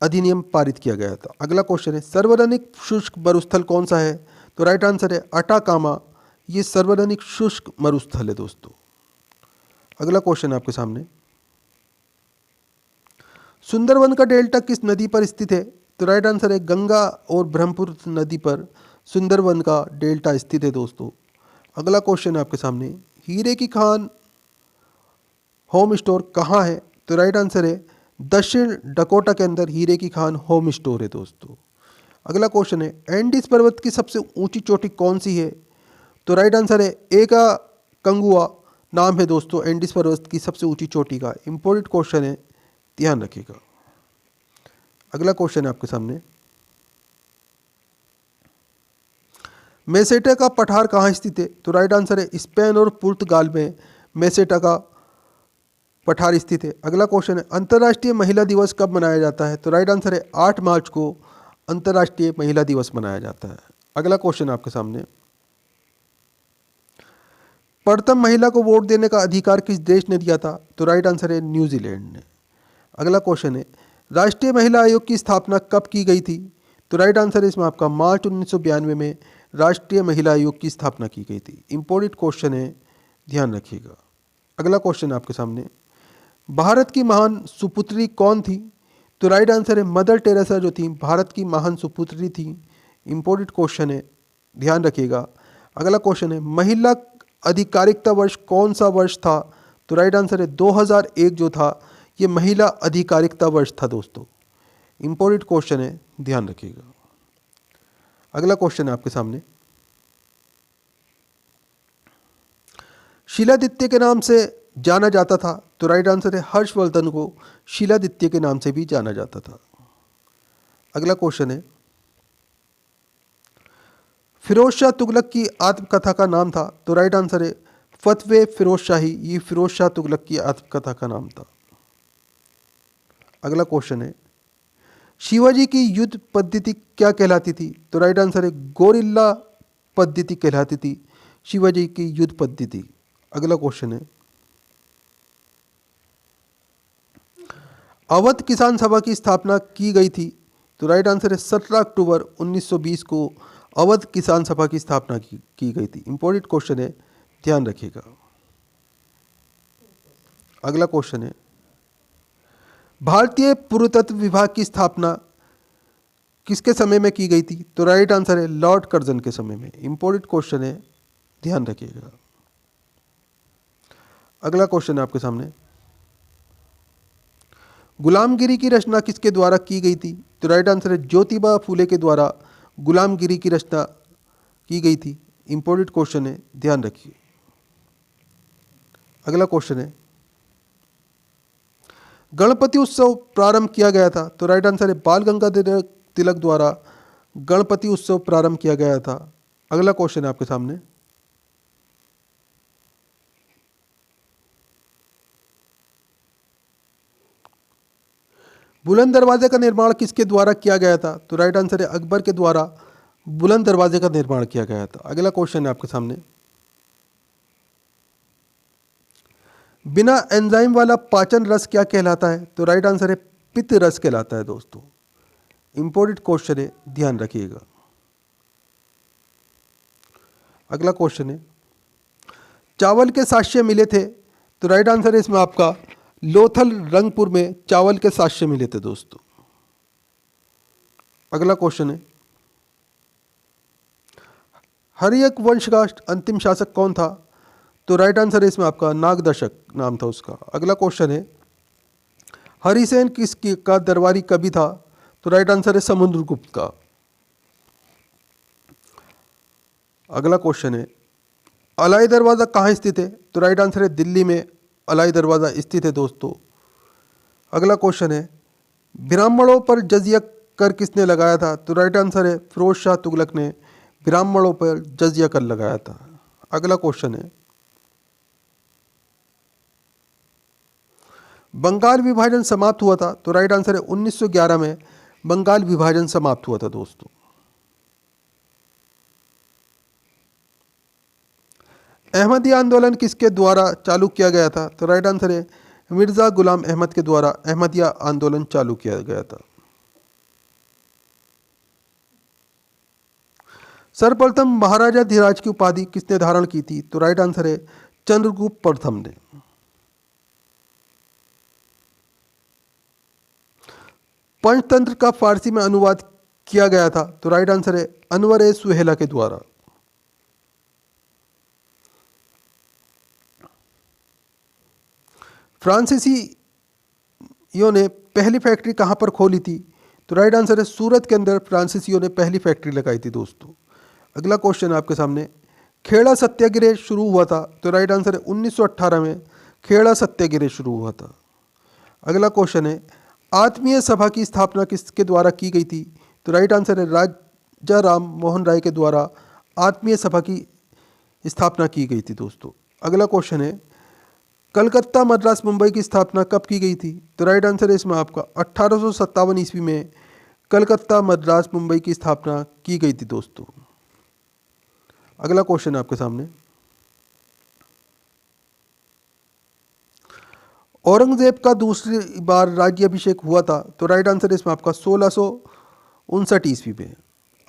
S1: अधिनियम पारित किया गया था। अगला क्वेश्चन है, सार्वजनिक शुष्क मरुस्थल कौन सा है? तो राइट आंसर है अटाकामा, ये सार्वजनिक शुष्क मरुस्थल है दोस्तों। अगला क्वेश्चन है आपके सामने, सुंदरवन का डेल्टा किस नदी पर स्थित है? तो राइट आंसर है गंगा और ब्रह्मपुत्र नदी पर सुंदरवन का डेल्टा स्थित है दोस्तों। अगला क्वेश्चन है आपके सामने, हीरे की खान होम स्टोर कहाँ है? तो राइट आंसर है दक्षिण डकोटा के अंदर हीरे की खान होम स्टोर है दोस्तों। अगला क्वेश्चन है, एंडीज पर्वत की सबसे ऊंची चोटी कौन सी है? तो राइट आंसर है एका कंगुआ नाम है दोस्तों एंडीज पर्वत की सबसे ऊंची चोटी का। इंपॉर्टेंट क्वेश्चन है, ध्यान रखिएगा। अगला क्वेश्चन है आपके सामने, मेसेटा का पठार कहाँ स्थित है? तो राइट आंसर है स्पेन और पुर्तगाल में मेसेटा का पठार स्थित है। अगला क्वेश्चन है, अंतर्राष्ट्रीय महिला दिवस कब मनाया जाता है? तो राइट आंसर है 8 मार्च को अंतर्राष्ट्रीय महिला दिवस मनाया जाता है। अगला क्वेश्चन है आपके सामने, प्रथम महिला को वोट देने का अधिकार किस देश ने दिया था? तो राइट आंसर है न्यूजीलैंड ने। अगला क्वेश्चन है, राष्ट्रीय महिला आयोग की स्थापना कब की गई थी? तो राइट आंसर है इसमें आपका मार्च 1992 में राष्ट्रीय महिला आयोग की स्थापना की गई थी। इंपॉर्टेंट क्वेश्चन है, ध्यान रखिएगा। अगला क्वेश्चन है आपके सामने, भारत की महान सुपुत्री कौन थी? तो राइट आंसर है मदर टेरेसा जो थी भारत की महान सुपुत्री थी। इंपॉर्टेंट क्वेश्चन है, ध्यान रखिएगा। अगला क्वेश्चन है, महिला अधिकारिकता वर्ष कौन सा वर्ष था? तो राइट आंसर है 2001 जो था ये महिला अधिकारिकता वर्ष था दोस्तों। इंपॉर्टेंट क्वेश्चन है, ध्यान रखिएगा। अगला क्वेश्चन है आपके सामने, शिलादित्य के नाम से जाना जाता था? तो राइट आंसर है हर्षवर्धन को शिलादित्य के नाम से भी जाना जाता था। अगला क्वेश्चन है, फिरोज शाह तुगलक की आत्मकथा का नाम था? तो राइट आंसर है फतवे फिरोज शाही, ये फिरोज शाह तुगलक की आत्मकथा का नाम था। अगला क्वेश्चन है, शिवाजी की युद्ध पद्धति क्या कहलाती थी? तो राइट आंसर है गोरिल्ला पद्धति कहलाती थी शिवाजी की युद्ध पद्धति। अगला क्वेश्चन है, अवध किसान सभा की स्थापना की गई थी? तो राइट आंसर है 17 अक्टूबर 1920 को अवध किसान सभा की स्थापना की गई थी। इंपॉर्टेंट क्वेश्चन है, ध्यान रखिएगा। अगला क्वेश्चन है, भारतीय पुरातत्व विभाग की स्थापना किसके समय में की गई थी? तो राइट आंसर है लॉर्ड कर्जन के समय में। इंपॉर्टेंट क्वेश्चन है, ध्यान रखिएगा। अगला क्वेश्चन है आपके सामने, गुलामगिरी की रचना किसके द्वारा की गई थी? तो राइट आंसर है ज्योतिबा फूले के द्वारा गुलामगिरी की रचना की गई थी। इंपॉर्टेंट क्वेश्चन है, ध्यान रखिए। अगला क्वेश्चन है, गणपति उत्सव प्रारंभ किया गया था? तो राइट आंसर है बाल गंगाधर तिलक द्वारा गणपति उत्सव प्रारंभ किया गया था? अगला क्वेश्चन है आपके सामने। बुलंद दरवाजे का निर्माण किसके द्वारा किया गया था? तो राइट आंसर है अकबर के द्वारा बुलंद दरवाजे का निर्माण किया गया था। अगला क्वेश्चन है आपके सामने। बिना एंजाइम वाला पाचन रस क्या कहलाता है? तो राइट आंसर है पित्त रस कहलाता है दोस्तों। इंपॉर्टेंट क्वेश्चन है, ध्यान रखिएगा। अगला क्वेश्चन है, चावल के साक्ष्य मिले थे? तो राइट आंसर है इसमें आपका लोथल रंगपुर में चावल के साक्ष्य मिले थे दोस्तों। अगला क्वेश्चन है, हर्यक वंश का अंतिम शासक कौन था? तो राइट आंसर है इसमें आपका नागदशक नाम था उसका। अगला क्वेश्चन है, हरिसेन किसकी का दरबारी कवि था? तो राइट आंसर है समुद्रगुप्त का। अगला क्वेश्चन है, अलाई दरवाज़ा कहाँ स्थित है? तो राइट आंसर है दिल्ली में अलाई दरवाज़ा स्थित है दोस्तों। अगला क्वेश्चन है, ब्राह्मणों पर जजिया कर किसने लगाया था? तो राइट आंसर है फिरोज शाह तुगलक ने ब्राह्मणों पर जजिया कर लगाया था। अगला क्वेश्चन है, बंगाल विभाजन समाप्त हुआ था? तो राइट आंसर है 1911 में बंगाल विभाजन समाप्त हुआ था दोस्तों। अहमदिया आंदोलन किसके द्वारा चालू किया गया था? तो राइट आंसर है मिर्ज़ा गुलाम अहमद के द्वारा अहमदिया आंदोलन चालू किया गया था। सर्वप्रथम महाराजा धीराज की उपाधि किसने धारण की थी? तो राइट आंसर है चंद्रगुप्त प्रथम ने। पंचतंत्र का फारसी में अनुवाद किया गया था? तो राइट आंसर है अनवर ए सुहेला के द्वारा। फ्रांसीसियों ने पहली फैक्ट्री कहाँ पर खोली थी? तो राइट आंसर है सूरत के अंदर फ्रांसीसियों ने पहली फैक्ट्री लगाई थी दोस्तों। अगला क्वेश्चन है आपके सामने, खेड़ा सत्याग्रह शुरू हुआ था? तो राइट आंसर है 1918 में खेड़ा सत्याग्रह शुरू हुआ था। अगला क्वेश्चन है, आत्मीय सभा की स्थापना किसके द्वारा की गई थी? तो राइट आंसर है राजा राम मोहन राय के द्वारा आत्मीय सभा की स्थापना की गई थी दोस्तों। अगला क्वेश्चन है, कलकत्ता मद्रास मुंबई की स्थापना कब की गई थी? तो राइट आंसर है इसमें आपका 1857 ईस्वी में कलकत्ता मद्रास मुंबई की स्थापना की गई थी दोस्तों। अगला क्वेश्चन है आपके सामने, औरंगजेब का दूसरी बार राज्याभिषेक हुआ था? तो राइट आंसर है इसमें आपका 1659 ईस्वी में।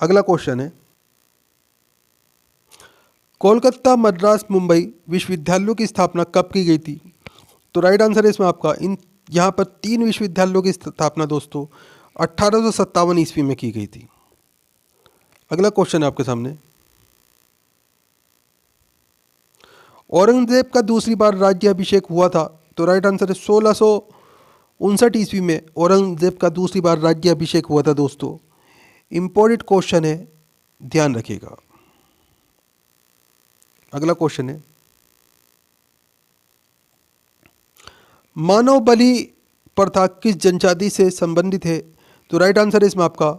S1: अगला क्वेश्चन है, कोलकाता मद्रास मुंबई विश्वविद्यालयों की स्थापना कब की गई थी? तो राइट आंसर है इसमें आपका यहाँ पर 3 विश्वविद्यालयों की स्थापना दोस्तों 1857 ईस्वी में की गई थी। अगला क्वेश्चन है आपके सामने, औरंगजेब का दूसरी बार राज्याभिषेक हुआ था? तो राइट आंसर है 1659 ईस्वी में औरंगजेब का दूसरी बार राज्याभिषेक हुआ था दोस्तों। इंपॉर्टेंट क्वेश्चन है, ध्यान रखिएगा। अगला क्वेश्चन है, मानव बलि प्रथा किस जनजाति से संबंधित है? तो राइट आंसर है इसमें आपका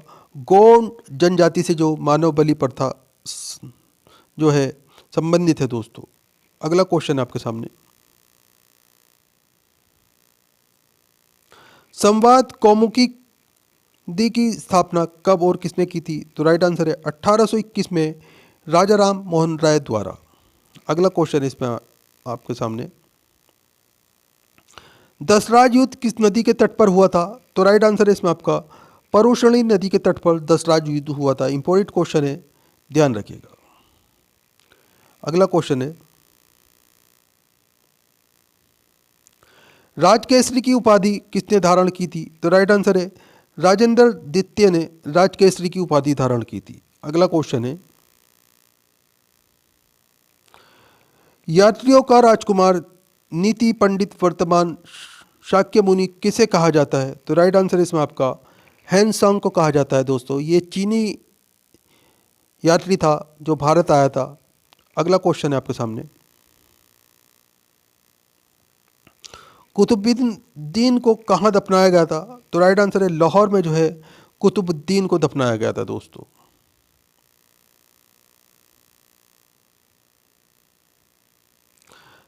S1: गोंड जनजाति से जो मानव बलि प्रथा जो है संबंधित है दोस्तों। अगला क्वेश्चन है आपके सामने, संवाद कौमुदी की स्थापना कब और किसने की थी? तो राइट आंसर है 1821 में राजा राम मोहन राय द्वारा। अगला क्वेश्चन है इसमें आपके सामने, दसराज युद्ध किस नदी के तट पर हुआ था? तो राइट आंसर है इसमें आपका परुषणी नदी के तट पर दसराज युद्ध हुआ था। इंपॉर्टेंट क्वेश्चन है, ध्यान रखिएगा। अगला क्वेश्चन है, राजकेसरी की उपाधि किसने धारण की थी? तो राइट आंसर है राजेंद्र द्वितीय ने राजकेसरी की उपाधि धारण की थी। अगला क्वेश्चन है, यात्रियों का राजकुमार नीति पंडित वर्तमान शाक्य मुनि किसे कहा जाता है? तो राइट आंसर इसमें आपका हैंसोंग को कहा जाता है दोस्तों। ये चीनी यात्री था जो भारत आया था। अगला क्वेश्चन है आपके सामने, कुतुबुद्दीन को कहाँ दफनाया गया था? तो राइट आंसर है लाहौर में जो है कुतुबुद्दीन को दफनाया गया था दोस्तों?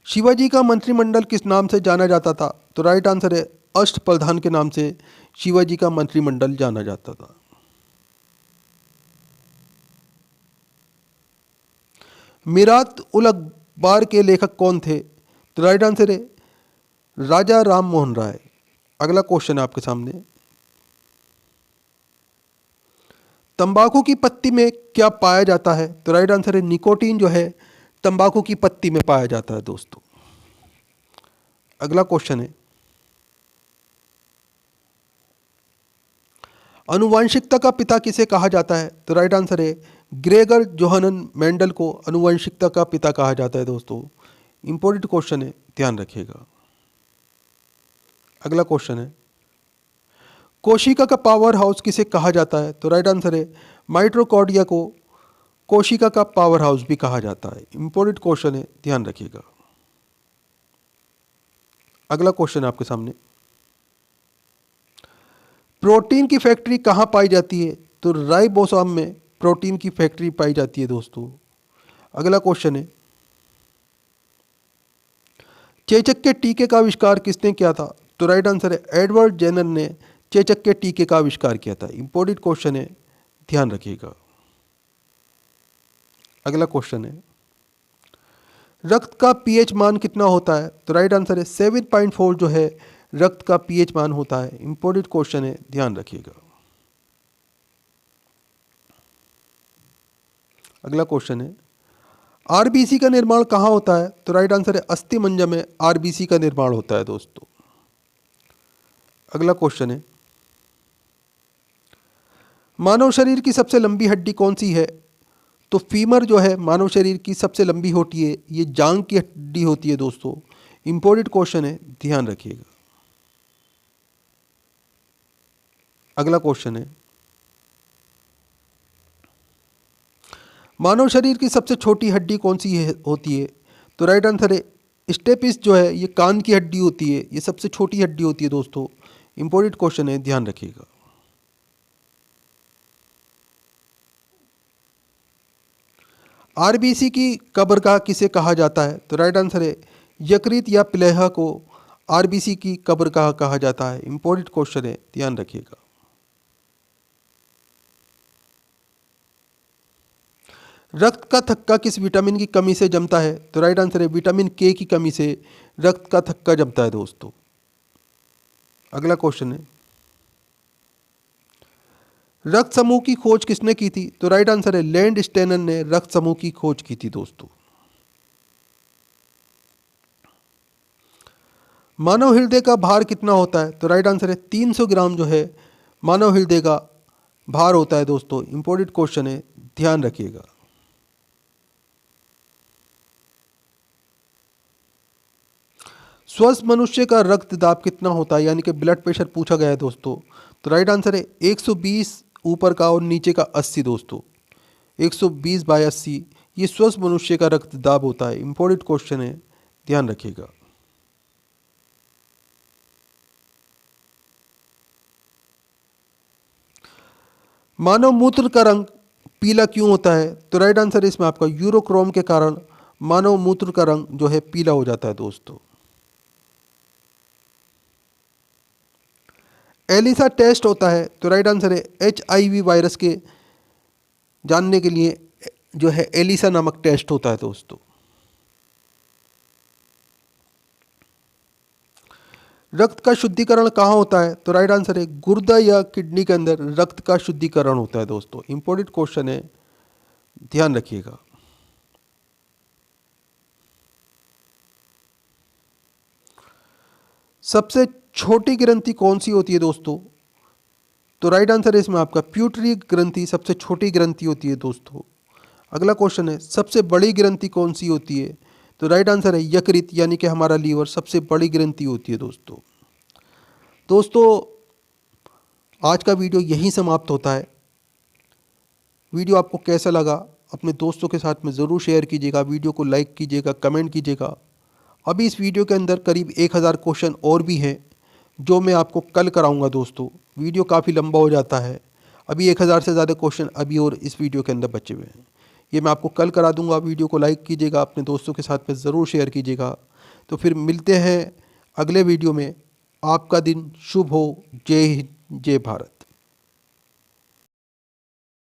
S1: शिवाजी का मंत्रिमंडल किस नाम से जाना जाता था? तो राइट आंसर है अष्टप्रधान के नाम से शिवाजी का मंत्रिमंडल जाना जाता था। मीरात उल अखबार के लेखक कौन थे? तो राइट आंसर है राजा राम मोहन राय। अगला क्वेश्चन है आपके सामने, तंबाकू की पत्ती में क्या पाया जाता है? तो राइट आंसर है निकोटीन जो है तंबाकू की पत्ती में पाया जाता है दोस्तों। अगला क्वेश्चन है, आनुवंशिकता का पिता किसे कहा जाता है? तो राइट आंसर है ग्रेगर जोहानन मेंडल को आनुवंशिकता का पिता कहा जाता है दोस्तों। इंपॉर्टेंट क्वेश्चन है, ध्यान रखिएगा। अगला क्वेश्चन है, कोशिका का पावर हाउस किसे कहा जाता है? तो राइट आंसर है माइटोकॉन्ड्रिया को कोशिका का पावर हाउस भी कहा जाता है। इंपॉर्टेंट क्वेश्चन है, ध्यान रखिएगा। अगला क्वेश्चन है आपके सामने, प्रोटीन की फैक्ट्री कहाँ पाई जाती है? तो राइबोसोम में प्रोटीन की फैक्ट्री पाई जाती है दोस्तों। अगला क्वेश्चन है, चेचक के टीके का आविष्कार किसने किया था? तो राइट आंसर है एडवर्ड जेनर ने चेचक के टीके का आविष्कार किया था। इंपॉर्टेंट क्वेश्चन है, ध्यान रखिएगा। अगला क्वेश्चन है, रक्त का पीएच मान कितना होता है? तो राइट आंसर है 7.4 जो है रक्त का पीएच मान होता है। इंपॉर्टेंट क्वेश्चन है, ध्यान रखिएगा। अगला क्वेश्चन है, आरबीसी का निर्माण कहाँ होता है? तो राइट आंसर है अस्थि मज्जा में आरबीसी का निर्माण होता है दोस्तों। अगला क्वेश्चन है, मानव शरीर की सबसे लंबी हड्डी कौन सी है? तो फीमर जो है मानव शरीर की सबसे लंबी होती है, ये जांग की हड्डी होती है दोस्तों। इंपॉर्टेंट क्वेश्चन है, ध्यान रखिएगा। अगला क्वेश्चन है, मानव शरीर की सबसे छोटी हड्डी कौन सी होती है? तो राइट आंसर है स्टेपिस जो है ये कान की हड्डी होती है, ये सबसे छोटी हड्डी होती है दोस्तों। इंपॉर्टेंट क्वेश्चन है, ध्यान रखिएगा। आरबीसी की कब्रगाह किसे कहा जाता है? तो राइट आंसर है यकृत या प्लेहा को आरबीसी की कब्रगाह कहा जाता है। इंपॉर्टेंट क्वेश्चन है, ध्यान रखिएगा। रक्त का थक्का किस विटामिन की कमी से जमता है? तो राइट आंसर है विटामिन के की कमी से रक्त का थक्का जमता है दोस्तों। अगला क्वेश्चन है, रक्त समूह की खोज किसने की थी? तो राइट आंसर है लैंड स्टेनर ने रक्त समूह की खोज की थी दोस्तों। मानव हृदय का भार कितना होता है? तो राइट आंसर है 300 ग्राम जो है मानव हृदय का भार होता है दोस्तों। इंपॉर्टेंट क्वेश्चन है, ध्यान रखिएगा। स्वस्थ मनुष्य का रक्त दाब कितना होता है, यानी कि ब्लड प्रेशर पूछा गया है दोस्तों। तो राइट आंसर है 120 ऊपर का और नीचे का 80 दोस्तों। 120/80 ये स्वस्थ मनुष्य का रक्त दाब होता है। इंपॉर्टेंट क्वेश्चन है, ध्यान रखिएगा। मानव मूत्र का रंग पीला क्यों होता है? तो राइट आंसर है इसमें आपका यूरोक्रोम के कारण मानव मूत्र का रंग जो है पीला हो जाता है दोस्तों। एलिसा टेस्ट होता है, तो राइट आंसर है HIV वायरस के जानने के लिए जो है एलिसा नामक टेस्ट होता है दोस्तों। रक्त का शुद्धिकरण कहाँ होता है? तो राइट आंसर है गुर्दा या किडनी के अंदर रक्त का शुद्धिकरण होता है दोस्तों। इंपॉर्टेंट क्वेश्चन है, ध्यान रखिएगा। सबसे छोटी ग्रंथि कौन सी होती है दोस्तों? तो राइट आंसर है इसमें आपका प्यूटरी ग्रंथि सबसे छोटी ग्रंथि होती है दोस्तों। अगला क्वेश्चन है सबसे बड़ी ग्रंथि कौन सी होती है? तो राइट आंसर है यकृत, यानी कि हमारा लीवर सबसे बड़ी ग्रंथि होती है दोस्तों। आज का वीडियो यहीं समाप्त होता है। वीडियो आपको कैसा लगा अपने दोस्तों के साथ में ज़रूर शेयर कीजिएगा, वीडियो को लाइक कीजिएगा, कमेंट कीजिएगा। अभी इस वीडियो के अंदर करीब 1000 क्वेश्चन और भी हैं जो मैं आपको कल कराऊंगा दोस्तों। वीडियो काफ़ी लंबा हो जाता है, अभी 1000 से ज़्यादा क्वेश्चन अभी और इस वीडियो के अंदर बचे हुए हैं। ये मैं आपको कल करा दूंगा। वीडियो को लाइक कीजिएगा, अपने दोस्तों के साथ में ज़रूर शेयर कीजिएगा। तो फिर मिलते हैं अगले वीडियो में। आपका दिन शुभ हो। जय हिंद, जय भारत।